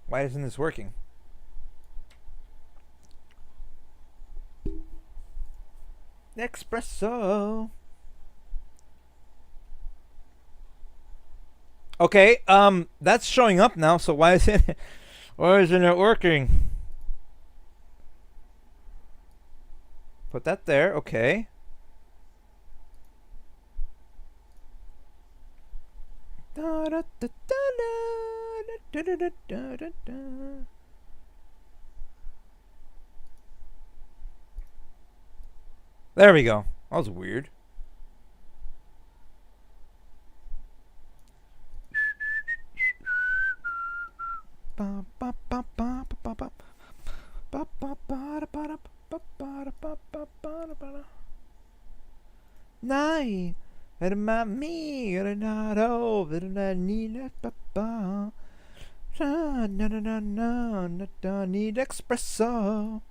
Why isn't this working? Espresso. Okay, that's showing up now, so why isn't it working? Put that there, okay. There we go. That was weird. Nej, är det med mig? Är det nära av? Är det där Nile pappa? Need espresso.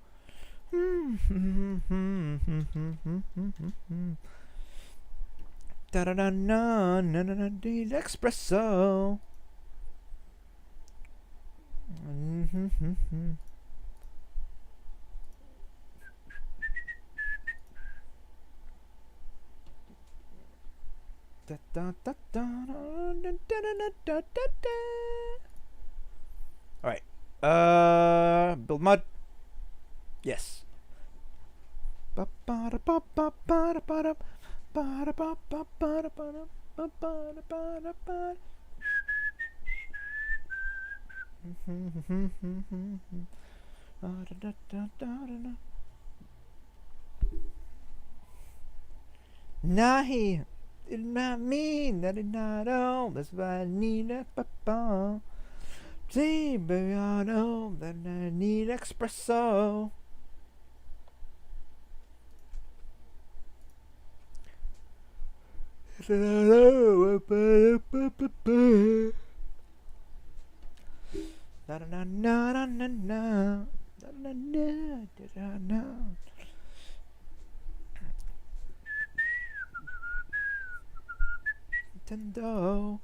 Need espresso. Alright. Build mod. Yes. Nej, det är not me, that is not all. That's why I need a papa. See, baby, I know that I need espresso. Nintendo.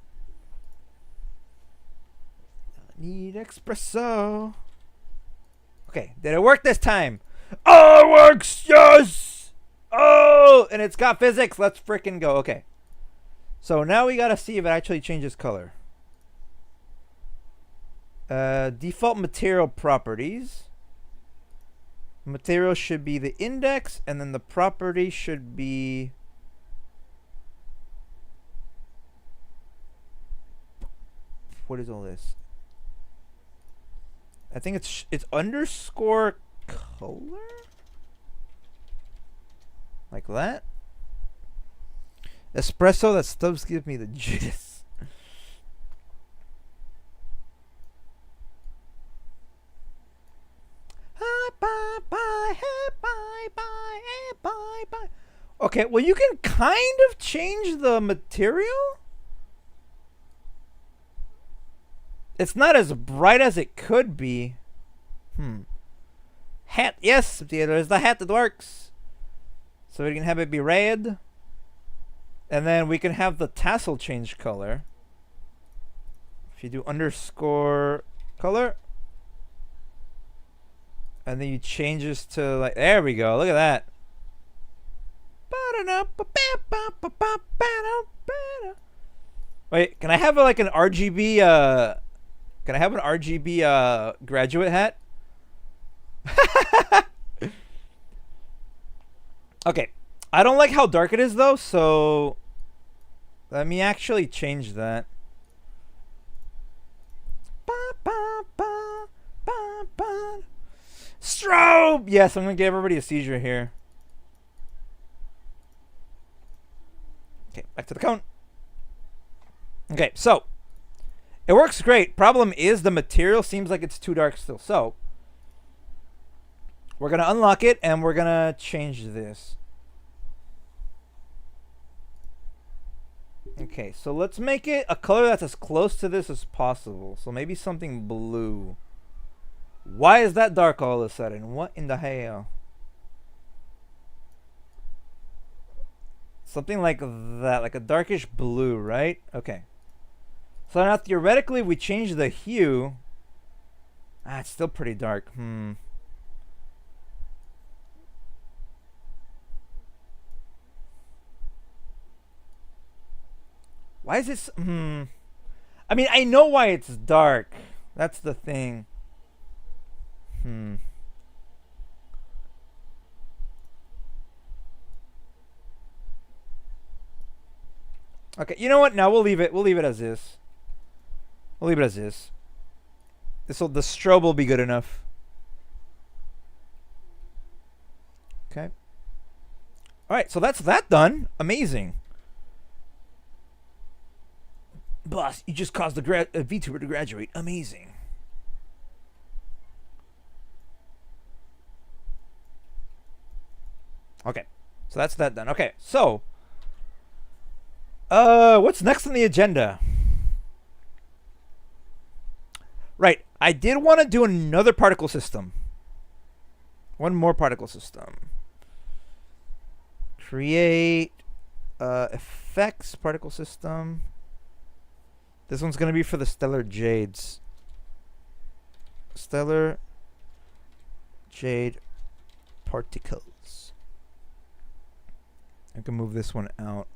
I need espresso. Okay, did it work this time? Oh, it works! Yes! Oh, and it's got physics. Let's freaking go. Okay. So now we gotta see if it actually changes color. Default material properties. Material should be the index, and then the property should be... What is all this? I think it's underscore color? Like that? Espresso, that stuff gives me the jitters. Bye. Okay, well, you can kind of change the material. It's not as bright as it could be. Hat, yes, there's the hat that works. So we can have it be red. And then we can have the tassel change color. If you do underscore color. And then you change this to like, there we go, look at that. Wait, can I have like an RGB, can I have an RGB graduate hat? Okay, I don't like how dark it is though, so let me actually change that. Strobe! Yes, I'm gonna give everybody a seizure here. Okay, back to the cone. Okay, so it works great. Problem is the material seems like it's too dark still. So we're gonna unlock it and we're gonna change this. Okay, so let's make it a color that's as close to this as possible. So maybe something blue. Why is that dark all of a sudden? What in the hell? Something like that, like a darkish blue, right? Okay. So now theoretically we change the hue. Ah, it's still pretty dark. Why is this? I mean, I know why it's dark. That's the thing. Okay, you know what? Now we'll leave it. We'll leave it as is. We'll leave it as is. The strobe will be good enough. Okay. All right, so that's that done. Amazing. Boss, you just caused the VTuber to graduate. Amazing. Okay, so that's that done. Okay, so what's next on the agenda? Right, I did want to do another particle system. One more particle system. Create effects particle system. This one's gonna be for the stellar jades. Stellar jade particles. I can move this one out.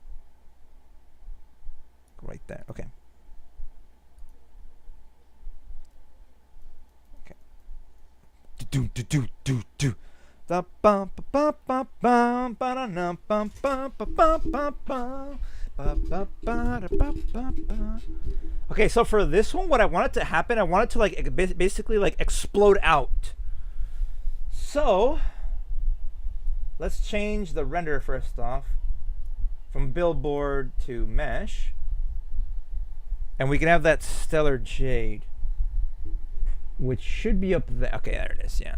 Right there. Okay. Okay. Do do do do do. Da bum ba ba bum ba da num bum bum ba bum bum bum ba ba ba da ba ba ba. Okay, so for this one, what I want it to happen, I want it to like basically like explode out. So let's change the render first off from billboard to mesh. And we can have that stellar jade, which should be up there. Okay, there it is, yeah.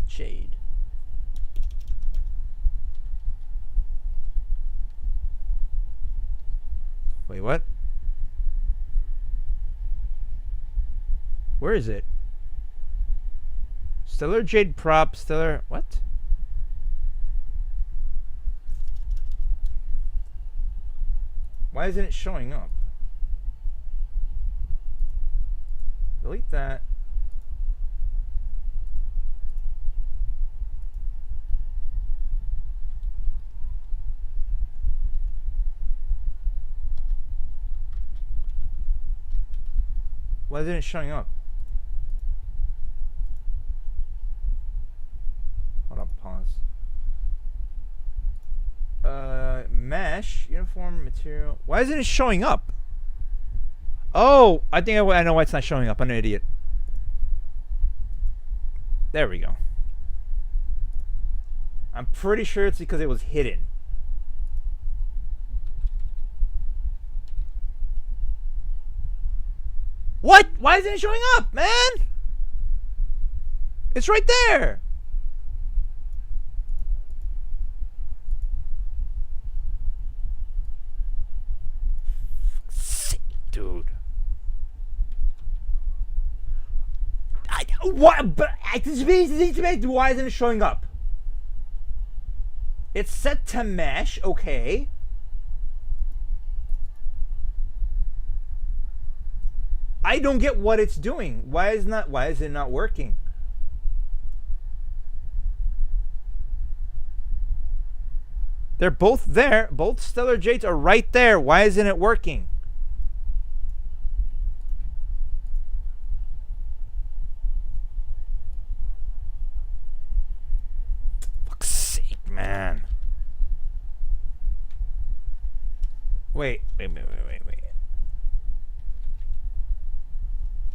Jade. Wait, what? Where is it? Stellar jade prop, stellar, what? Why isn't it showing up? Delete that. Why isn't it showing up? Hold on, pause. Mesh, uniform material. Why isn't it showing up? Oh, I think I know why it's not showing up. I'm an idiot. There we go. I'm pretty sure it's because it was hidden. What? Why isn't it showing up, man? It's right there. Dude. What? But why isn't it showing up? It's set to mesh, okay. I don't get what it's doing. Why is it not working? They're both there. Both stellar jades are right there. Why isn't it working? Fuck's sake, man. Wait.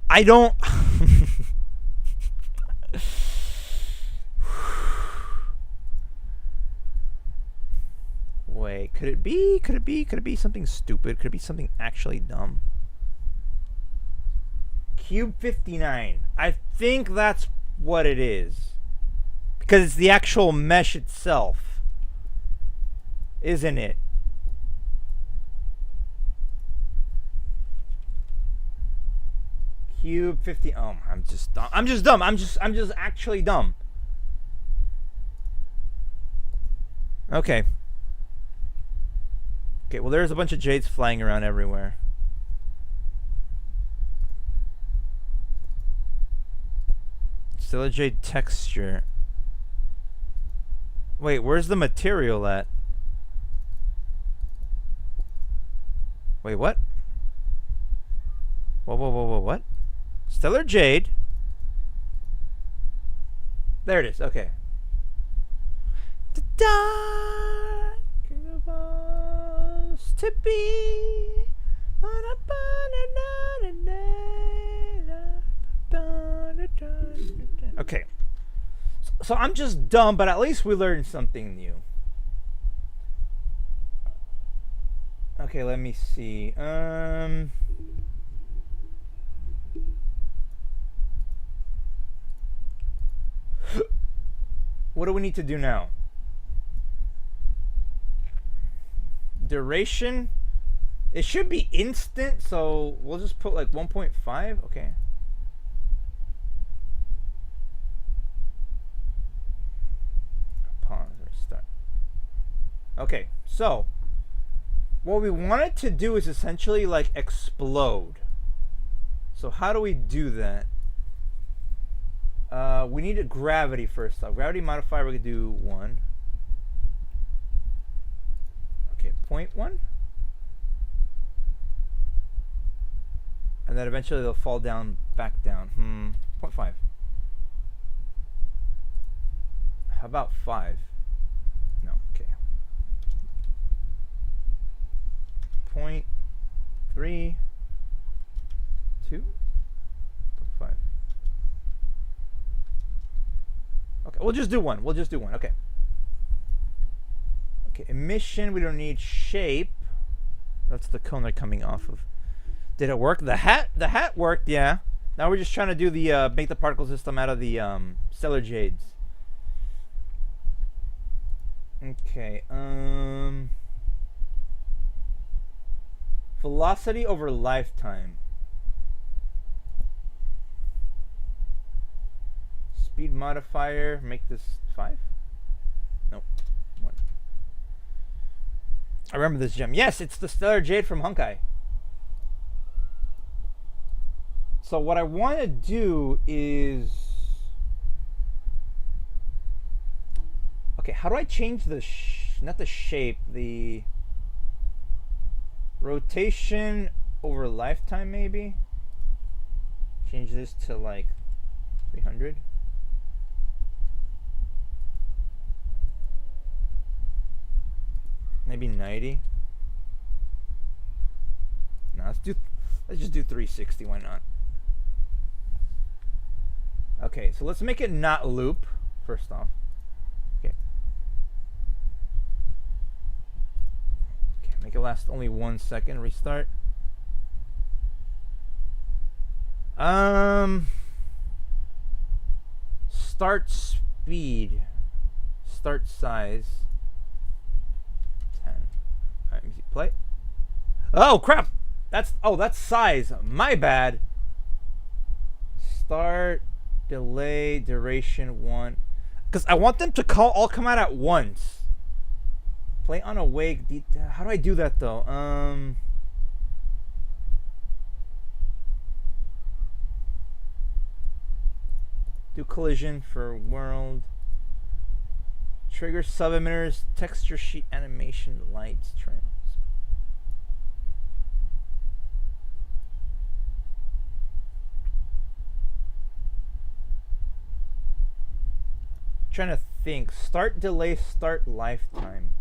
I don't. Wait, could it be something stupid? Could it be something actually dumb? Cube 59. I think that's what it is. Because it's the actual mesh itself. Isn't it? Cube 50. Oh, I'm just dumb. I'm just actually dumb. Okay. Okay, well there's a bunch of jades flying around everywhere. Still a jade texture. Wait, where's the material at? Wait, what? Whoa, what? Stellar jade. There it is. Okay. The dark supposed to be on a okay. So I'm just dumb, but at least we learned something new. Okay, let me see. What do we need to do now? Duration. It should be instant, so we'll just put like 1.5. Okay. Pause or start. Okay, so what we want it to do is essentially like explode. So how do we do that? We need a gravity first off. Gravity modifier, we could do 1. Okay, 0.1. And then eventually they'll fall down, back down. 0.5. How about 5? No, okay. 0.3, 2, 0.5. Okay, we'll just do 1. Okay. Okay, emission, we don't need shape. That's the cone they're coming off of. Did it work? The hat worked, yeah. Now we're just trying to do the make the particle system out of the stellar jades. Okay, velocity over lifetime. Speed modifier, make this 5? Nope. 1. I remember this gem. Yes, it's the Stellar Jade from Honkai. So what I want to do is... Okay, how do I change the... not the shape, the... rotation over lifetime, maybe? Change this to like 300. Maybe 90. No, let's just do 360. Why not? Okay, so let's make it not loop first off. Okay. Okay, make it last only 1 second. Restart. Start speed. Start size. 10. Alright, let me see. Play. Oh crap! That's size. My bad. Start, delay, duration 1. Because I want them to all come out at once. Play on awake. How do I do that though? Do collision for world. Trigger sub emitters, texture sheet animation, lights, trims. Trying to think. Start, delay, start, lifetime.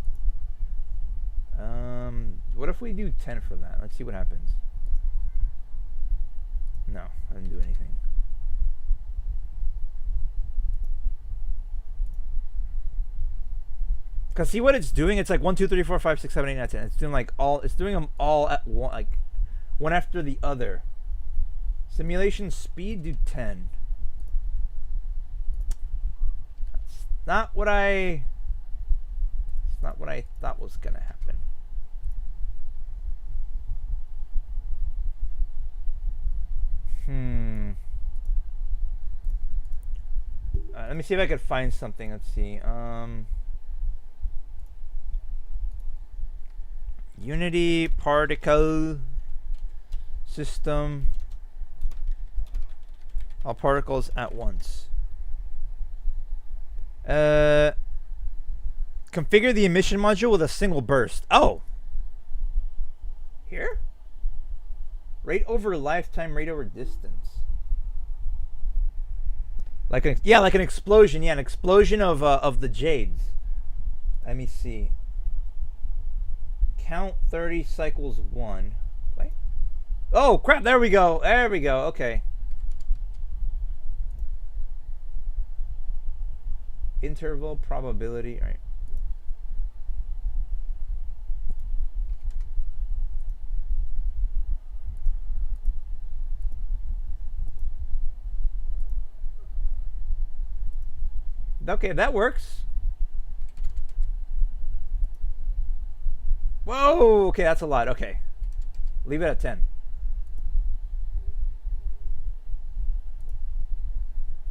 What if we do 10 for that? Let's see what happens. No, I didn't do anything. Cause see what it's doing? It's like 1, 2, 3, 4, 5, 6, 7, 8, 9, 10. It's doing like all. It's doing them all at one, like one after the other. Simulation speed, do 10. That's not what I. It's not what I thought was gonna happen. Let me see if I could find something. Let's see. Unity particle system. All particles at once. Configure the emission module with a single burst. Oh. Here? Rate over lifetime, rate over distance. Like an explosion. Yeah, an explosion of the jades. Let me see. Count 30 cycles 1. Play. Oh crap! There we go. There we go. Okay. Interval probability. All right. Okay, that works. Whoa! Okay, that's a lot. Okay. Leave it at 10.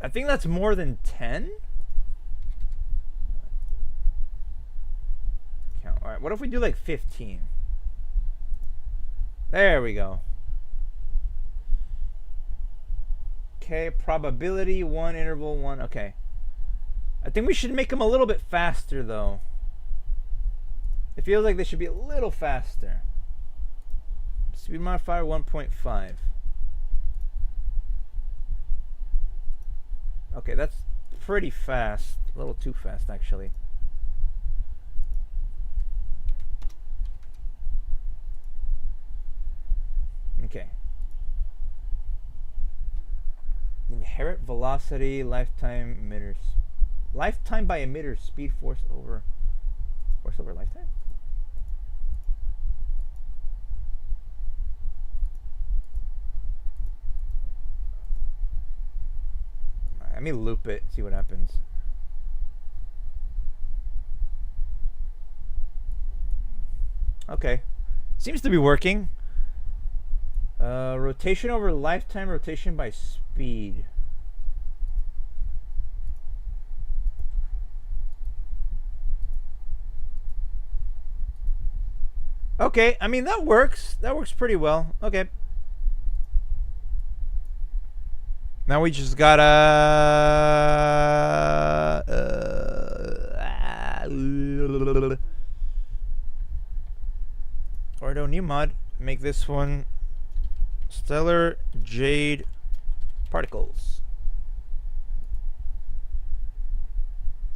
I think that's more than 10. Count. All right, what if we do like 15? There we go. Okay, probability 1, interval 1. Okay. I think we should make them a little bit faster though. It feels like they should be a little faster. Speed modifier 1.5. Okay, that's pretty fast. A little too fast, actually. Okay. Inherent velocity, lifetime emitters. Lifetime by emitter, speed force over lifetime? Let me loop it, see what happens. Okay. Seems to be working. Rotation over lifetime, rotation by speed. Okay, I mean, that works. That works pretty well. Okay. Now we just gotta... Ordo new mod. Make this one stellar jade particles.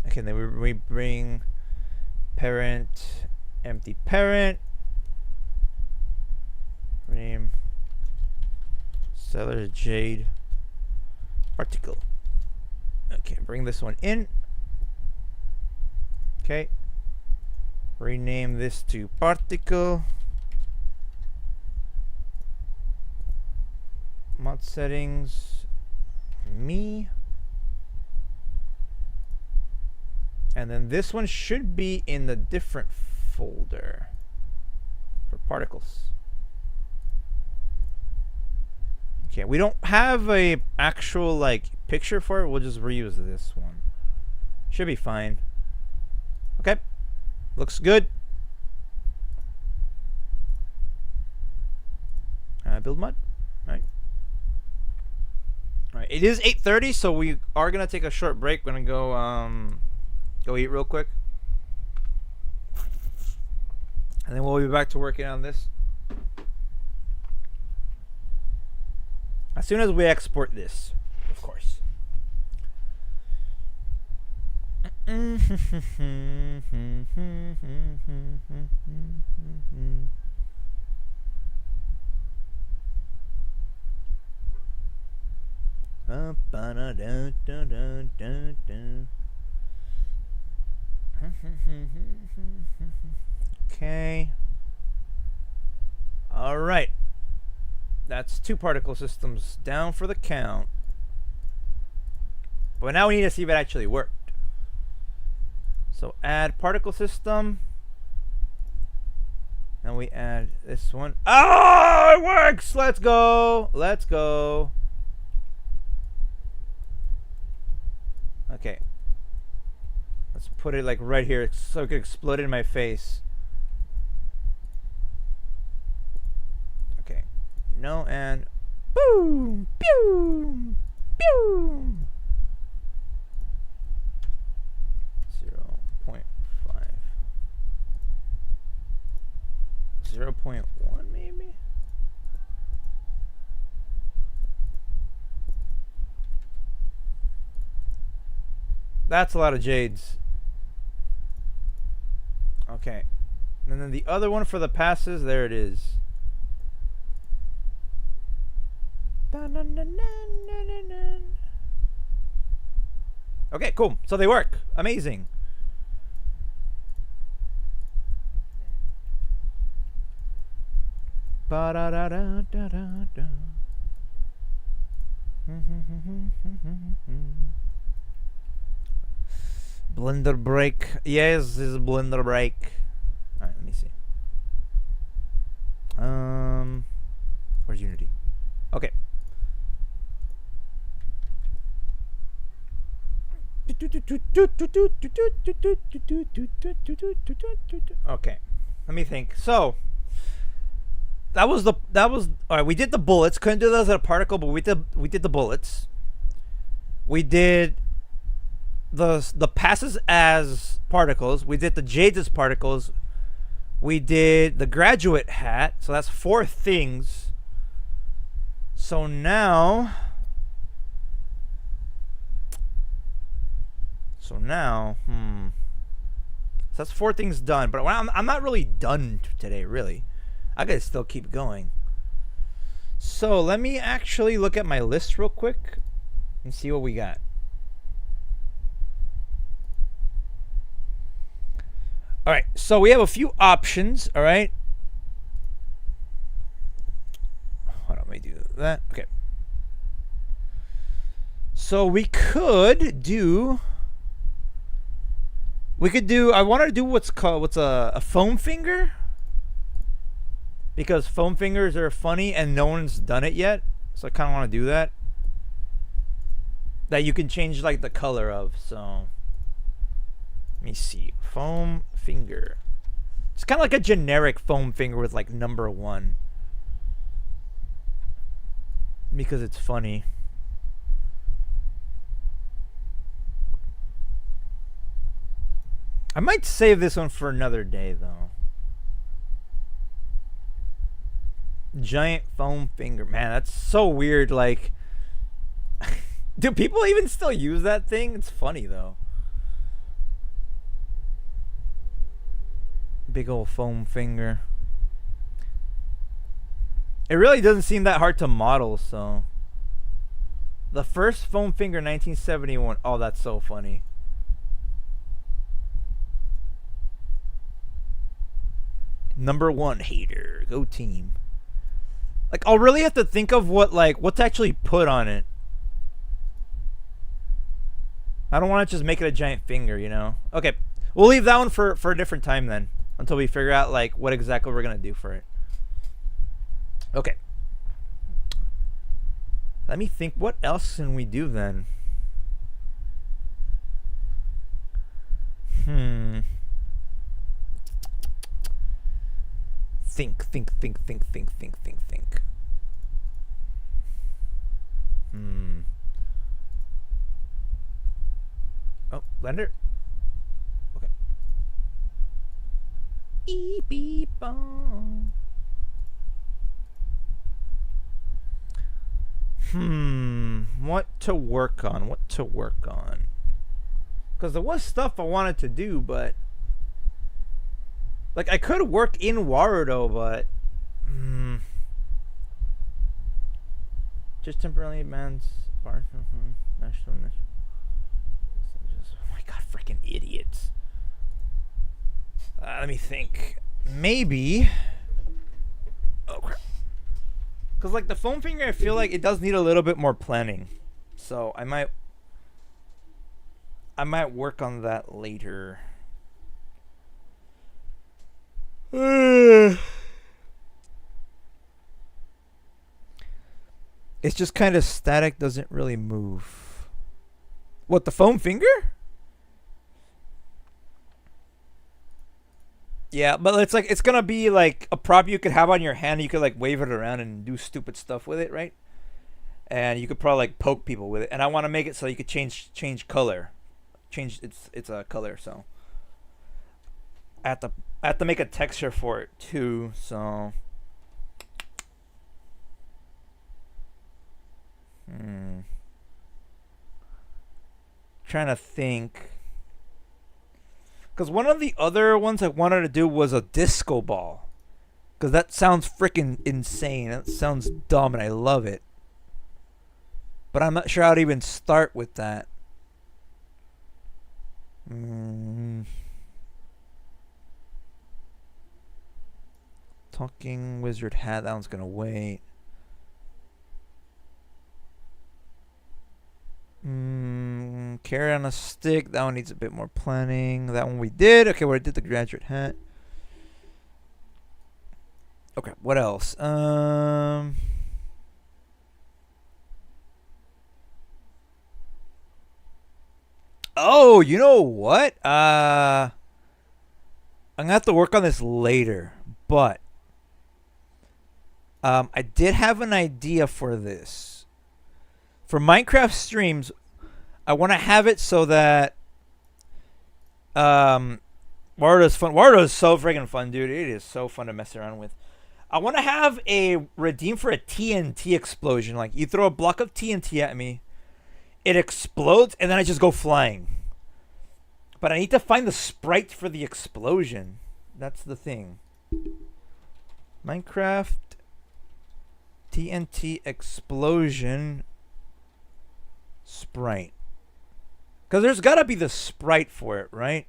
Okay, then we bring parent, empty parent. Name stellar jade particle. Okay, bring this one in. Okay. Rename this to particle. Mod settings. Me. And then this one should be in the different folder for particles. Okay, we don't have a actual like picture for it. We'll just reuse this one. Should be fine. Okay, looks good. Build mod. All right. All right. It is 8:30, so we are gonna take a short break. We're gonna go eat real quick, and then we'll be back to working on this. As soon as we export this, of course. Okay. All right. That's 2 particle systems down for the count. But now we need to see if it actually worked. So add particle system. And we add this one. Oh, it works! Let's go! Let's go. Okay. Let's put it like right here so it could explode in my face. No, and boom, boom, boom. 0.5. 0.1 maybe? That's a lot of jades. Okay. And then the other one for the passes, there it is. Okay, cool. So they work. Amazing. Blender break. Yes, this is blender break. Alright, let me see. Where's Unity? Okay. Okay, let me think. So that was all right. We did the bullets. Couldn't do those as a particle, but we did the bullets. We did the passes as particles. We did the jades as particles. We did the graduate hat. So that's 4 things. So now. So that's 4 things done, but I'm not really done today, really. I gotta still keep going. So let me actually look at my list real quick and see what we got. All right, so we have a few options. All right. Hold on, let me do that. Okay. So we could do. I wanted to do what's a foam finger, because foam fingers are funny and no one's done it yet. So I kind of want to do that. That you can change like the color of. So let me see, foam finger. It's kind of like a generic foam finger with like number 1. Because it's funny. I might save this one for another day though. Giant foam finger. Man, that's so weird. Like, do people even still use that thing? It's funny though. Big old foam finger. It really doesn't seem that hard to model, so. The first foam finger, 1971. Oh, that's so funny. Number 1 hater. Go team. Like, I'll really have to think of what to actually put on it. I don't want to just make it a giant finger, you know? Okay, we'll leave that one for a different time then. Until we figure out, like, what exactly we're going to do for it. Okay. Let me think. What else can we do then? Think. Oh, blender. Okay. Beep bong. What to work on? Because there was stuff I wanted to do, but like I could work in Warudo, but just temporarily man's bar. National. Oh my god, freaking idiots! Let me think. Maybe. Oh crap. Because like the foam finger, I feel like it does need a little bit more planning, so I might work on that later. It's just kind of static, doesn't really move. What, the foam finger? Yeah, but it's like it's gonna be like a prop you could have on your hand. You could like wave it around and do stupid stuff with it, right? And you could probably like poke people with it. And I want to make it so you could change color, change its color. So I have to make a texture for it too. So trying to think. Because one of the other ones I wanted to do was a disco ball. Because that sounds freaking insane. That sounds dumb and I love it. But I'm not sure how to even start with that. Talking wizard hat. That one's going to wait. Carrot on a stick. That one needs a bit more planning. That one we did. Okay, we did the graduate hat. Okay, what else? Oh, you know what? I'm gonna have to work on this later, but I did have an idea for this. For Minecraft streams, I want to have it so that Warudo's fun. Warudo is so freaking fun, dude. It is so fun to mess around with. I want to have a redeem for a TNT explosion. Like, you throw a block of TNT at me, it explodes, and then I just go flying. But I need to find the sprite for the explosion. That's the thing. Minecraft TNT explosion sprite. Because there's got to be the sprite for it, right?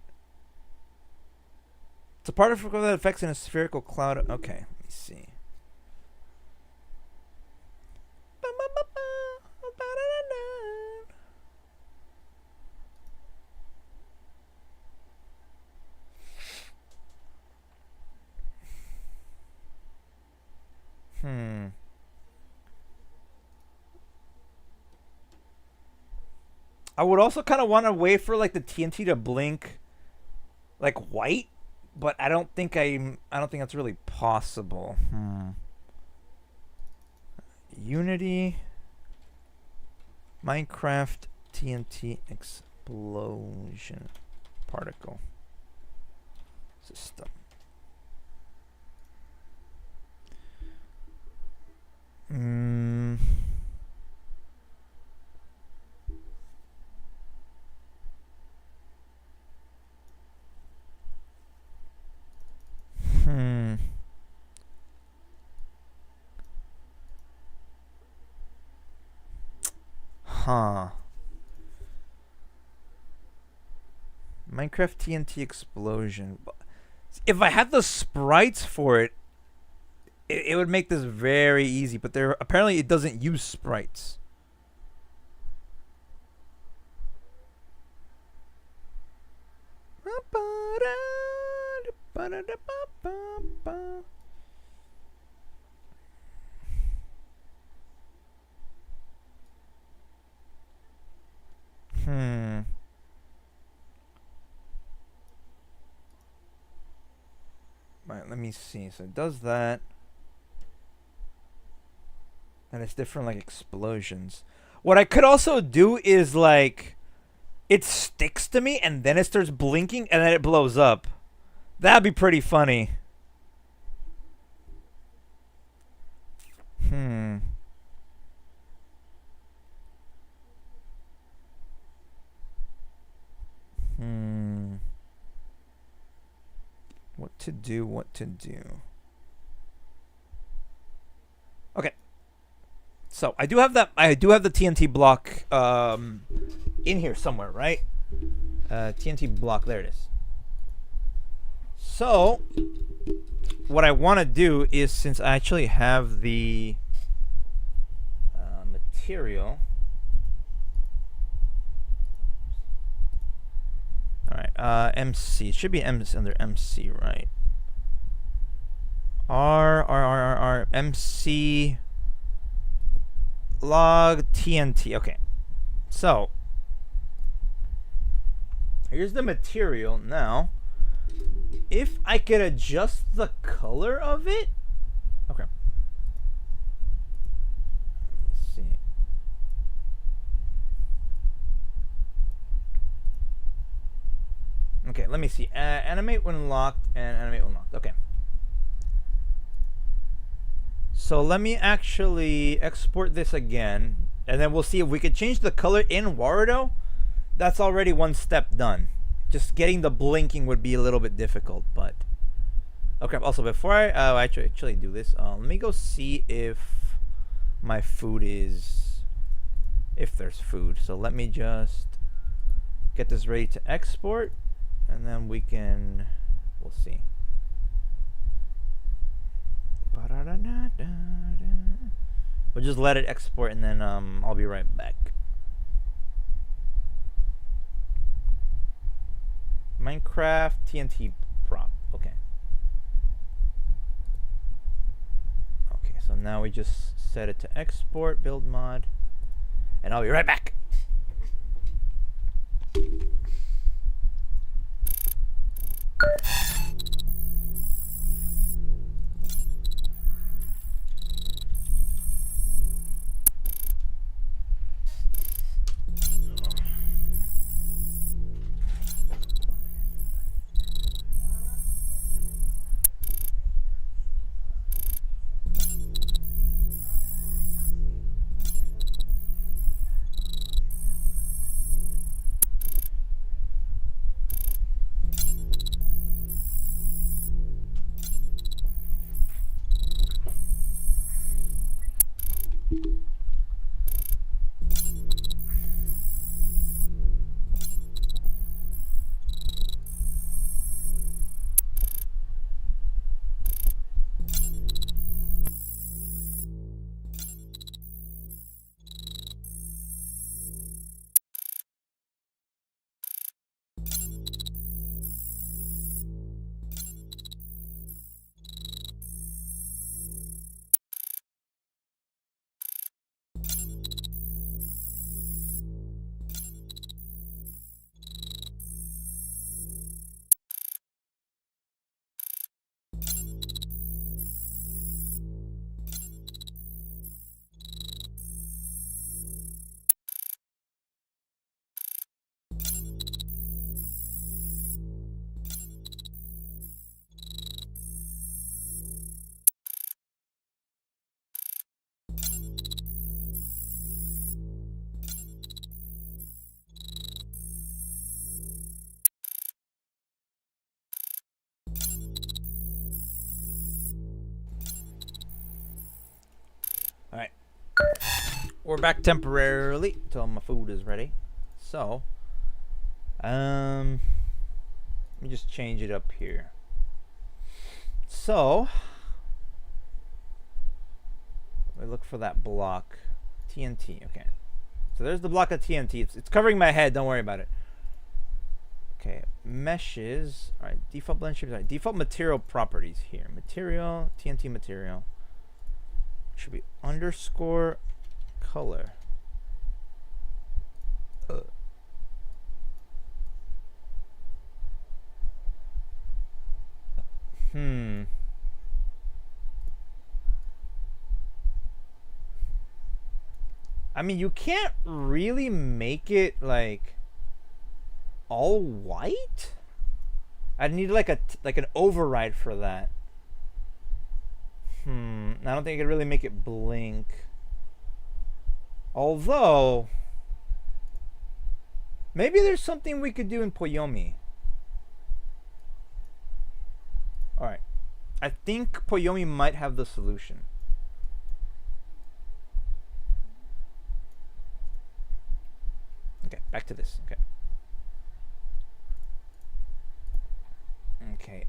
It's a particle that affects in a spherical cloud. Okay, let me see. I would also kind of want to wait for like the TNT to blink like white, but I don't think that's really possible. Unity, Minecraft, TNT explosion particle system. Minecraft TNT explosion. If I had the sprites for it, it would make this very easy. But there apparently it doesn't use sprites. Right, let me see. So it does that. And it's different, like, explosions. What I could also do is, like, it sticks to me and then it starts blinking and then it blows up. That'd be pretty funny. What to do. Okay. So I do have the TNT block in here somewhere, right? TNT block, there it is. So what I want to do is, since I actually have the material. All right, MC. It should be under MC, right? R MC log TNT. Okay. So here's the material. Now, if I could adjust the color of it. Okay. Let me see. Okay, let me see. Animate when locked and animate when locked. Okay. So let me actually export this again, and then we'll see if we could change the color in Warudo. That's already one step done. Just getting the blinking would be a little bit difficult, but okay. Also, before I actually do this, let me go see if my food is, if there's food. So let me just get this ready to export, and then we'll see. We'll just let it export, and then I'll be right back. Minecraft TNT prop. Okay. Okay, so now we just set it to export, build mod, and I'll be right back. All right. We're back temporarily until my food is ready. So, let me just change it up here. So, we look for that block. TNT, okay. So there's the block of TNT. It's covering my head, don't worry about it. Okay, meshes. All right, default blend shapes. All right, default material properties here. Material, TNT material. Should be underscore color. I mean, you can't really make it like all white. I'd need like an override for that. I don't think I could really make it blink. Although, maybe there's something we could do in Poyomi. Alright. I think Poyomi might have the solution. Okay, back to this. Okay. Okay,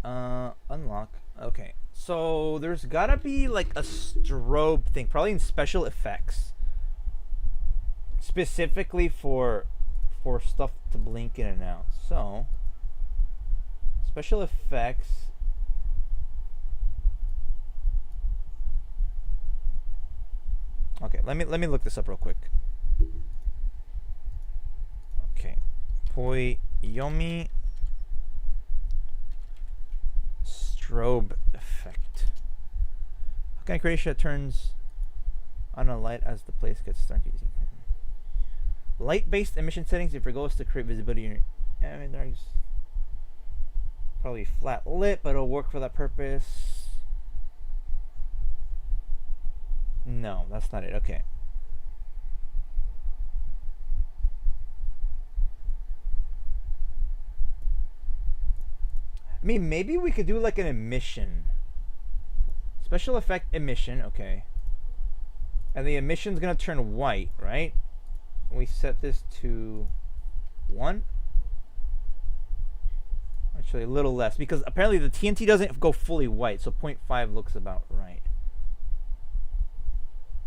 unlock. Okay, so there's gotta be like a strobe thing, probably in special effects, specifically for stuff to blink in and out. So special effects. Okay, let me look this up real quick. Okay, Poyomi strobe effect. How can I create a that turns on a light as the place gets dark? Easy. Light-based emission settings. If your goal is to create visibility in your probably flat lit, but it'll work for that purpose. No, that's not it. Okay. I mean, maybe we could do like an emission. Special effect emission, okay. And the emission's gonna turn white, right? We set this to 1. Actually, a little less, because apparently the TNT doesn't go fully white, so 0.5 looks about right.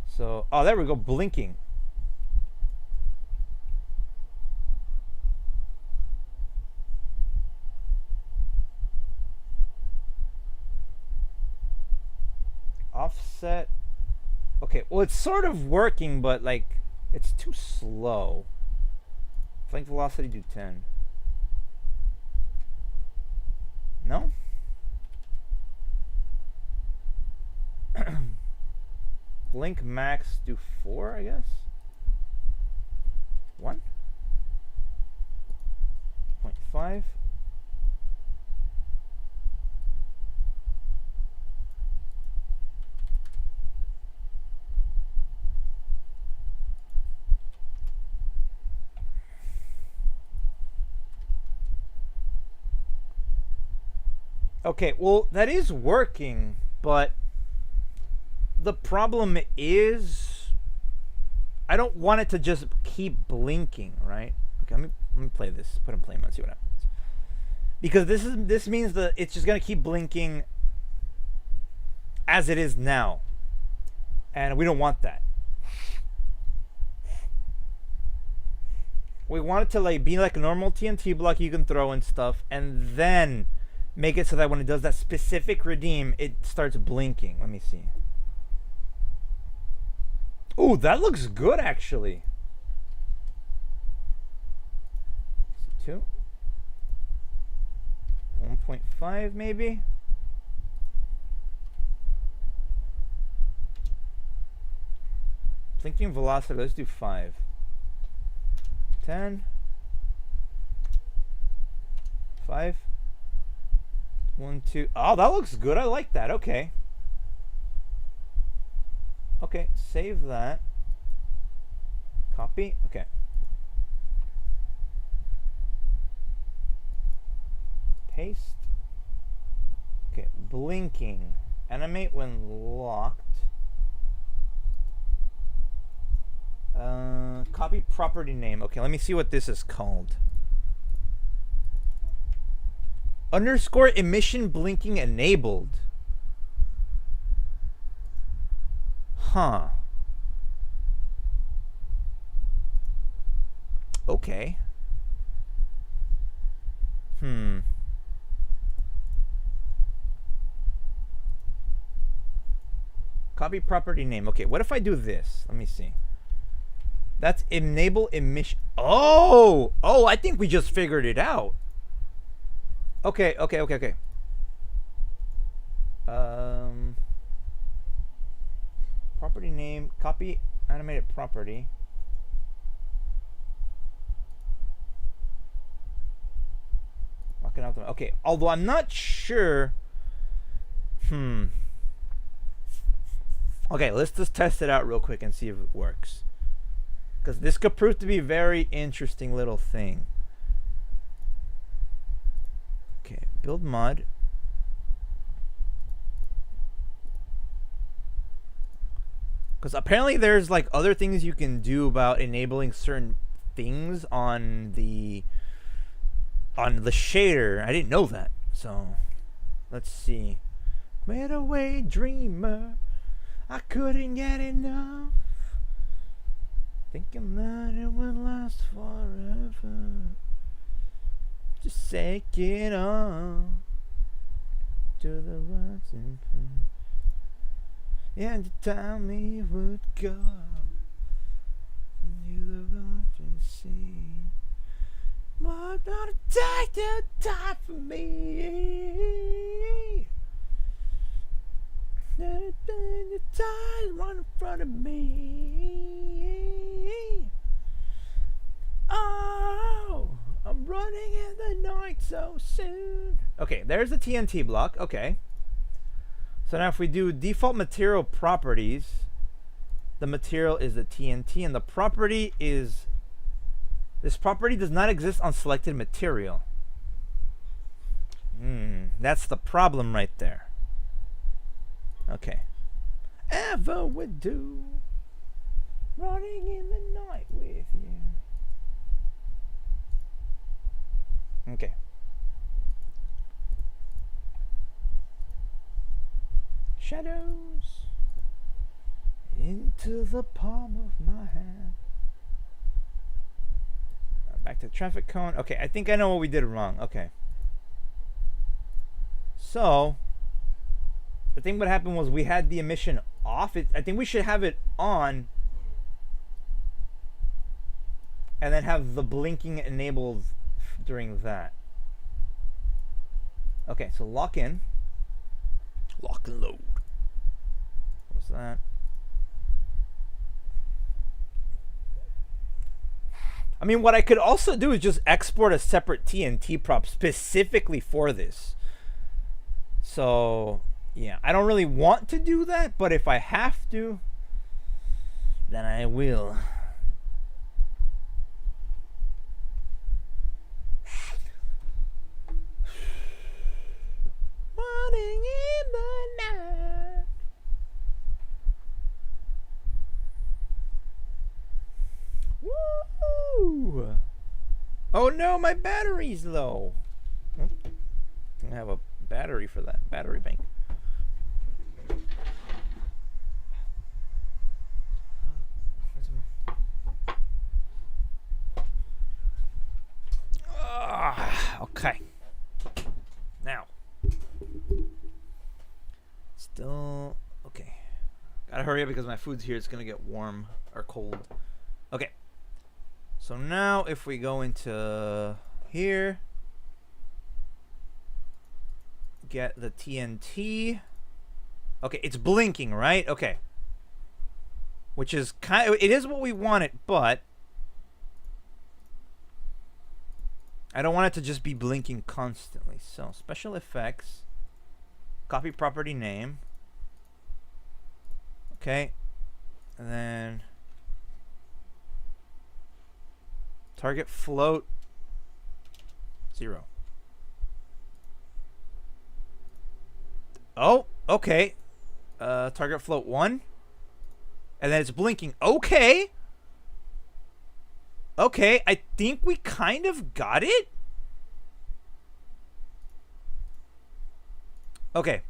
So, oh, there we go, blinking. Offset. Okay, well, it's sort of working, but like it's too slow. Flank velocity do 10. No? Blink max do 4, I guess. 1. 0.5. Okay, well, that is working, but the problem is I don't want it to just keep blinking, right? Okay, let me play this. Put in play mode, see what happens. Because this means that it's just gonna keep blinking as it is now, and we don't want that. We want it to like be like a normal TNT block you can throw and stuff, and then make it so that when it does that specific redeem, it starts blinking. Let me see. Ooh, that looks good, actually. 2. 1.5, maybe? Blinking velocity, let's do 5. 10. 5. 1, 2. Oh, that looks good. I like that. Okay. Okay, save that. Copy. Okay. Paste. Okay, blinking. Animate when locked. Copy property name. Okay, let me see what this is called. Underscore emission blinking enabled. Huh. Okay. Copy property name. Okay, what if I do this? Let me see. That's enable emission. Oh, I think we just figured it out. Okay. Property name, copy animated property. Okay, although I'm not sure. Okay, let's just test it out real quick and see if it works. Because this could prove to be a very interesting little thing. Okay, build mod. Because apparently there's like other things you can do about enabling certain things on the shader. I didn't know that. So let's see. Getaway dreamer, I couldn't get enough. Thinking that it would last forever. Just take it on to the rising sun. And the time we would go, and you the road to see. What gonna take the time for me? The time right in front of me. Oh, I'm running in the night so soon. Okay, there's the TNT block. Okay. So now if we do default material properties, the material is the TNT and the property is, this property does not exist on selected material. That's the problem right there. Okay. Ever would do. Running in the night with you. Okay. Shadows into the palm of my hand. Back to traffic cone. Okay, I think I know what we did wrong. Okay. So, the thing what happened was we had the emission off. I think we should have it on and then have the blinking enabled during that. Okay, so lock in. Lock and load. What's that? I mean, what I could also do is just export a separate TNT prop specifically for this. So, yeah, I don't really want to do that, but if I have to, then I will. Running in the night. Woo! Oh no, my battery's low. I have a battery for that. Battery bank. Okay. Now. Still okay. Gotta hurry up because my food's here. It's gonna get warm or cold. Okay. So now if we go into here, get the TNT. Okay, it's blinking, right? Okay. Which is kind of, it is what we wanted, but I don't want it to just be blinking constantly. So special effects, copy property name. Okay. And then target float 0. Oh, okay. Target float 1. And then it's blinking. Okay. Okay, I think we kind of got it. Okay,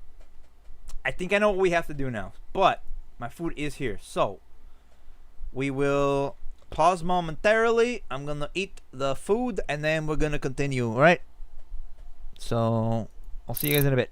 I think I know what we have to do now. But my food is here, so we will pause momentarily. I'm gonna eat the food and then we're gonna continue. All right. So I'll see you guys in a bit.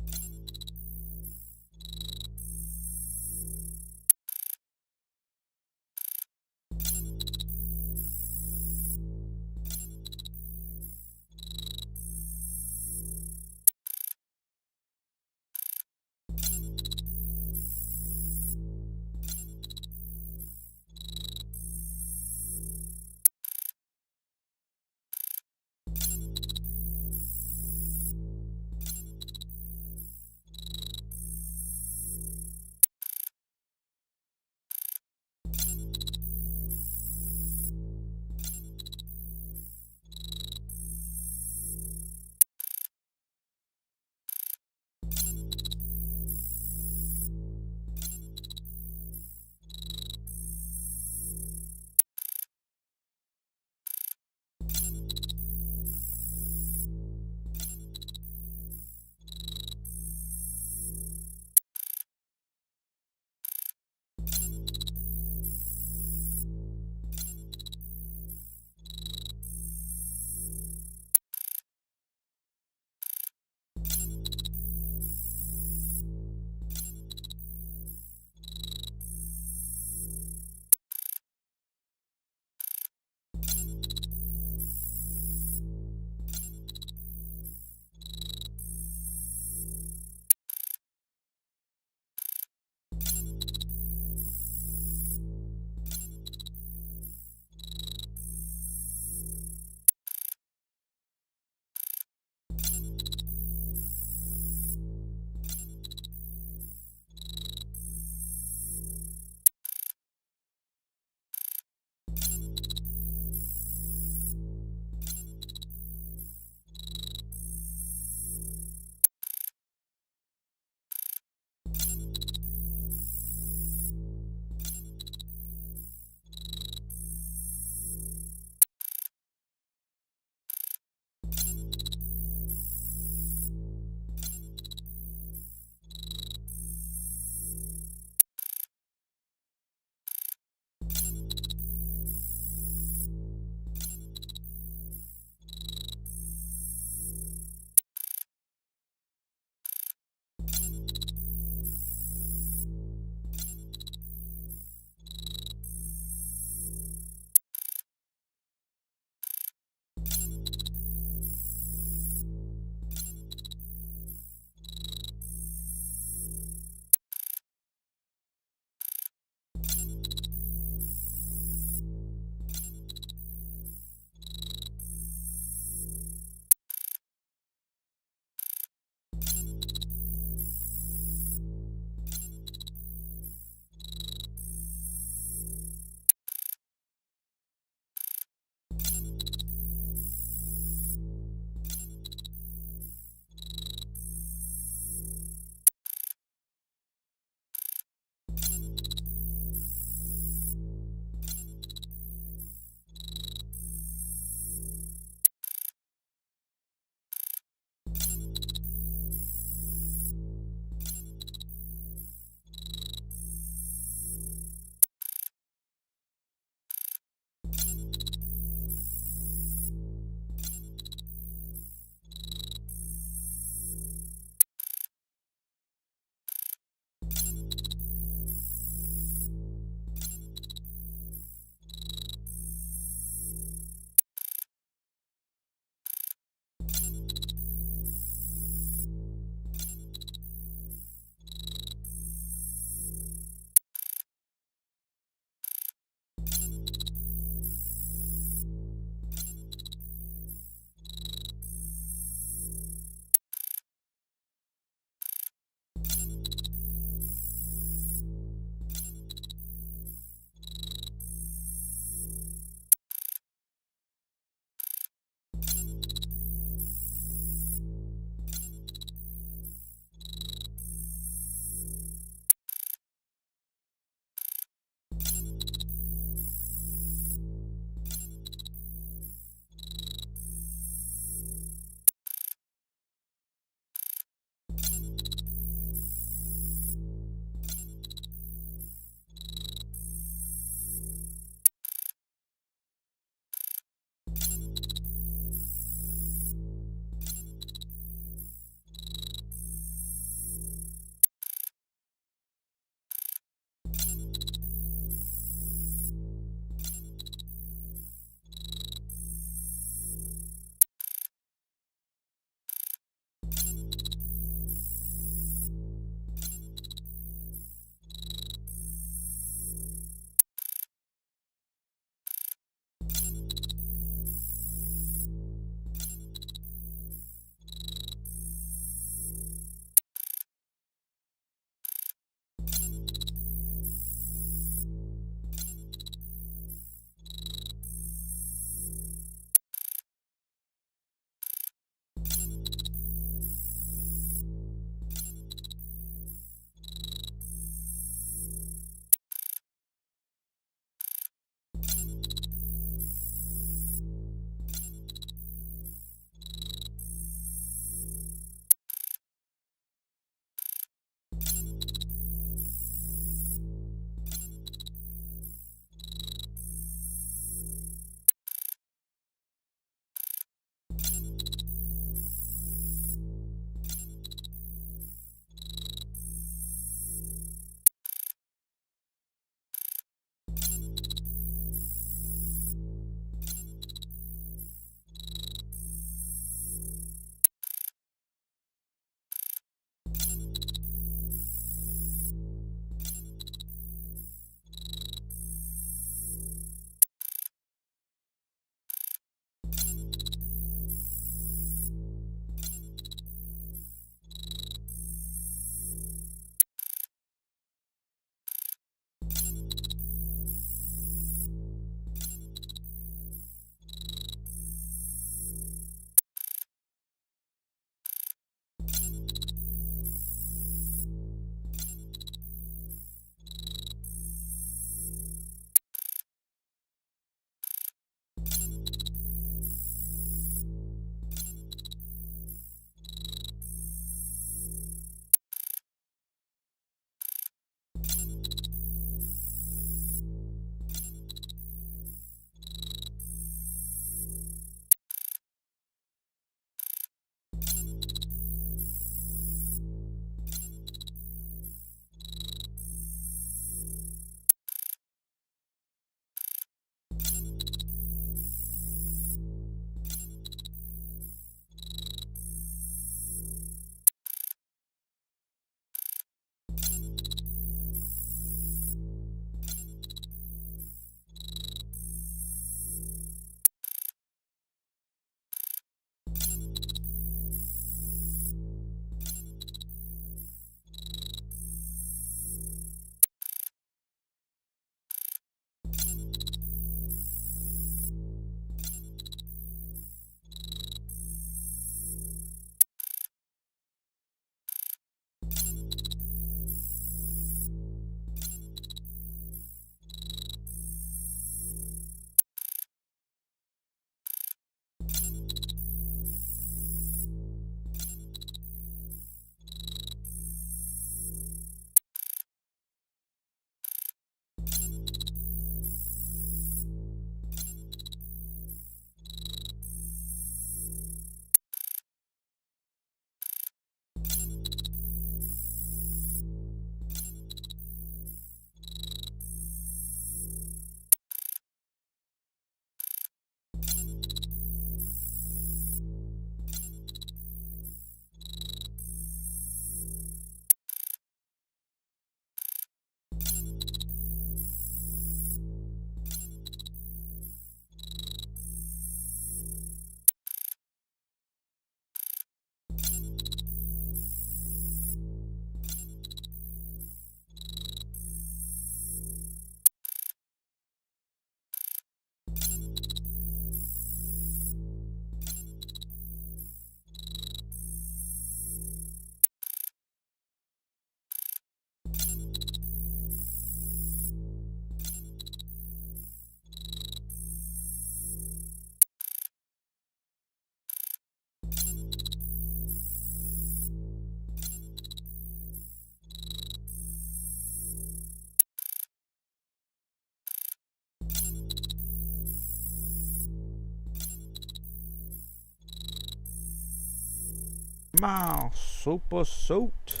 Ma super suit.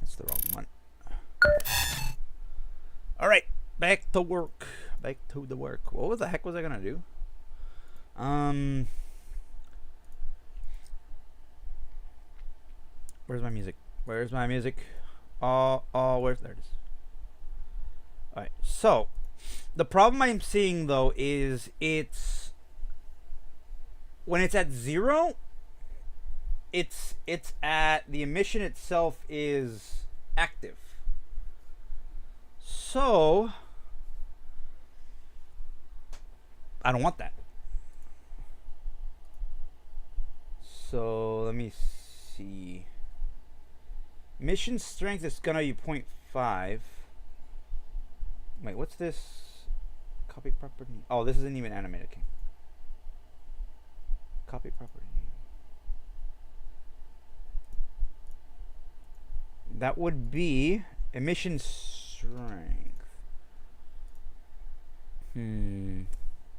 That's the wrong one. All right, back to work. Back to the work. What the heck was I gonna do? Where's my music? Where's my music? Where's there it is. All right. So, the problem I'm seeing though is it's when it's at 0. It's at the emission itself is active. So I don't want that. So let me see. Mission strength is gonna be 0.5. Wait, what's this? Copy property. Oh, this isn't even animated. Okay. Copy property. That would be emission strength.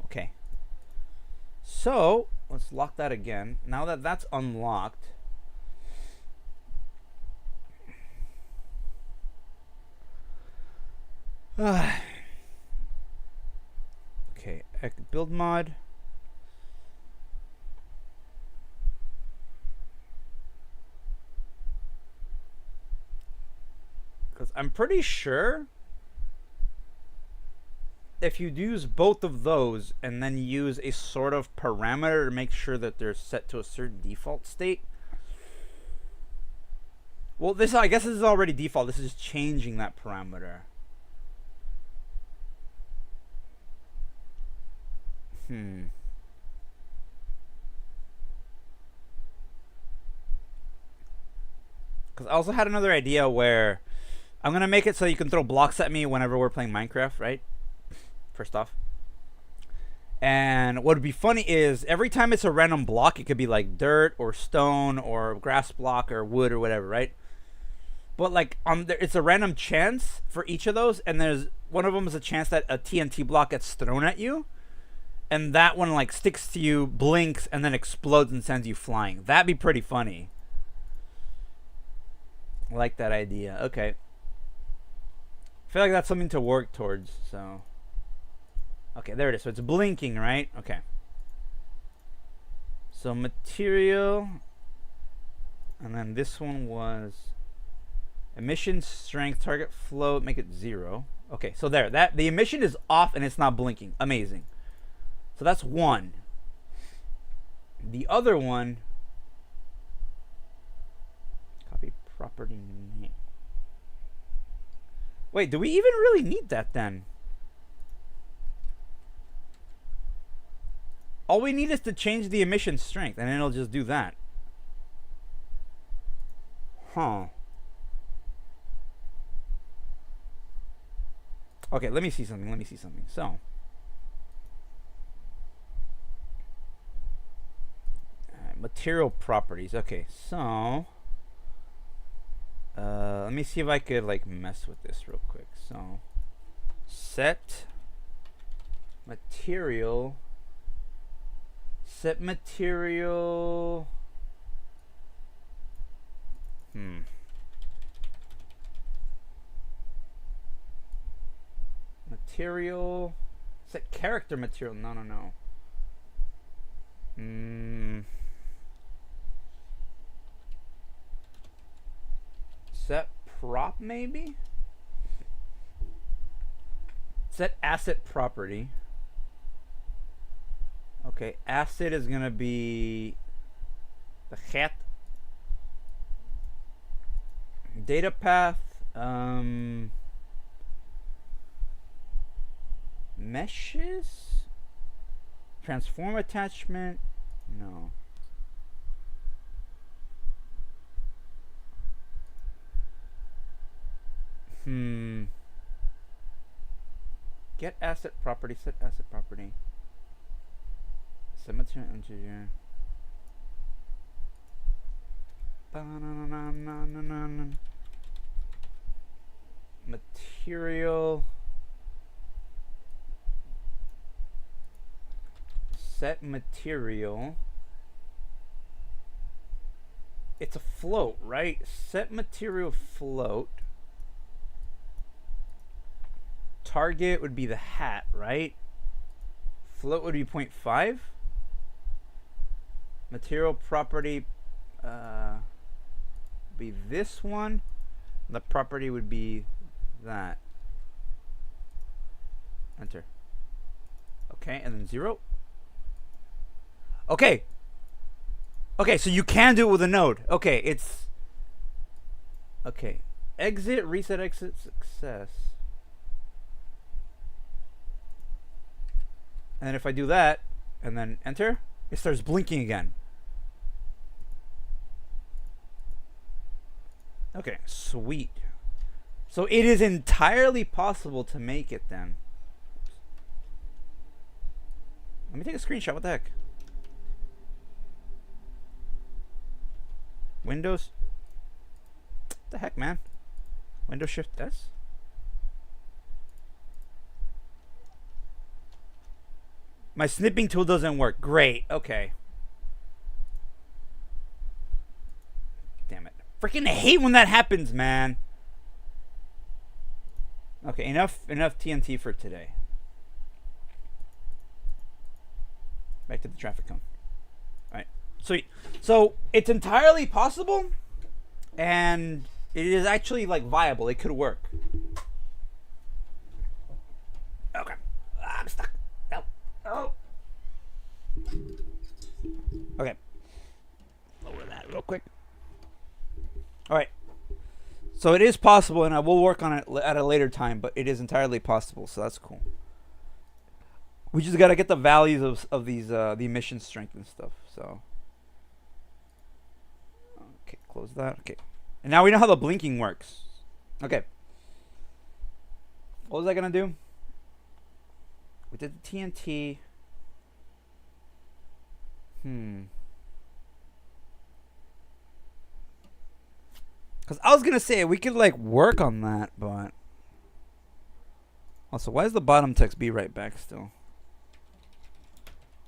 Okay. So let's lock that again. Now that that's unlocked, okay, build mod. Because I'm pretty sure if you use both of those and then use a sort of parameter to make sure that they're set to a certain default state. Well, I guess this is already default. This is just changing that parameter. Because I also had another idea where I'm going to make it so you can throw blocks at me whenever we're playing Minecraft, right? First off. And what would be funny is every time it's a random block, it could be like dirt or stone or grass block or wood or whatever, right? But like it's a random chance for each of those, and there's one of them is a chance that a TNT block gets thrown at you, and that one like sticks to you, blinks, and then explodes and sends you flying. That'd be pretty funny. I like that idea. Okay. I feel like that's something to work towards, so. Okay, there it is. So it's blinking, right? Okay. So material. And then this one was emission strength, target float, make it 0. Okay, so there. The emission is off and it's not blinking. Amazing. So that's one. The other one, copy property name. Wait, do we even really need that then? All we need is to change the emission strength, and then it'll just do that. Huh. Okay, let me see something. So. Material properties. Okay, so. Let me see if I could, like, mess with this real quick. So. Set material. Set material. Material. Set character material. No. Set prop maybe? Set asset property. Okay, asset is gonna be the hat. Data path, meshes, transform attachment. No. Get asset property. Set asset property. Cemetery engineer. Material. Set material. it's a float, right? Set material float. Target would be the hat, right? Float would be 0.5. Material property be this one. The property would be that. Enter. Okay, and then 0. Okay. Okay, so you can do it with a node. Okay, it's... Okay. Exit, reset, exit, success. And then if I do that, and then enter, it starts blinking again. Okay, sweet. So it is entirely possible to make it then. Let me take a screenshot. What the heck? Windows? What the heck, man? Windows Shift S? My snipping tool doesn't work. Great. Okay. Damn it. Freaking hate when that happens, man. Okay, enough TNT for today. Back to the traffic cone. Alright. Sweet. So it's entirely possible, and it is actually like viable. It could work. Okay. I'm stuck. Help. Oh. Okay. Lower that real quick. Alright. So it is possible, and I will work on it at a later time, but it is entirely possible, so that's cool. We just gotta get the values of these the emission strength and stuff. So okay, close that. Okay, and now we know how the blinking works. Okay, what was I gonna do? We did the TNT. Because I was gonna say we could like work on that, but also why is the bottom text be right back still?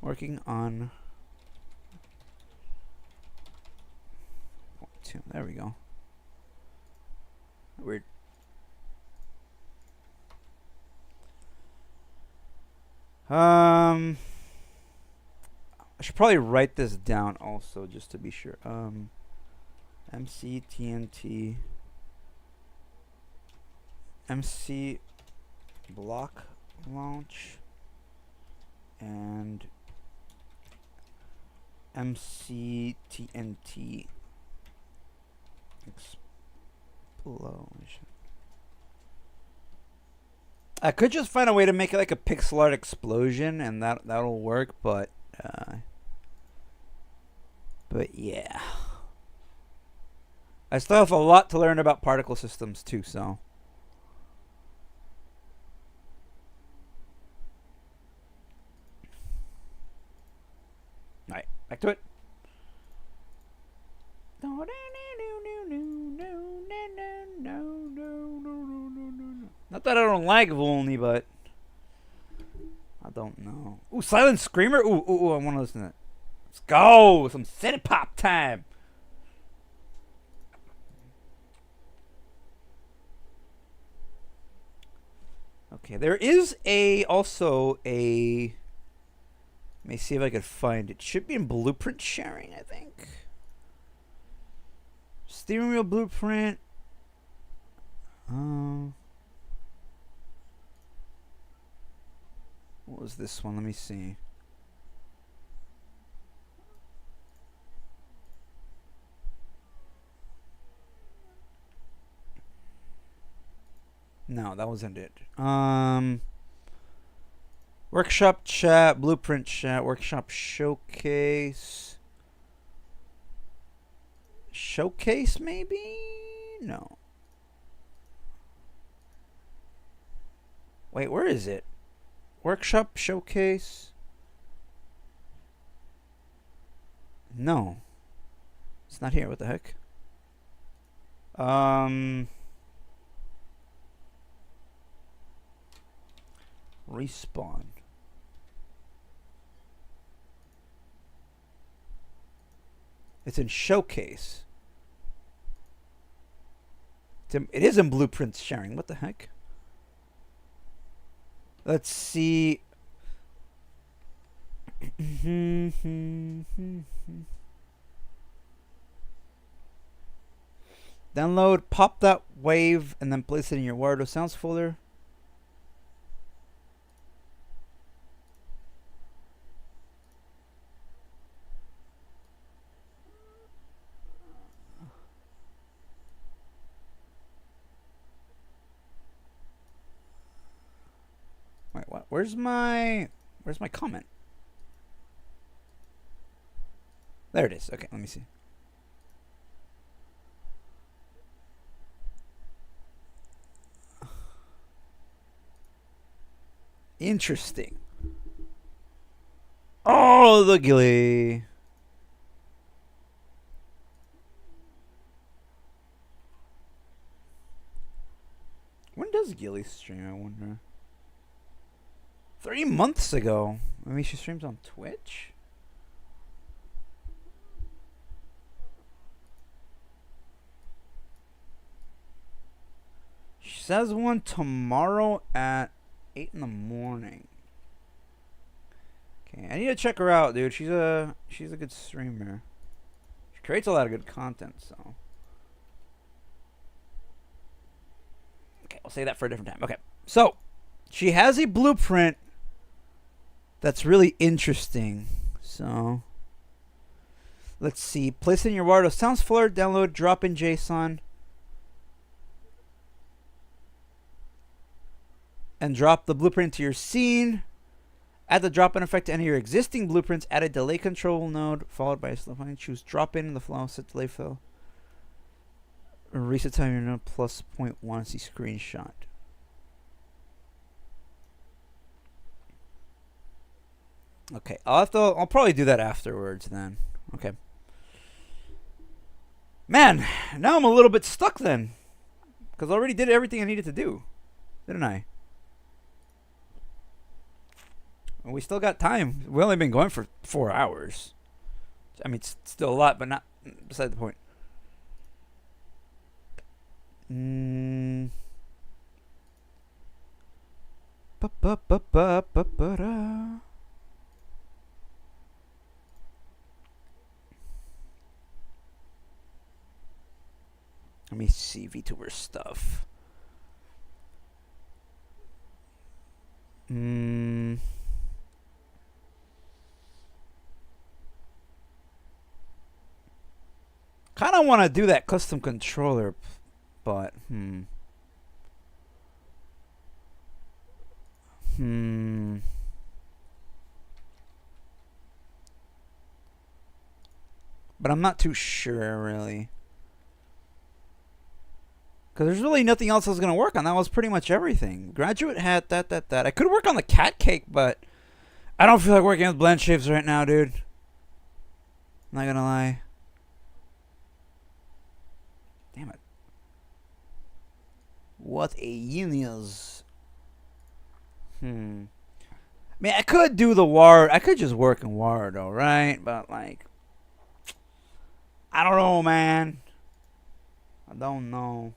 Working on 2. There we go. Weird. I should probably write this down also just to be sure. MC TNT MC block launch and MCTNT explosion. I could just find a way to make it like a pixel art explosion, and that'll work. But yeah, I still have a lot to learn about particle systems too. So, all right, back to it. Not that I don't like Volney, but I don't know. Ooh, Silent Screamer. Ooh, I want to listen to that. Let's go. Some city pop time. Okay, there is also a. Let me see if I could find it. It should be in blueprint sharing, I think. Steering wheel blueprint. What was this one? Let me see. No, that wasn't it. Workshop chat, blueprint chat, workshop showcase. Showcase, maybe? No. Wait, where is it? Workshop showcase? No. It's not here. What the heck? Respawn. It's in showcase. It is in blueprints sharing. What the heck? Let's see. Download, pop that wave, and then place it in your Wardo Sounds folder. Wait, what? Where's my comment? There it is. Okay, let me see. Interesting. Oh, the Gilly. When does Gilly stream, I wonder? 3 months ago. Maybe she streams on Twitch? She says one tomorrow at 8 in the morning. Okay, I need to check her out, dude. She's a good streamer. She creates a lot of good content, so. Okay, I'll say that for a different time. Okay, so she has a blueprint that's really interesting. So let's see. Place it in your Wardo Sounds folder. Download. Drop in JSON. And drop the blueprint to your scene. Add the drop-in effect to any of your existing blueprints. Add a delay control node followed by a slow function. Choose drop-in in the flow. Set delay fill. Reset time your node plus 0.1. See screenshot. Okay, I'll probably do that afterwards then. Okay. Man, now I'm a little bit stuck then, because I already did everything I needed to do, didn't I? And we still got time. We've only been going for 4 hours. I mean, it's still a lot, but not beside the point. Let me see VTuber stuff. Kind of want to do that custom controller, but but I'm not too sure really, because there's really nothing else I was gonna work on. That was pretty much everything. Graduate hat, that. I could work on the cat cake, but I don't feel like working with blend shapes right now, dude. I'm not gonna lie. Damn it. What a genius. I mean, I could do the Ward. I could just work in Wardo, right? But, like, I don't know, man. I don't know.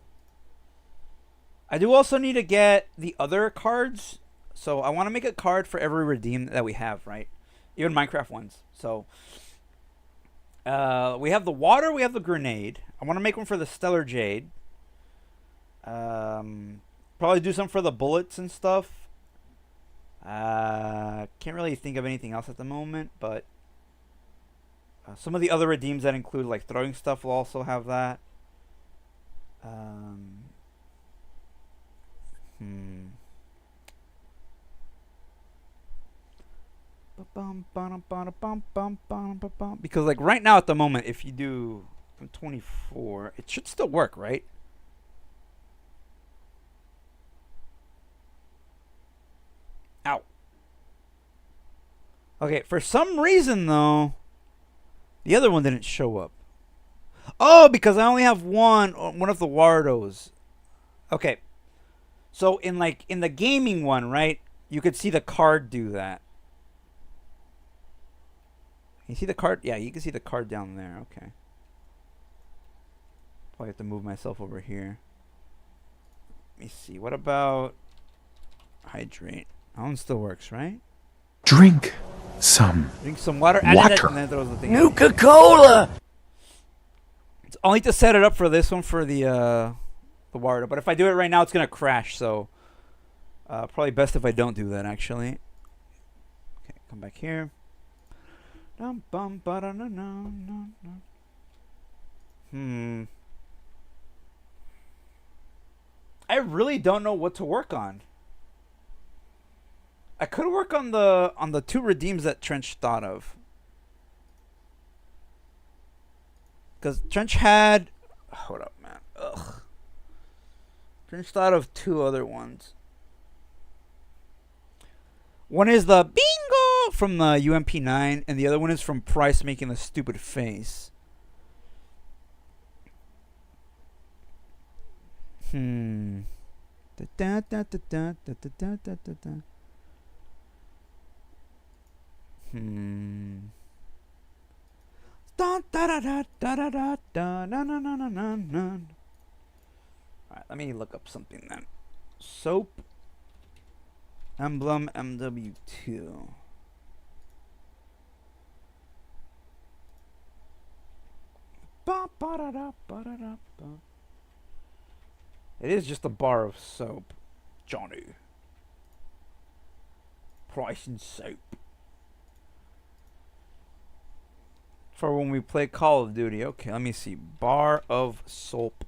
I do also need to get the other cards. So, I want to make a card for every redeem that we have, right? Even Minecraft ones. So, we have the water, we have the grenade. I want to make one for the Stellar Jade. Probably do some for the bullets and stuff. Can't really think of anything else at the moment, but some of the other redeems that include like throwing stuff will also have that. Because like right now at the moment, if you do 24, it should still work, right? Ow. Okay, for some reason though, the other one didn't show up. Oh, because I only have one of the Wardos. Okay. So in the gaming one, right? You could see the card do that. You see the card? Yeah, you can see the card down there. Okay. Probably have to move myself over here. Let me see. What about hydrate? That one still works, right? Drink some water. Water. And then throws the thing. Nuka-Cola! I'll need to set it up for this one for the water. But if I do it right now, it's gonna crash. So probably best if I don't do that. Actually. Okay, come back here. I really don't know what to work on. I could work on the two redeems that Trench thought of. Because Trench had... Hold up, man. Ugh. Trench thought of two other ones. One is the bingo from the UMP9, and the other one is from Price making the stupid face. Da, da, da, da, da, da, da, da, da, da. Da, da, da, da, da, da, da, da, na, na, na, na, na, na. Alright, let me look up something then. Soap. Emblem MW2. Ba, ba, da, da, ba, da, da, ba. It is just a bar of soap, Johnny. Price and soap. For when we play Call of Duty. Okay, let me see. Bar of soap.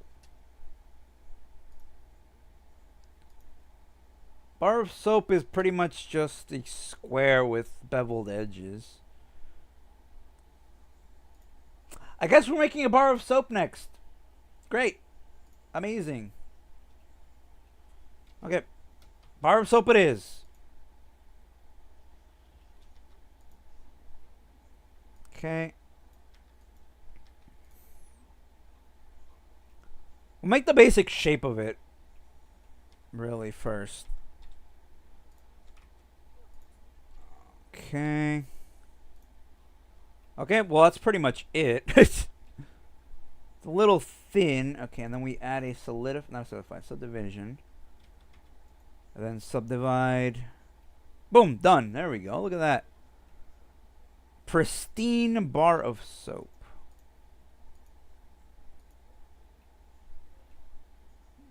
Bar of soap is pretty much just a square with beveled edges. I guess we're making a bar of soap next. Great. Amazing. Okay. Bar of soap it is. Okay. We'll make the basic shape of it. Really, first. Okay. Okay, well, that's pretty much it. It's a little thin. Okay, and then we add a subdivision. And then subdivide. Boom, done. There we go. Look at that. Pristine bar of soap.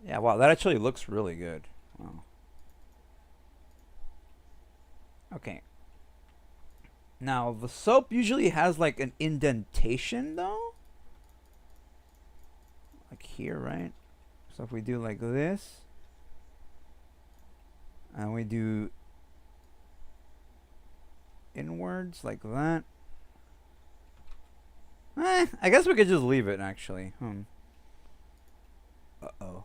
Yeah, wow, that actually looks really good. Wow. Okay. Now, the soap usually has like an indentation though. Like here, right? So if we do like this. And we do inwards like that. I guess we could just leave it actually. Uh-oh.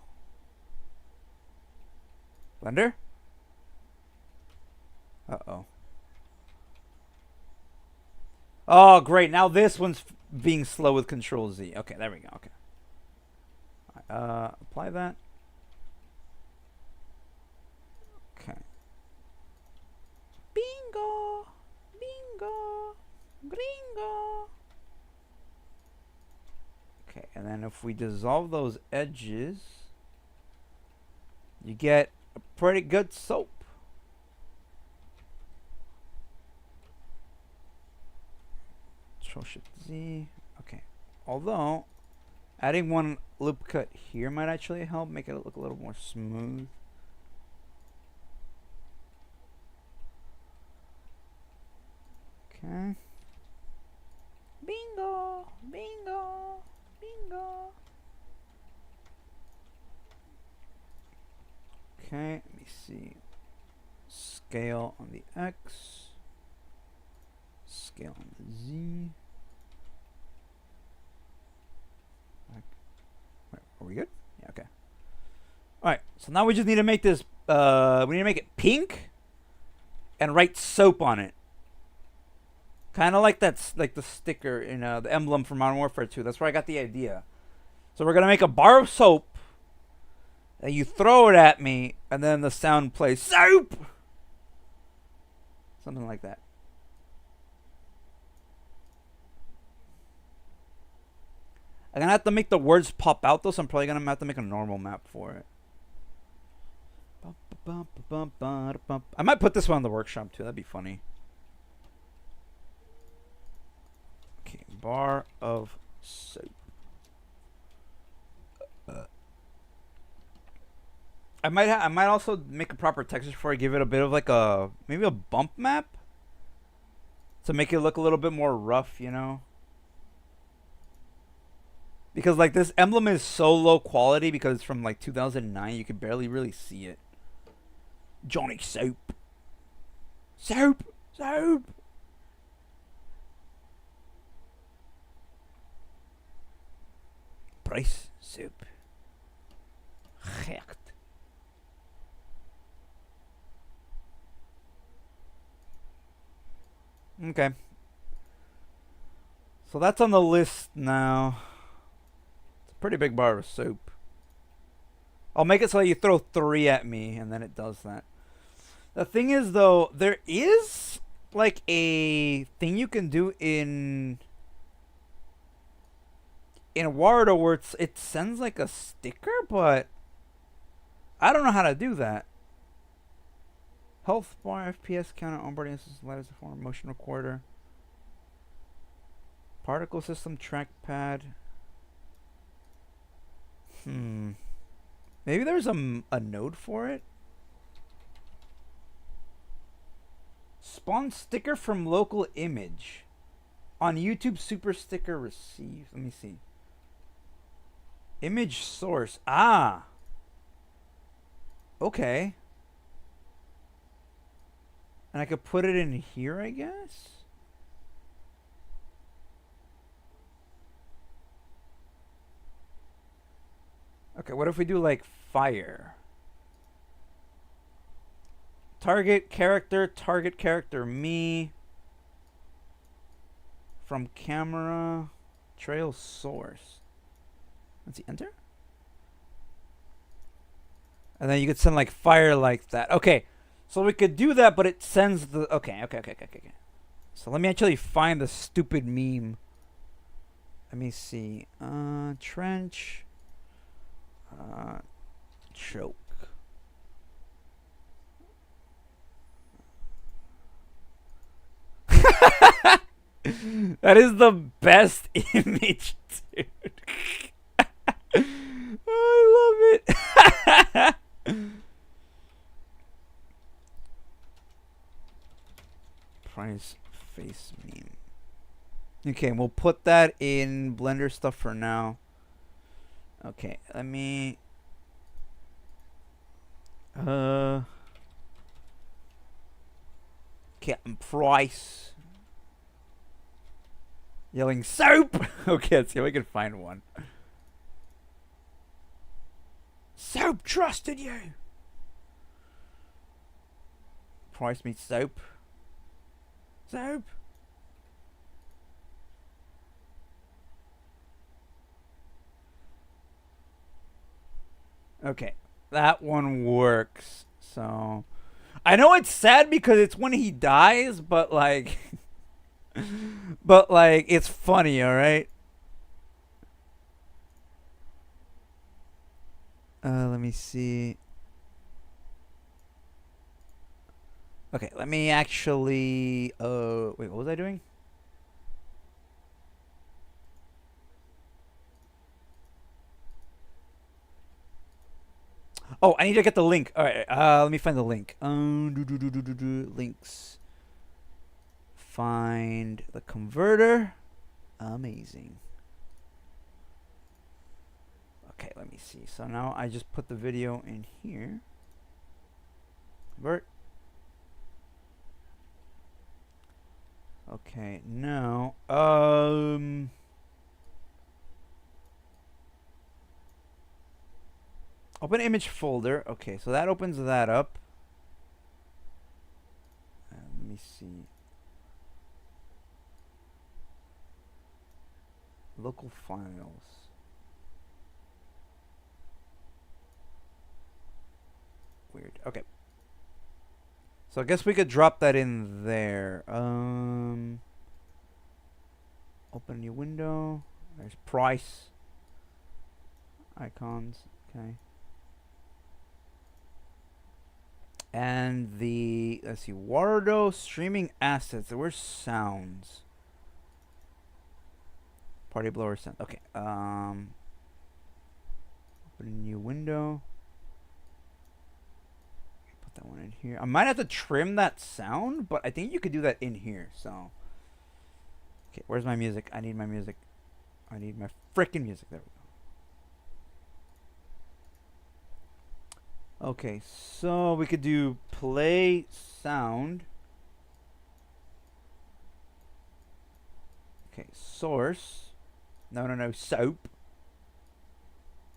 Blender? Uh-oh. Oh, great. Now this one's being slow with Control Z. Okay, there we go. Okay. Apply that. Okay. Bingo! Bingo! Gringo! Okay, and then if we dissolve those edges, you get a pretty good soap. Control-Shift-Z. Okay. Although, adding one loop cut here might actually help make it look a little more smooth. Okay. Bingo! Bingo! Bingo! Okay, let me see. Scale on the X. Scale on the Z. Wait, are we good? Yeah, okay. Alright, so now we just need to make this, we need to make it pink and write soap on it. Kind of like that's like the sticker in the emblem from Modern Warfare 2. That's where I got the idea. So we're going to make a bar of soap. And you throw it at me, and then the sound plays soap! Something like that. I'm going to have to make the words pop out, though, so I'm probably going to have to make a normal map for it. I might put this one in the workshop too. That'd be funny. Okay, bar of soap. I might also make a proper texture for it. Give it a bit of like maybe a bump map to make it look a little bit more rough, you know. Because like this emblem is so low quality because it's from like 2009, you could barely really see it. Johnny Soap. Soap. Soap. Price. Soap. Hecht. Okay. So that's on the list now. It's a pretty big bar of soap. I'll make it so you throw 3 at me and then it does that. The thing is, though, there is like a thing you can do in Wardo where it sends like a sticker, but I don't know how to do that. Health bar, FPS counter, onboarding assist, letters form, motion recorder, particle system, trackpad. Maybe there's a node for it. Spawn sticker from local image. On YouTube, super sticker received. Let me see. Image source. Ah. Okay. And I could put it in here, I guess? Okay, what if we do like fire? Target character me. From camera, trail source. Let's see, enter? And then you could send like fire like that. Okay, so we could do that, but it sends the... Okay. So let me actually find the stupid meme. Let me see. Trench. Choke. That is the best image, dude. I love it. Price face meme. Okay, we'll put that in Blender stuff for now. Okay, let me... Captain Price. Yelling soap! Okay, let's see if I can find one. Soap trusted you! Price meets soap. Soap! Okay, that one works. So, I know it's sad because it's when he dies, but like... But like, it's funny, alright? Let me see. Okay, let me actually... wait, what was I doing? Oh, I need to get the link. Alright, let me find the link. Links. Find the converter. Amazing. Okay, let me see. So now I just put the video in here. Convert. Okay, now, open image folder. Okay, so that opens that up. Let me see. Local files. Weird. Okay. So I guess we could drop that in there. Open a new window. There's price. Icons. Okay. And the, let's see, Wardo streaming assets. Where's sounds? Party blower sound. Okay. Open a new window. Put that one in here. I might have to trim that sound, but I think you could do that in here. So, okay, where's my music? I need my music. I need my freaking music. There we go. Okay, so we could do play sound. Okay, source. No, soap.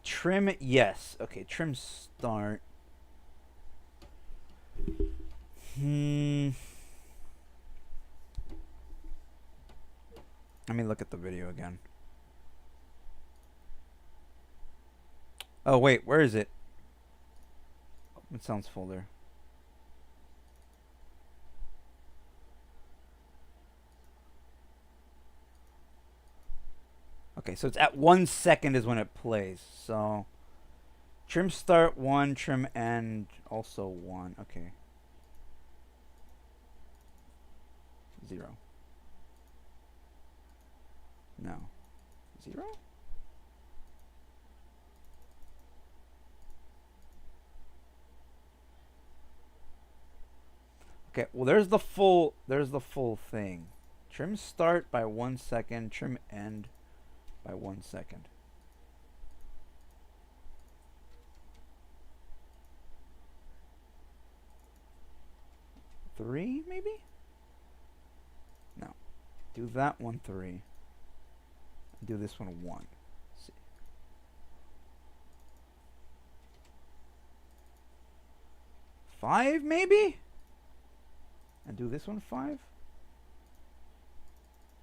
Trim, yes. Okay, trim start. Let me look at the video again. Oh, wait, where is it? It sounds folder. Okay, so it's at 1 second is when it plays. So trim start 1, trim end also 1. Okay. 0. No. 0? Okay, well there's the full thing. Trim start by 1 second, trim end by 1 second. Three, maybe? No. Do that one 3. Do this one 1. Let's see. 5, maybe? And do this one 5?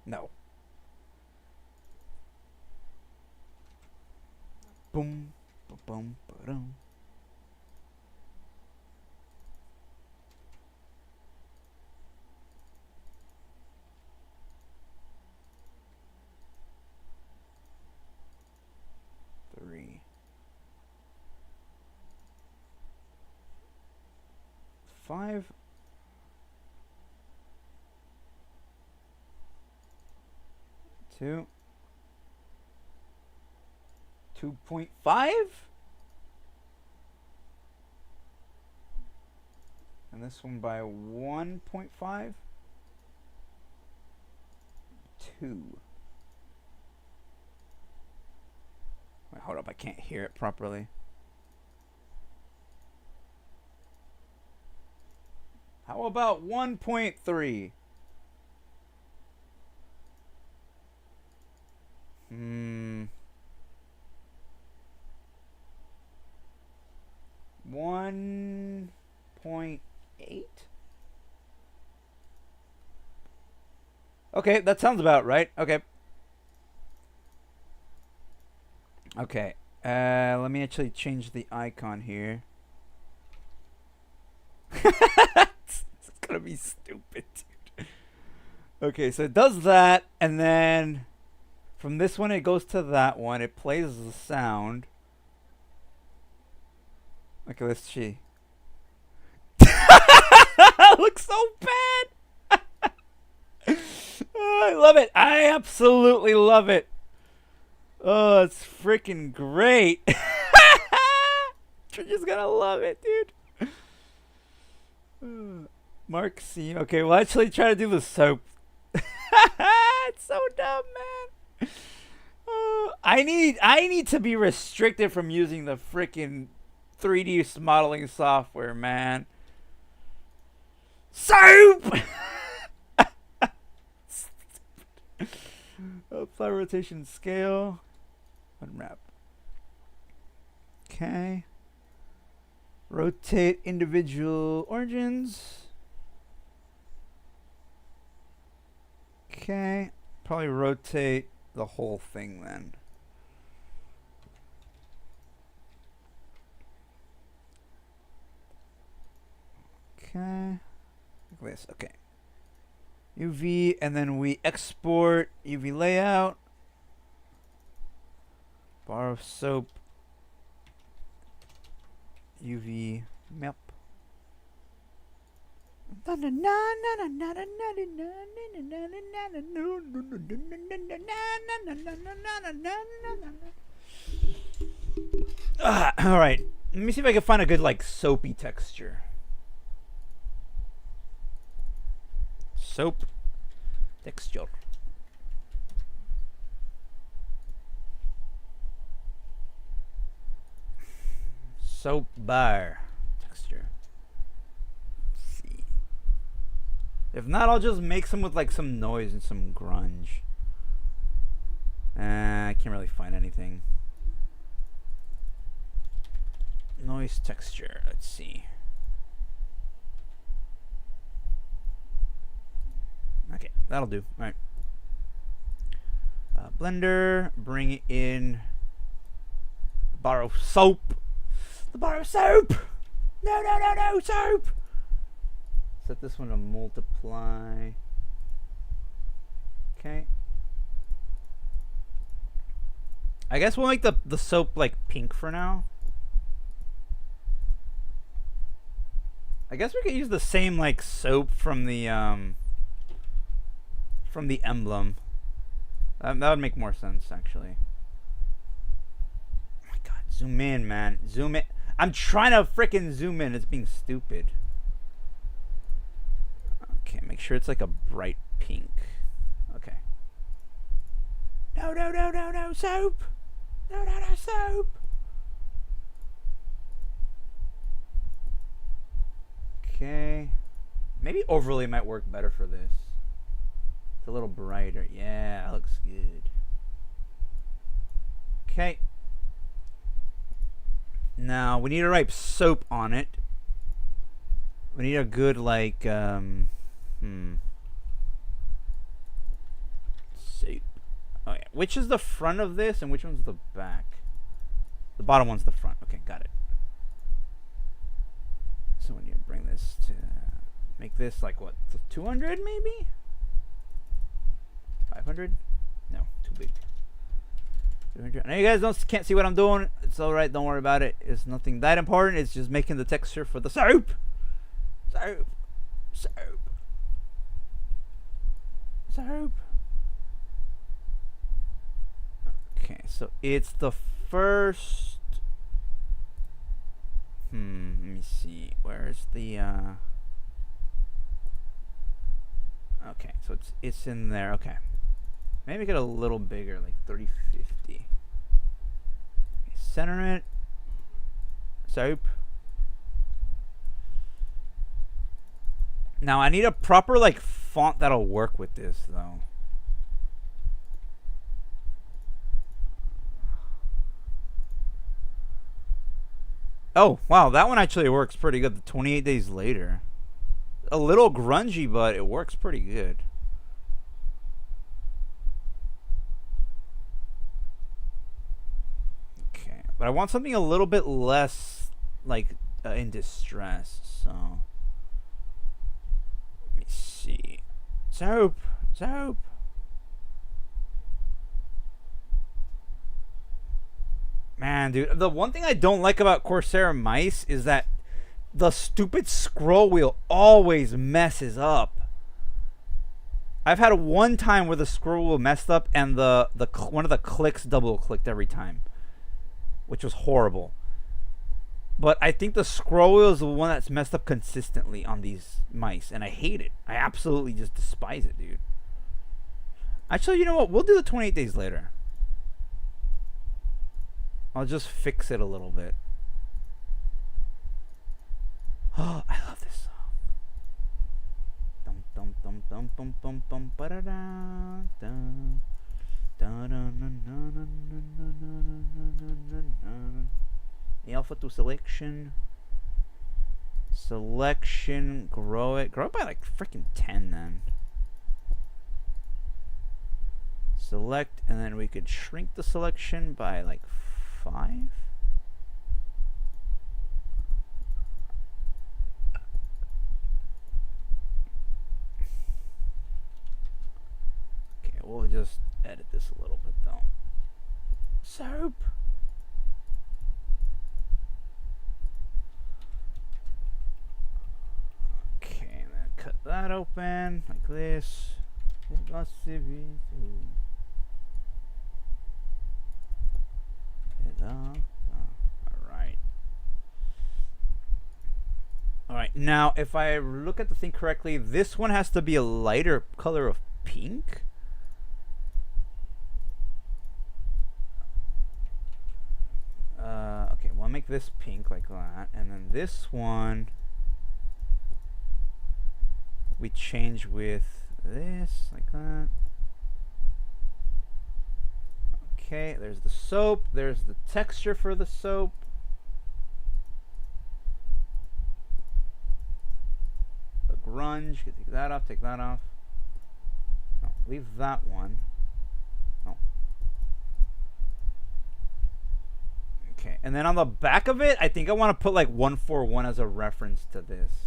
No. Boom, boom, boom. Three. 5. 2. 2.5? And this one by 1.5? 2. Wait, hold up, I can't hear it properly. How about 1.3? 1.8? Okay, that sounds about right. Okay. Okay. Let me actually change the icon here. It's gonna be stupid, dude. Okay, so it does that, and then from this one it goes to that one. It plays the sound. Okay, let's see. Looks so bad. Oh, I love it. I absolutely love it. Oh, it's freaking great. You're just gonna love it, dude. Mark C. Okay, we'll actually try to do the soap. It's so dumb, man. I need to be restricted from using the freaking 3D modeling software, man. Soap. Apply rotation scale. Unwrap. Okay. Rotate individual origins. Okay. Probably rotate the whole thing then. Okay. Like this. Okay. UV, and then we export UV layout. Bar of soap. UV map. All right. Let me see if I can find a good like soapy texture. Soap texture. Soap bar texture. Let's see. If not, I'll just make some with like some noise and some grunge. I can't really find anything. Noise texture. Let's see. Okay, that'll do. All right. Blender, bring in the bar of soap. The bar of soap. No, soap. Set this one to multiply. Okay. I guess we'll make the soap like pink for now. I guess we could use the same like soap from the emblem. That would make more sense actually. Oh my god, zoom in, man. Zoom in. I'm trying to freaking zoom in. It's being stupid. Okay, make sure it's like a bright pink. Okay. No, soap. No, soap. Okay. Maybe overlay might work better for this. It's a little brighter. Yeah, that looks good. Okay. Now, we need to write soap on it. We need a good, like, soap. Okay, which is the front of this and which one's the back? The bottom one's the front. Okay, got it. So we need to bring this to make this like what, 200 maybe? 500? No, too big. 200. I know you guys can't see what I'm doing. It's all right. Don't worry about it. It's nothing that important. It's just making the texture for the soap. Soap. Soap. Soap. Okay, so it's the first. Let me see. Where's the okay, so it's in there. Okay. Maybe get a little bigger, like 3050. Center it. Soap. Now I need a proper like font that'll work with this though. Oh, wow, that one actually works pretty good. The 28 days later. A little grungy, but it works pretty good. Okay, but I want something a little bit less, like, in distress, so. Let me see. Soap. Soap. Man, dude, the one thing I don't like about Corsair mice is that the stupid scroll wheel always messes up. I've had one time where the scroll wheel messed up and one of the clicks double clicked every time, which was horrible. But I think the scroll wheel is the one that's messed up consistently on these mice, and I hate it. I absolutely just despise it, dude. Actually, you know what? We'll do the 28 days later. I'll just fix it a little bit. Oh, I love this song. Dum dum dum dum dum dum dum ba da da dum da da na alpha to selection. Selection, grow it by like freaking 10 then. Select, and then we could shrink the selection by like 5. Okay, we'll just edit this a little bit though. Soap. Okay, and then that open like this. Alright. Alright, now if I look at the thing correctly, this one has to be a lighter color of pink. Okay, well, I'll make this pink like that, and then this one we change with this like that. Okay, there's the soap, there's the texture for the soap. The grunge, take that off, take that off. No, leave that one. No. Okay, and then on the back of it, I think I want to put like 141 as a reference to this.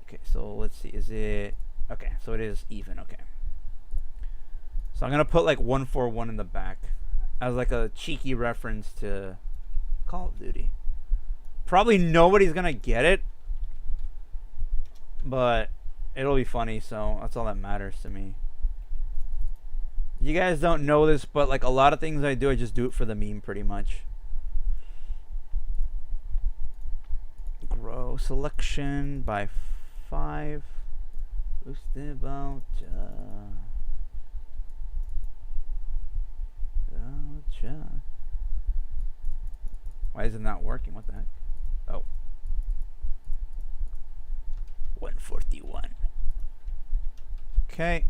Okay, so let's see, is it, okay, so it is even, okay. So I'm going to put like 141 in the back as like a cheeky reference to Call of Duty. Probably nobody's going to get it, but it'll be funny, so that's all that matters to me. You guys don't know this, but like a lot of things I do, I just do it for the meme pretty much. Grow selection by 5. Why is it not working? What the heck? Oh. 141. Okay.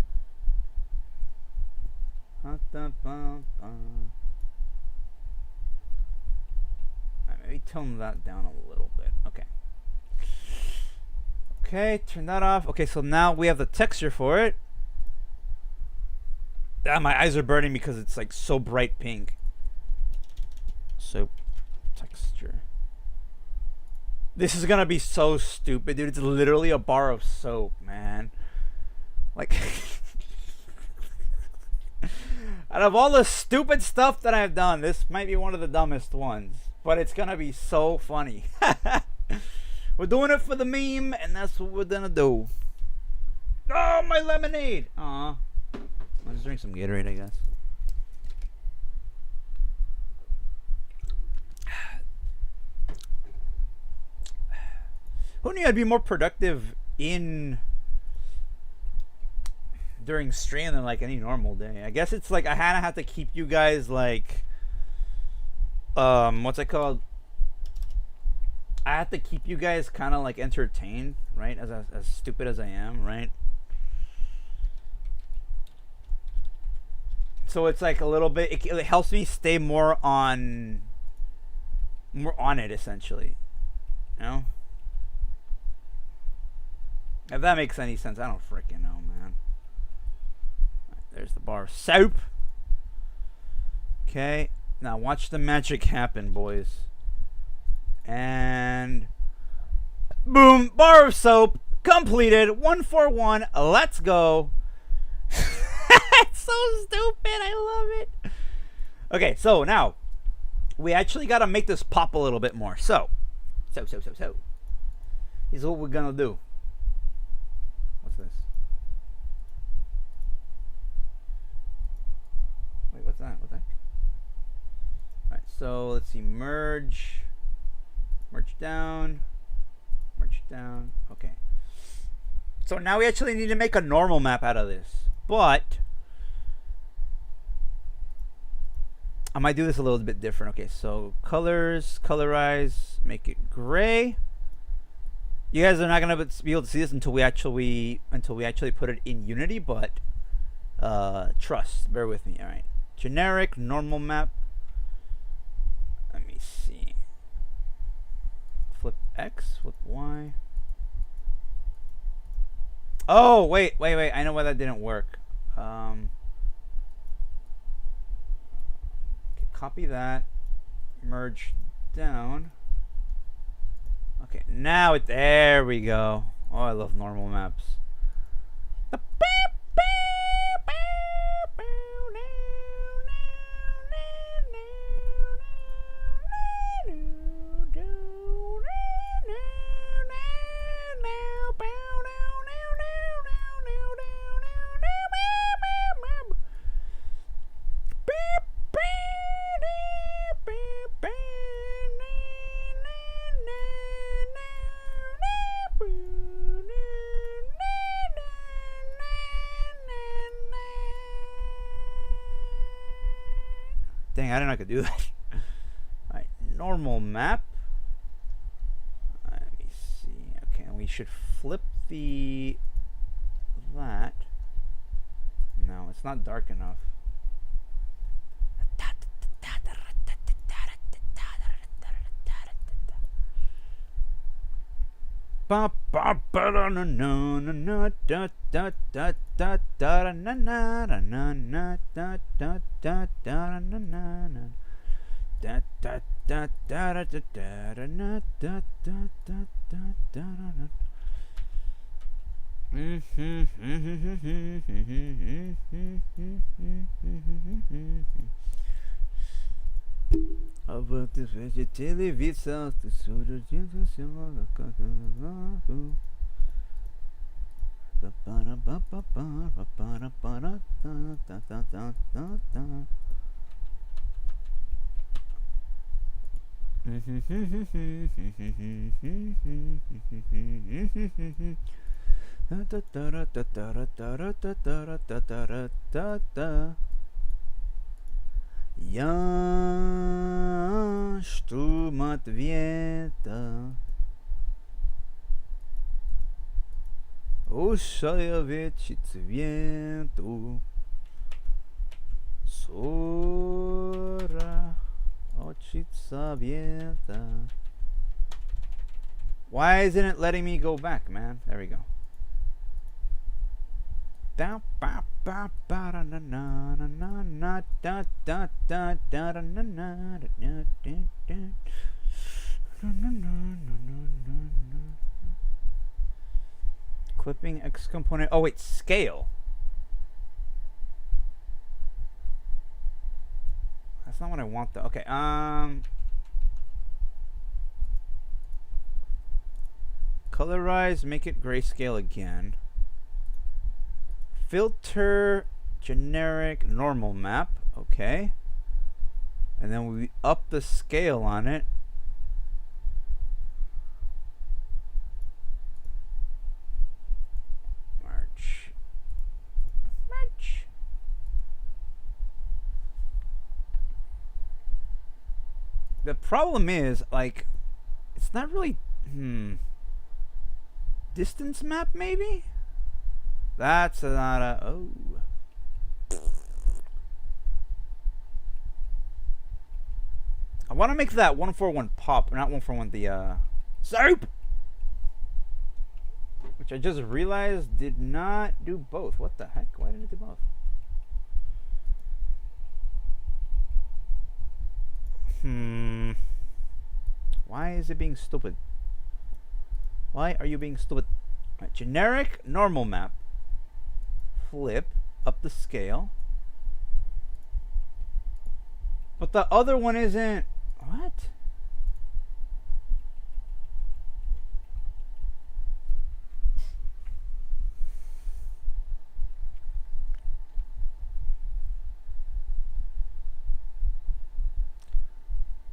Maybe tone that down a little bit. Okay. Okay, turn that off. Okay, so now we have the texture for it. Ah, my eyes are burning because it's like so bright pink. Soap texture. This is gonna be so stupid, dude. It's literally a bar of soap, man. Like, out of all the stupid stuff that I've done, this might be one of the dumbest ones. But it's gonna be so funny. We're doing it for the meme, and that's what we're gonna do. Oh, my lemonade! Aw. I'll just drink some Gatorade, I guess. Who knew I'd be more productive during stream than like any normal day? I guess it's like I have to keep you guys like what's it called? I have to keep you guys kind of like entertained, right? As stupid as I am, right? So it's like a little bit. It helps me stay more on it, essentially. You know? If that makes any sense, I don't freaking know, man. Right, there's the bar of soap. Okay, now watch the magic happen, boys. And boom, bar of soap completed. 141. Let's go. It's so stupid. I love it. Okay, so now we actually got to make this pop a little bit more. So. Here's what we're gonna do. What's this? Wait, what's that? What the heck? All right, so let's see. Merge down. Okay. So now we actually need to make a normal map out of this, but I might do this a little bit different. Okay, so colors, colorize, make it gray. You guys are not gonna be able to see this until we actually put it in Unity, but trust, bear with me. All right, generic normal map. Let me see. Flip X, flip Y. Oh, wait. I know why that didn't work. Okay, copy that. Merge down. Okay, now there we go. Oh, I love normal maps. Dang, I didn't know I could do that. Alright, normal map. Let me see. Okay, we should flip the... that. No, it's not dark enough. Я жду ответа. Ушая вечи цвету. Сора очи совета. Why isn't it letting me go back, man? There we go. Clipping X component. Oh wait, scale. That's not what I want though. Okay, colorize, make it grayscale again. Filter, generic, normal map. Okay. And then we up the scale on it. March. The problem is, like, it's not really, distance map maybe? That's not a, oh. I want to make that 141 pop, not 141 the, soap! Which I just realized did not do both. What the heck? Why did it do both? Why is it being stupid? Why are you being stupid? Right, generic, normal map. Flip up the scale. But the other one isn't. What?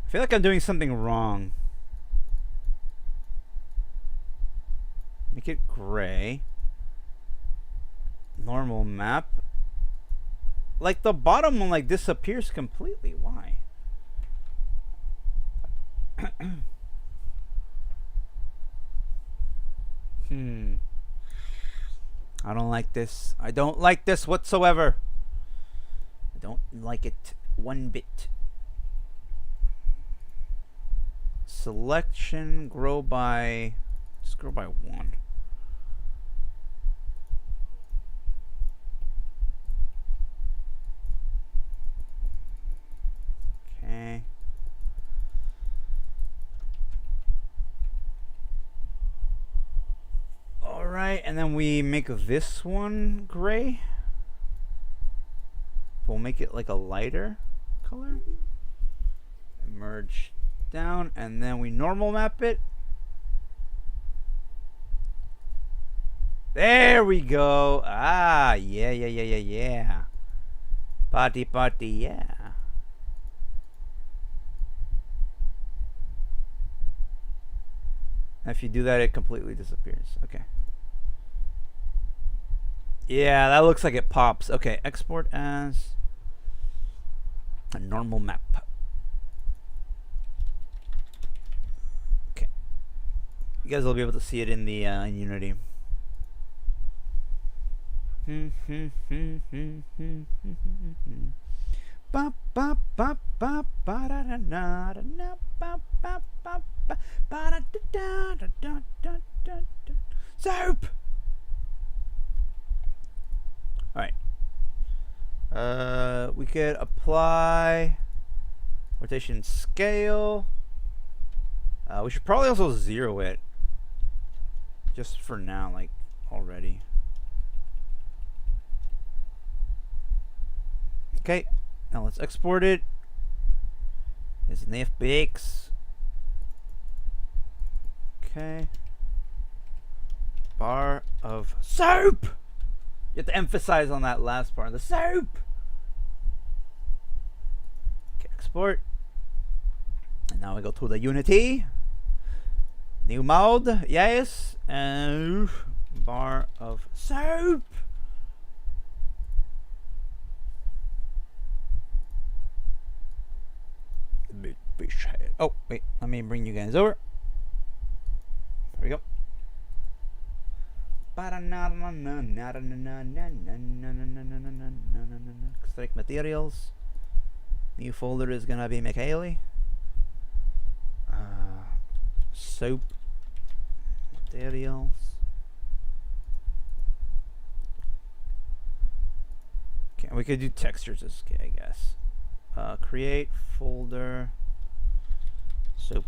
I feel like I'm doing something wrong. Make it gray. Normal map. Like the bottom one like disappears completely. Why? I don't like this. I don't like this whatsoever. I don't like it one bit. Selection, grow by, just grow by 1. Okay. All right, and then we make this one gray. We'll make it like a lighter color. Merge down, and then we normal map it. There we go. Ah, yeah. Party, yeah. If you do that, it completely disappears. Okay. Yeah, that looks like it pops. Okay, export as. A normal map. Okay. You guys will be able to see it in the in Unity. Soap. All right. We could apply rotation scale. We should probably also zero it, just for now, like already. Okay, now let's export it. It's an FBX. Okay. Bar of soap. You have to emphasize on that last part. The soap. Okay, export. And now we go to the Unity. New mode, yes. And bar of soap. Oh, wait, let me bring you guys over. There we go. Extract materials. New folder is gonna be Michaeli. Soap materials. Okay, we could do textures as okay, I guess. Create folder soap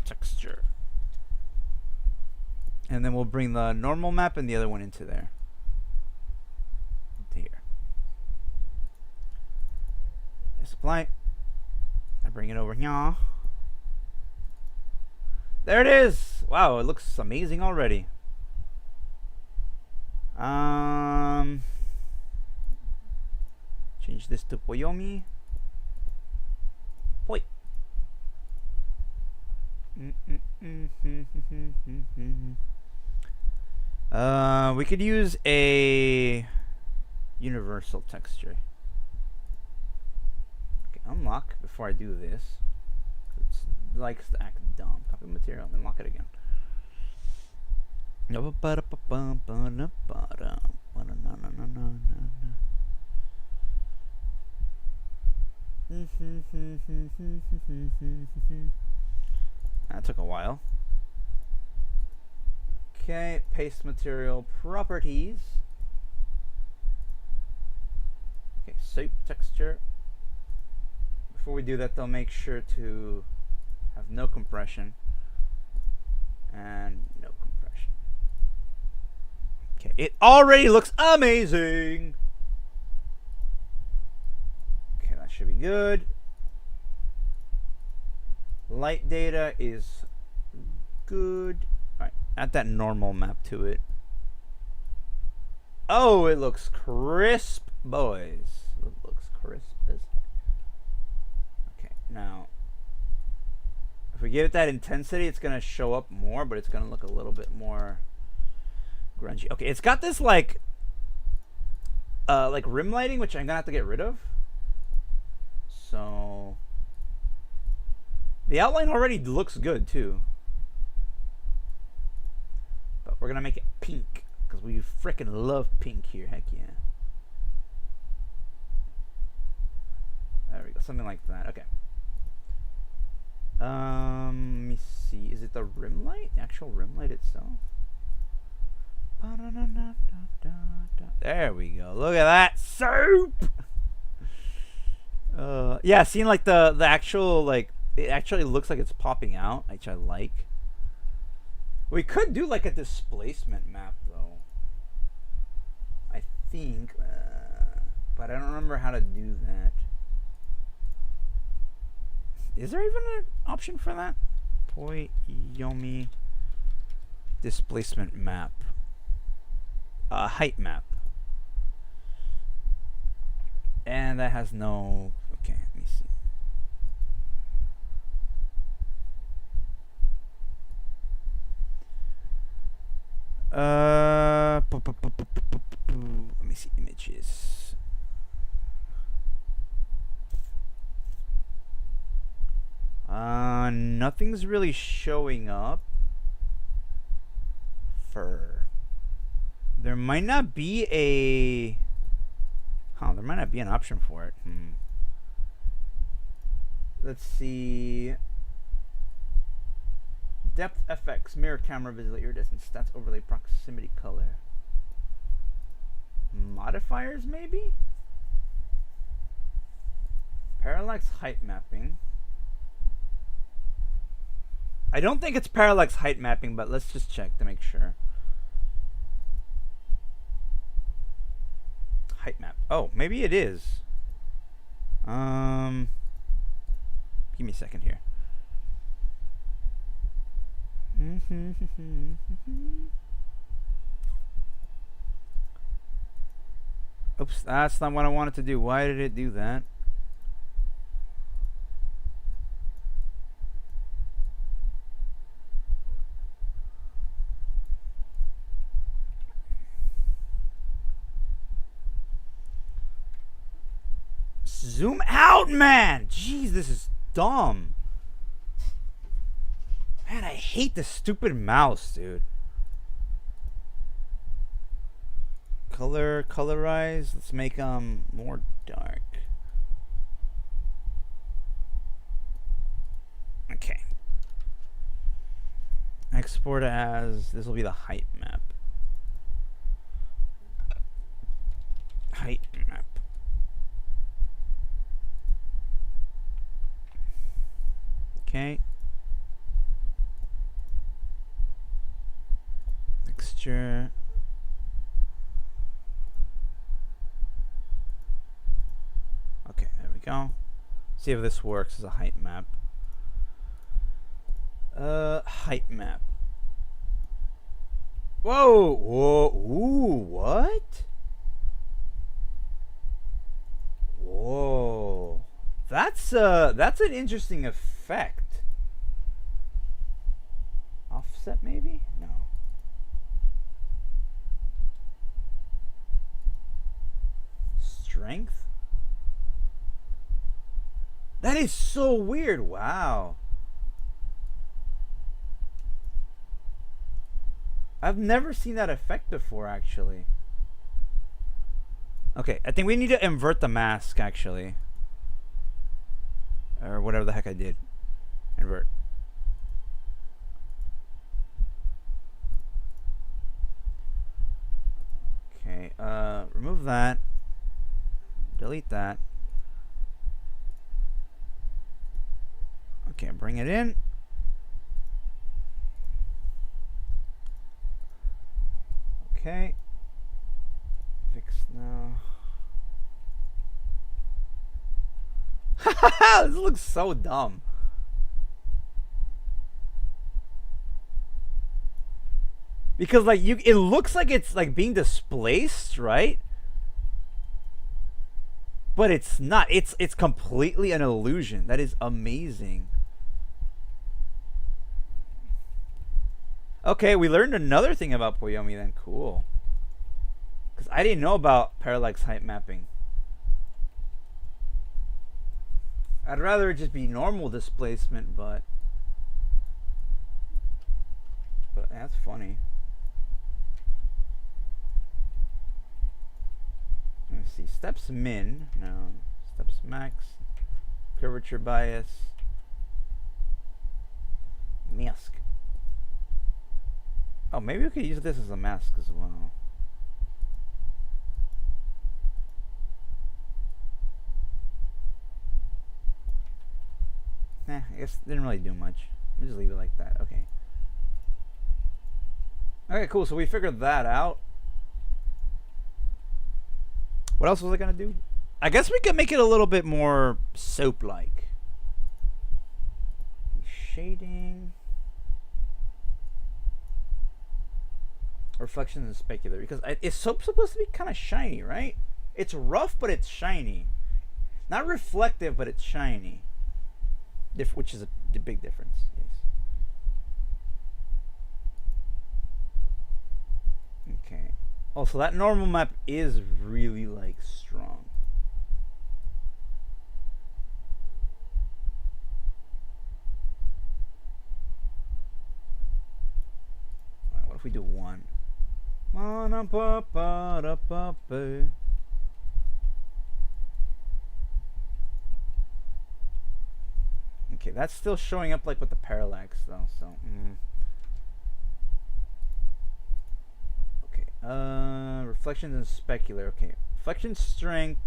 texture, and then we'll bring the normal map and the other one into there. Into here. Yes, apply. I bring it over here. There it is. Wow, it looks amazing already. Change this to Poyomi. Poi. We could use a universal texture. Okay, unlock before I do this. It likes to act dumb. Copy material and unlock it again. That took a while. Okay, paste material properties. Okay, soap texture. Before we do that, they'll make sure to have no compression and no compression. Okay, it already looks amazing. Okay, that should be good. Light data is good. Alright, add that normal map to it. Oh, it looks crisp, boys. It looks crisp as heck. Okay, now, if we give it that intensity, it's going to show up more, but it's going to look a little bit more grungy. Okay, it's got this like rim lighting, which I'm going to have to get rid of. So the outline already looks good too, but we're gonna make it pink because we frickin' love pink here. Heck yeah! There we go, something like that. Okay. Let me see. Is it the rim light? The actual rim light itself? There we go. Look at that soap. Yeah, seeing like the actual like. It actually looks like it's popping out, which I like. We could do like a displacement map though, I think, but I don't remember how to do that. Is there even an option for that? Poyomi displacement map. Height map. And that has no... Okay, let me see. Let me see images. Nothing's really showing up. Fur. There might not be a... Huh, there might not be an option for it. Let's see. Depth FX, mirror camera, visual iridescence, stats overlay, proximity color. Modifiers, maybe? Parallax height mapping. I don't think it's parallax height mapping, but let's just check to make sure. Height map. Oh, maybe it is. Give me a second here. Oops, that's not what I wanted to do. Why did it do that? Zoom out, man! Jeez, this is dumb. Man, I hate this stupid mouse, dude. Colorize. Let's make more dark. Okay. Export as, this will be the height map. Height map. Okay. Texture. Okay, there we go. See if this works as a height map. Height map. Whoa, whoa, ooh, what? Whoa. That's an interesting effect. Offset maybe? No. Strength? That is so weird. Wow. I've never seen that effect before, actually. Okay, I think we need to invert the mask, actually. Or whatever the heck I did. Invert. Okay, remove that. Delete that. Okay, bring it in. Okay. Fix now. This looks so dumb. Because like it looks like it's like being displaced, right? But it's not. It's completely an illusion. That is amazing. Okay, we learned another thing about Poyomi then. Cool. Because I didn't know about parallax height mapping. I'd rather it just be normal displacement, but that's funny. Let's see. Steps min. No. Steps max. Curvature bias. Mask. Oh, maybe we could use this as a mask as well. I guess it didn't really do much. We'll just leave it like that. Okay. Okay, cool. So we figured that out. What else was I gonna do? I guess we could make it a little bit more soap-like. Shading. Reflections and specular. Because is soap supposed to be kind of shiny, right? It's rough, but it's shiny. Not reflective, but it's shiny. Which is a big difference. Yes. Okay. Oh, so that normal map is really like strong. if we do one? Okay, that's still showing up like with the parallax though, so okay. Reflections and specular. Okay. Reflection strength.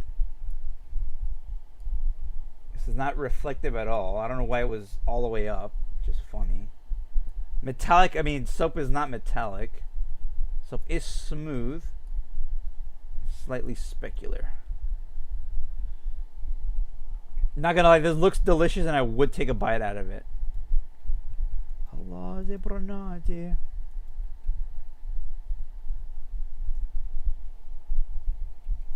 This is not reflective at all. I don't know why it was all the way up. Just funny. Metallic, I mean, soap is not metallic. Soap is smooth. Slightly specular. Not gonna lie, this looks delicious and I would take a bite out of it.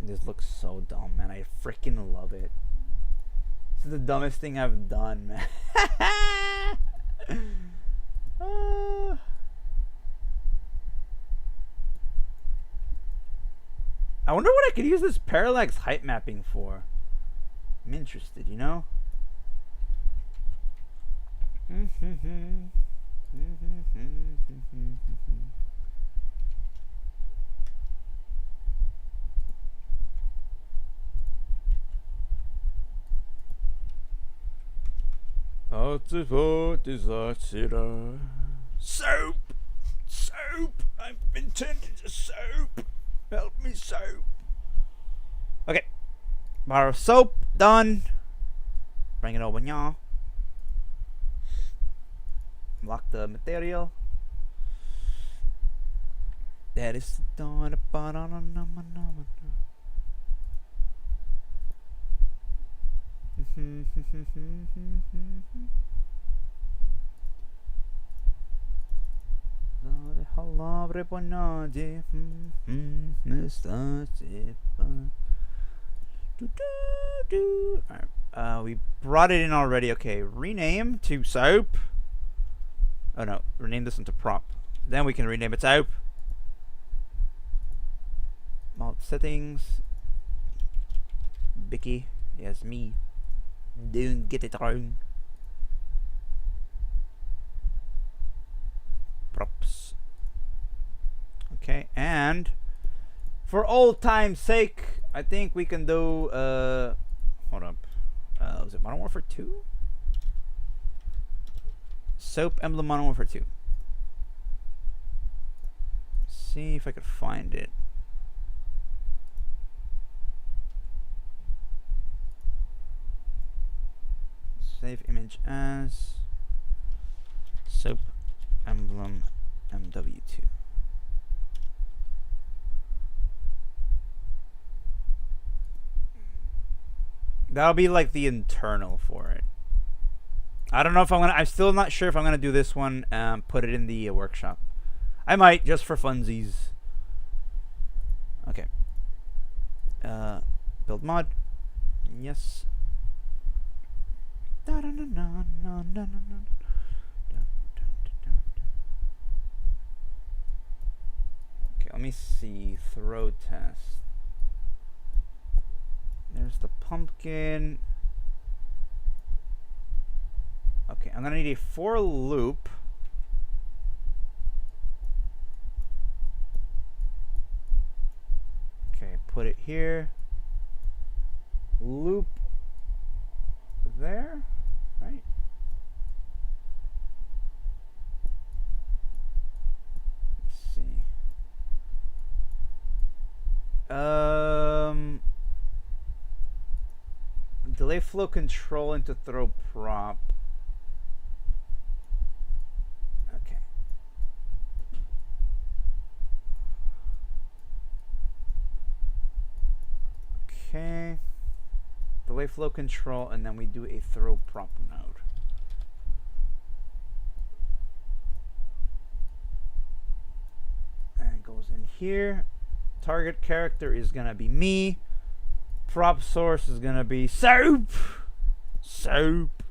This looks so dumb, man. I freaking love it. This is the dumbest thing I've done, man. I wonder what I could use this parallax height mapping for. I'm interested, you know? Soap! Soap! I've been turned into soap! Help me, soap! Okay. Bar of soap, done. Bring it over, y'all. Lock the material. That is the dawn upon Alright, we brought it in already. Okay, rename to soap. Oh no, rename this into prop. Then we can rename it soap. Mount settings. Bucky. Yes, me. Don't get it wrong. Props. Okay, and for old time's sake, I think we can do hold up. Was it Modern Warfare 2? Soap emblem Modern Warfare 2. See if I could find it. Save image as soap emblem MW2. That'll be like the internal for it. I don't know if I'm gonna. I'm still not sure if I'm gonna do this one. Put it in the workshop. I might, just for funsies. Okay. Build mod. Yes. Okay, let me see. Throw test. There's the pumpkin. Okay, I'm gonna need a for loop. Okay, put it here. Loop there, right? Let's see. Delay flow control into throw prop. Okay. Okay. Delay flow control, and then we do a throw prop node. And it goes in here. Target character is gonna be me. Prop source is gonna be soap. Soap.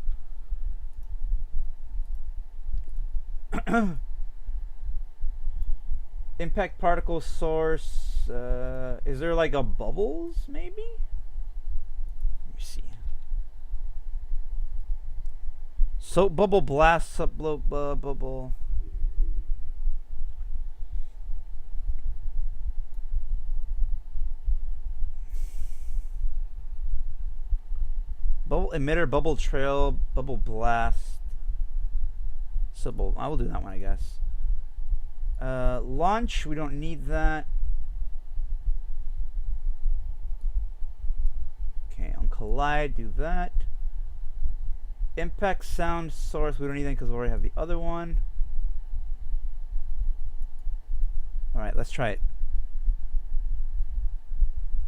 Impact particle source. Is there like a bubbles maybe? Let me see. Soap bubble blast. Soap bubble. emitter, bubble trail, bubble blast. Symbol. I will do that one, I guess. Launch. We don't need that. Okay, on collide, do that. Impact sound source. We don't need that because we already have the other one. All right, let's try it.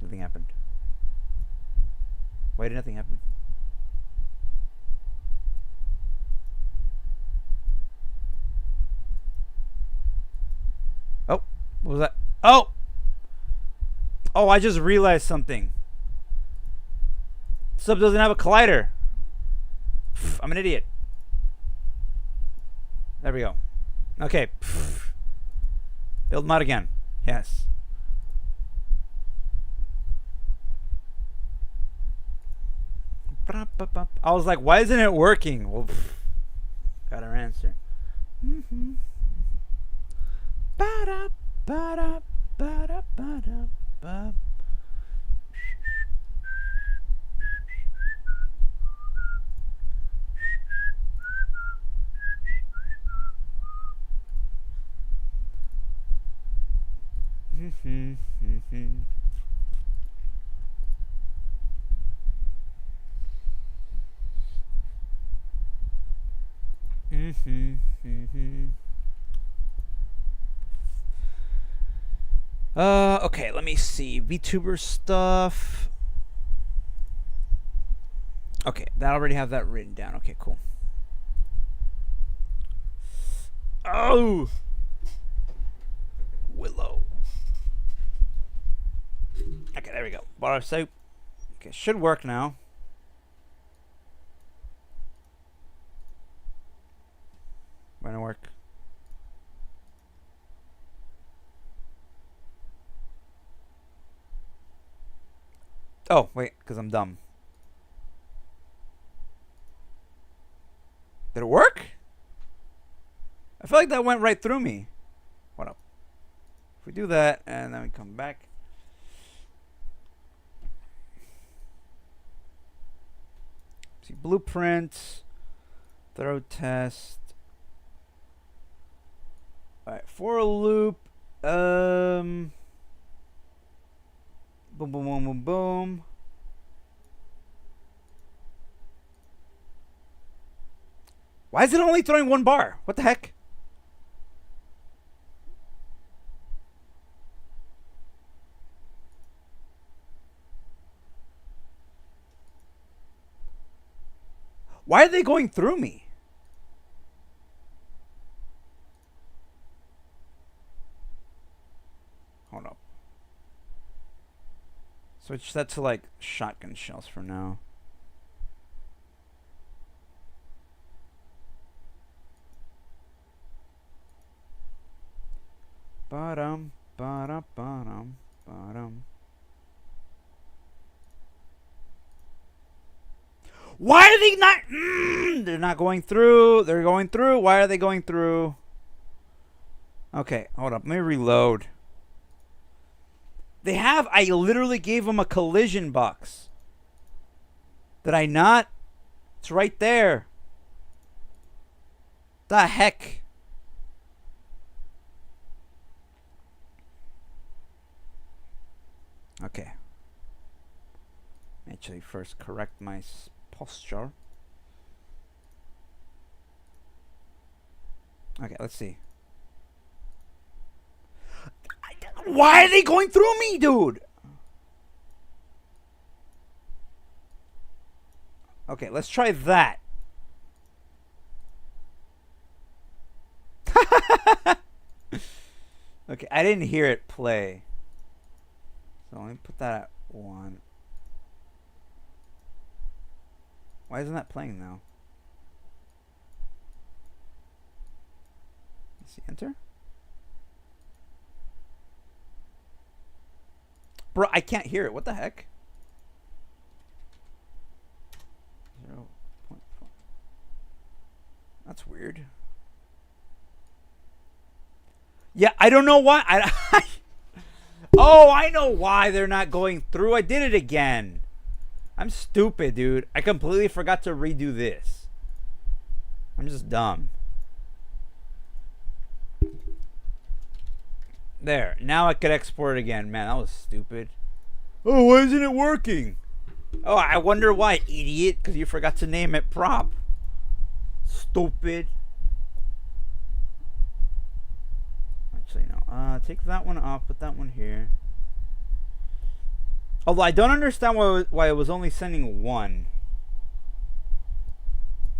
Nothing happened. Why did nothing happen? Oh, what was that? Oh! Oh, I just realized something. Sub doesn't have a collider. Pff, I'm an idiot. There we go. Okay. Pff. Build mod again. Yes. I was like, why isn't it working? Well, pff, got our answer. Ba-da, ba-da, ba-da, ba-da, ba. Okay, let me see. VTuber stuff. Okay, that already have that written down. Okay, cool. Oh! Willow. Okay, there we go. Bar of soap. Okay, should work now. Gonna work. Oh, wait, because I'm dumb. Did it work? I feel like that went right through me. What up? If we do that, and then we come back. See, blueprints. Throw test. Alright, for a loop. Boom, boom, boom, boom, boom. Why is it only throwing one bar? What the heck? Why are they going through me? Hold up. Switch that to like shotgun shells for now. Bottom, bottom, bottom, bottom. Why are they not? They're not going through. They're going through. Why are they going through? Okay, hold up. Let me reload. They have. I literally gave them a collision box. Did I not? It's right there. The heck? Okay. Actually, first correct my posture. Okay, let's see. Why are they going through me, dude? Okay, let's try that. Okay, I didn't hear it play. So let me put that at 1. Why isn't that playing now? Let's see, enter. Bro, I can't hear it. What the heck? 0.4. That's weird. Yeah, I don't know why. Oh, I know why they're not going through. I did it again. I'm stupid, dude. I completely forgot to redo this. I'm just dumb. There. Now I could export it again. Man, that was stupid. Oh, why isn't it working? Oh, I wonder why, idiot. Because you forgot to name it prop. Stupid. Actually, no. Take that one off. Put that one here. Although I don't understand why it was only sending one.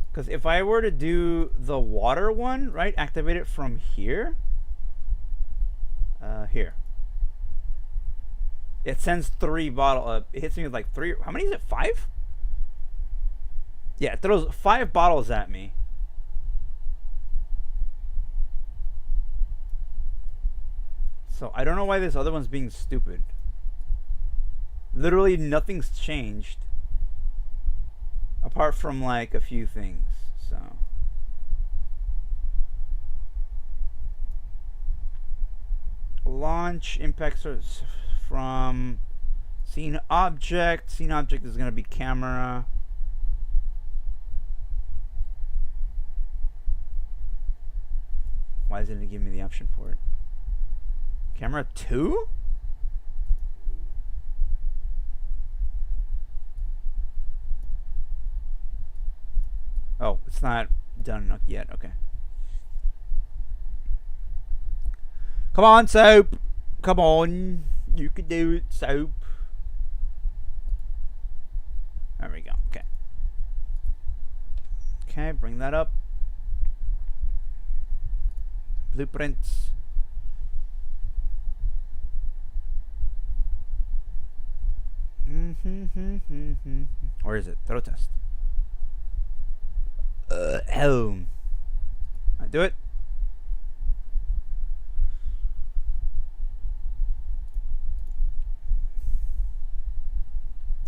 Because if I were to do the water one, right? Activate it from here. Here. It sends 3 bottles. It hits me with like 3. How many is it? 5? Yeah, it throws 5 bottles at me. So I don't know why this other one's being stupid. Literally nothing's changed. Apart from like a few things. So. Launch impact source from scene object. Scene object is going to be camera. Why isn't it giving me the option for it? Camera 2? Oh, it's not done yet. Okay. Come on, Soap. Come on. You can do it, Soap. There we go. Okay. Okay, bring that up. Blueprints. Where is it? Throw test. Home. Alright, do it.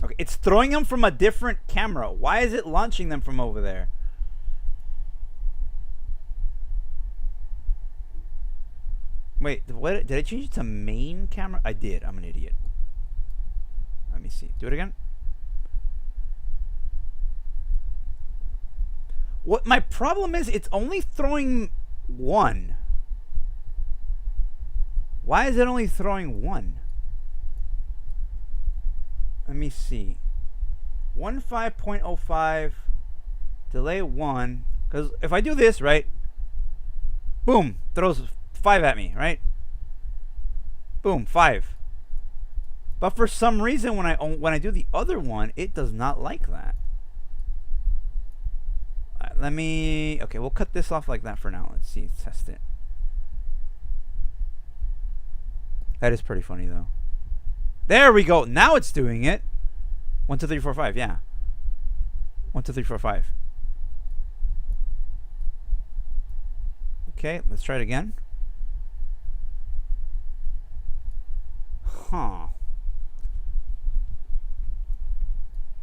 Okay, it's throwing them from a different camera. Why is it launching them from over there? Wait, what? Did I change it to main camera? I did. I'm an idiot. Let me see. Do it again. What my problem is, it's only throwing 1. Why is it only throwing 1? Let me see. 15.05 delay 1. Because if I do this, right? Boom. Throws 5 at me, right? Boom. 5. But for some reason, when I do the other one, it does not like that. Right, let me. Okay, we'll cut this off like that for now. Let's see. Let's test it. That is pretty funny, though. There we go. Now it's doing it. 1, 2, 3, 4, 5. Yeah. 1, 2, 3, 4, 5. Okay, let's try it again. Huh.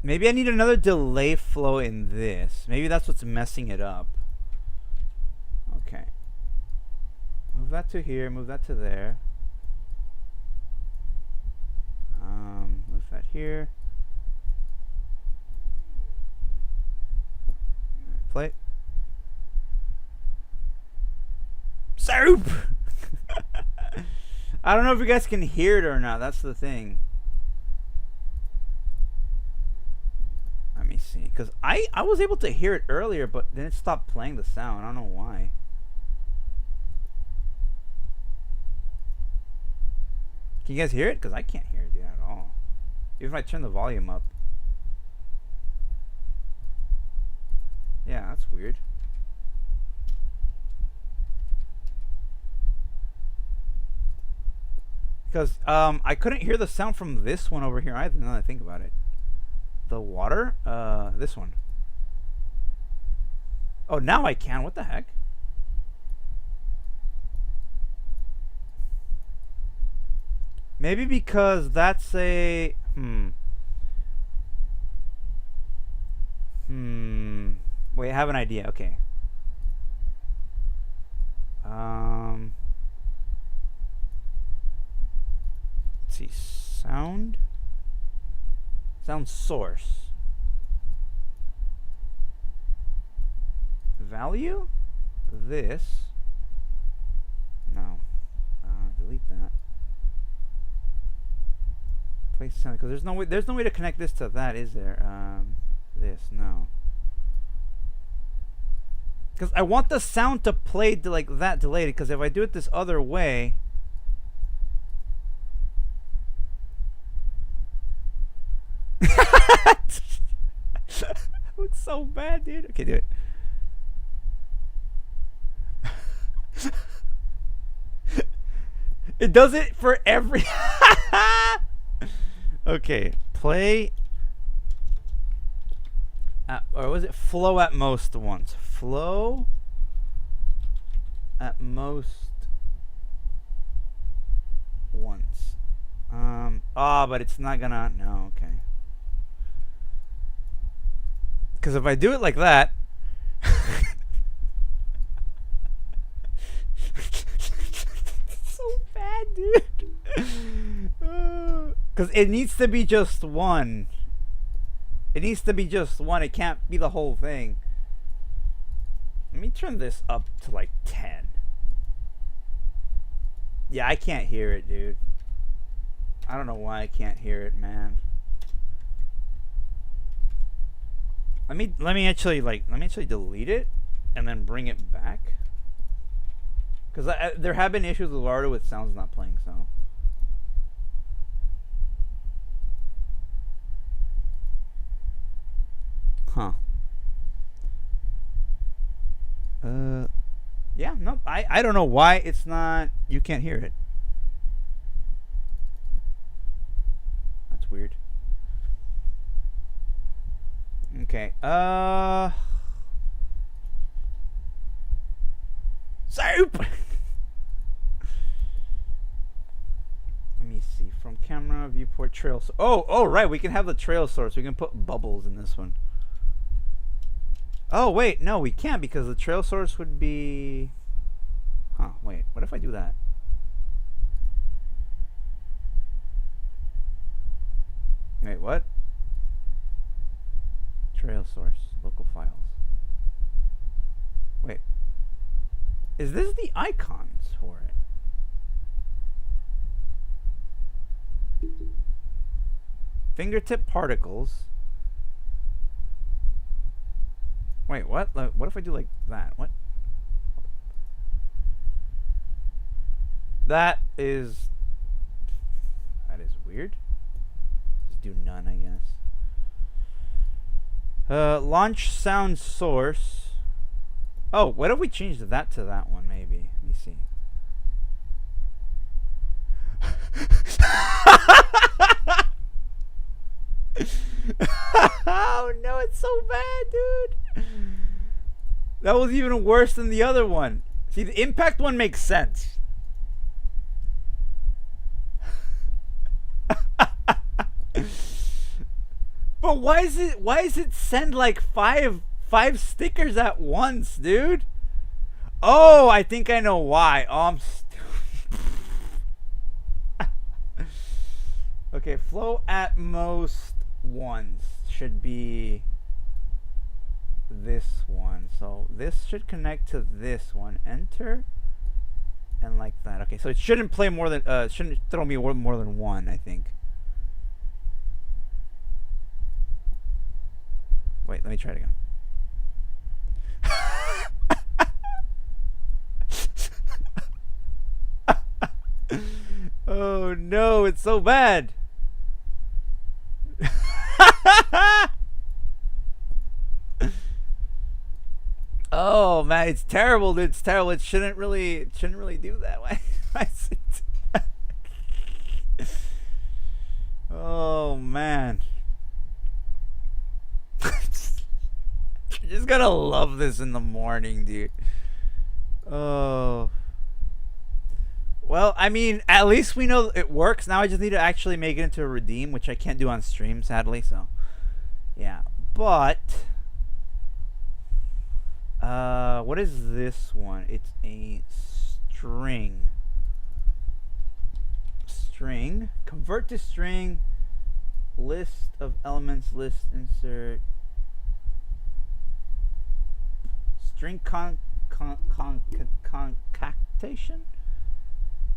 Maybe I need another delay flow in this. Maybe that's what's messing it up. Okay. Move that to here. Move that to there. Move that here. Play. Soap! I don't know if you guys can hear it or not. That's the thing. Let me see. Because I was able to hear it earlier, but then it stopped playing the sound. I don't know why. Can you guys hear it? Because I can't hear it at all. Even if I turn the volume up. Yeah, that's weird. Because I couldn't hear the sound from this one over here either, now that I think about it. The water? This one. Oh, now I can. What the heck? Maybe because that's a... Wait, I have an idea. Okay. Let's see. Sound. Sound source. Value? This. No. Delete that. Place sound, because there's no way to connect this to that, is there? This, no. Because I want the sound to play like that delayed, because if I do it this other way, looks so bad, dude. Okay, do it. It does it for every. Okay, play. Or was it flow at most once? Flow at most once. But it's not gonna. No, okay. Because if I do it like that. So bad, dude. Because it needs to be just one. It needs to be just one. It can't be the whole thing. Let me turn this up to like 10. Yeah, I can't hear it, dude. I don't know why I can't hear it, man. Let me actually delete it and then bring it back. Because there have been issues with Rdtv with sounds not playing, so. Huh. Yeah, no, I don't know why it's not, you can't hear it. That's weird. Okay, soap! Let me see, from camera, viewport, trail, oh, right, we can have the trail source, we can put bubbles in this one. Oh, wait, no, we can't because the trail source would be... Huh, wait, what if I do that? Wait, what? Trail source, local files. Wait. Is this the icons for it? Fingertip particles. Wait, what? What if I do like that? What? That is weird. Just do none, I guess. Launch sound source. Oh, what if we changed that to that one, maybe? Let me see. Oh no, it's so bad, dude. That was even worse than the other one. See, the impact one makes sense. But why is it send like five stickers at once, dude? Oh, I think I know why. Oh, I'm stupid. Okay, flow at most once should be this one. So this should connect to this one. Enter. And like that. Okay, so it shouldn't play more than shouldn't throw me more than one, I think. Wait, let me try it again. Oh no, it's so bad. Oh man, it's terrible, dude. It's terrible. It shouldn't really do that. Why is it? Oh man. You're just gonna love this in the morning, dude. Oh. Well, I mean, at least we know it works. Now I just need to actually make it into a redeem, which I can't do on stream, sadly. So, yeah. But, what is this one? It's a string. String. Convert to string. list of elements, list insert string concatenation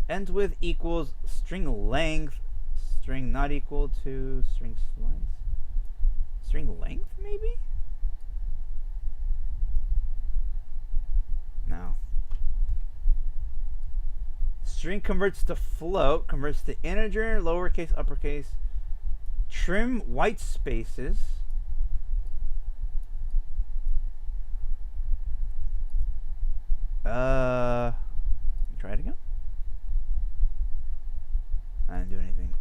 ends with equals string length, string not equal to string slice, string length maybe. No. String converts to float, converts to integer, lowercase, uppercase. Trim white spaces. Try it again. I didn't do anything.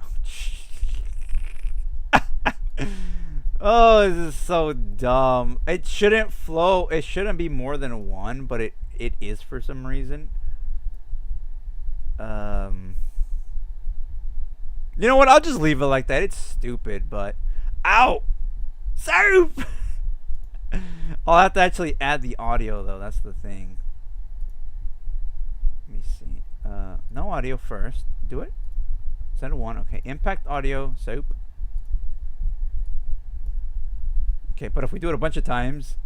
Oh, this is so dumb. It shouldn't flow. It shouldn't be more than one, but it is for some reason. You know what? I'll just leave it like that. It's stupid, but ow, soup. I'll have to actually add the audio though. That's the thing. Let me see. No audio first. Do it. Send one. Okay. Impact audio soap. Okay, but if we do it a bunch of times.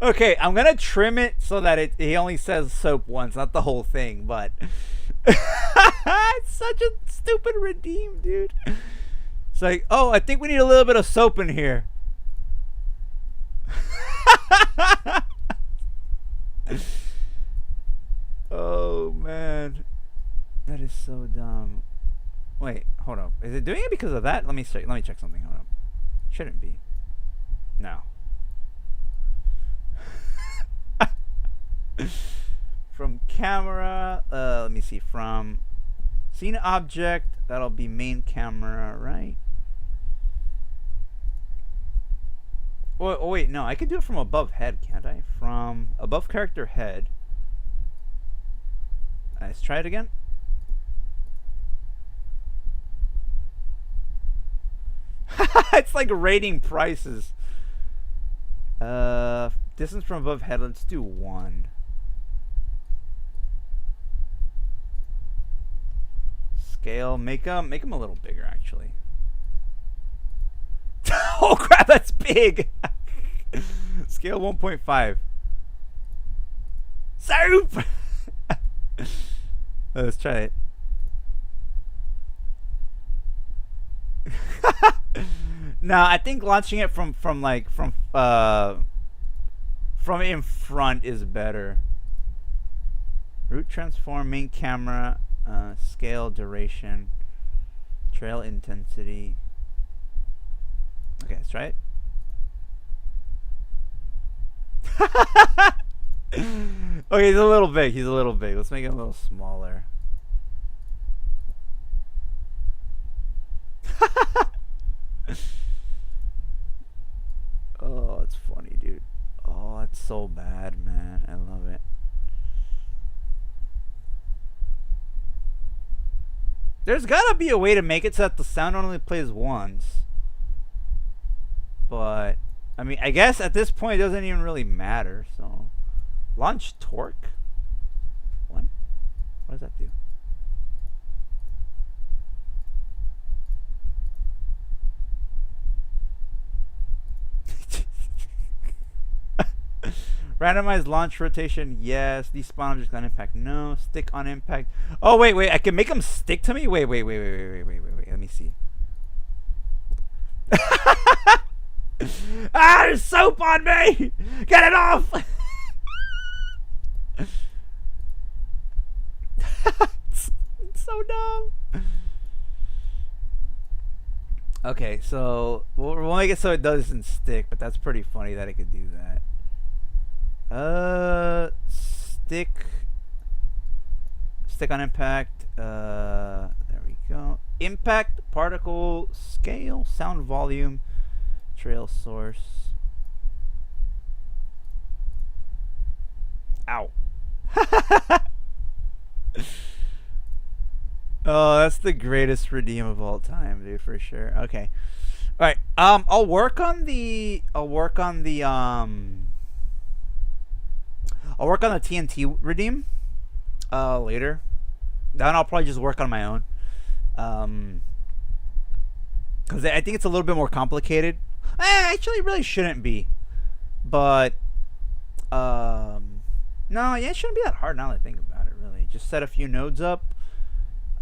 Okay, I'm gonna trim it so that he only says soap once, not the whole thing, but it's such a stupid redeem, dude. It's like, oh, I think we need a little bit of soap in here. Oh man, that is so dumb. Wait, hold up. Is it doing it because of that? Let me check something. Hold up. Shouldn't be. No. From camera, let me see. From scene object, that'll be main camera, right? Oh wait, no, I can do it from above head, can't I? From above character head. Let's try it again. It's like rating prices. Distance from above head, let's do 1. Scale, make him a little bigger actually. Oh crap, that's big. Scale 1.5. Soup. Let's try it. No, I think launching it from in front is better. Root transform, main camera, scale, duration, trail intensity. Okay, let's try it. Okay, he's a little big. Let's make it a little smaller. Oh, it's funny, dude. Oh, it's so bad, man. I love it. There's gotta be a way to make it so that the sound only plays once. But, I mean, I guess at this point it doesn't even really matter, so. Launch torque? What? What does that do? Randomized launch rotation, yes. Despawn object on impact, no. Stick on impact. Oh wait, I can make them stick to me. Wait. Let me see. Ah, there's soap on me. Get it off. It's so dumb. Okay, so we'll make it so it doesn't stick, but that's pretty funny that it could do that. Stick on impact. There we go. Impact, particle, scale, sound volume, trail source. Ow. Oh, that's the greatest redeem of all time, dude, for sure. Okay. All right. I'll work on the TNT redeem. later. Then I'll probably just work on my own. Because I think it's a little bit more complicated. Actually, it really shouldn't be. But, no, yeah, it shouldn't be that hard now that I think about it, really. Just set a few nodes up.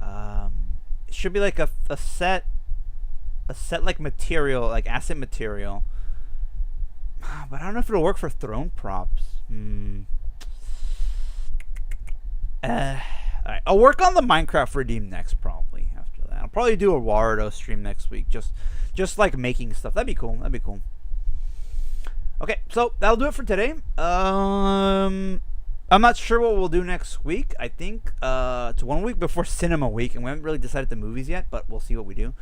It should be like a set like material, like asset material. But I don't know if it'll work for throne props. Alright, I'll work on the Minecraft redeem next, probably. After that, I'll probably do a Wardo stream next week, just like making stuff. That'd be cool. That'd be cool. Okay, so that'll do it for today. I'm not sure what we'll do next week. I think it's 1 week before Cinema Week, and we haven't really decided the movies yet, but we'll see what we do.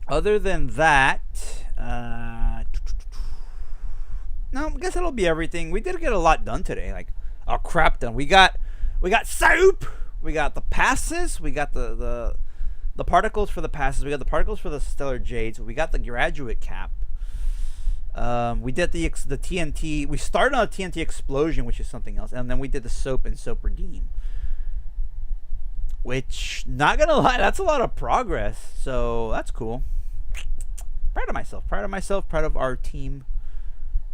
Other than that, no, I guess that'll be everything. We did get a lot done today, like a crap done. We got soap. We got the passes. We got the particles for the passes. We got the particles for the stellar jades. We got the graduate cap. We did the TNT. We started on a TNT explosion, which is something else, and then we did the soap and soap redeem. Which, not gonna lie, that's a lot of progress. So that's cool. Proud of myself. Proud of myself. Proud of our team.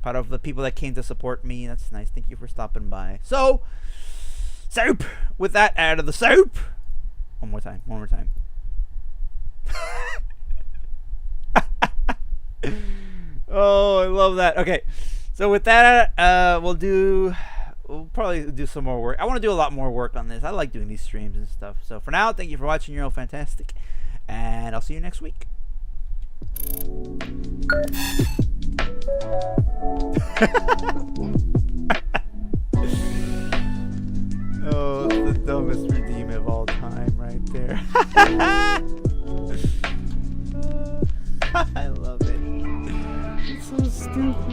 Proud of the people that came to support me. That's nice. Thank you for stopping by. So, soap. With that, out of the soap. One more time. One more time. Oh, I love that. Okay, so with that, we'll probably do some more work. I want to do a lot more work on this. I like doing these streams and stuff. So for now, thank you for watching. You're all fantastic, and I'll see you next week. Oh, it's the dumbest redeem of all time right there. I love it. It's so stupid.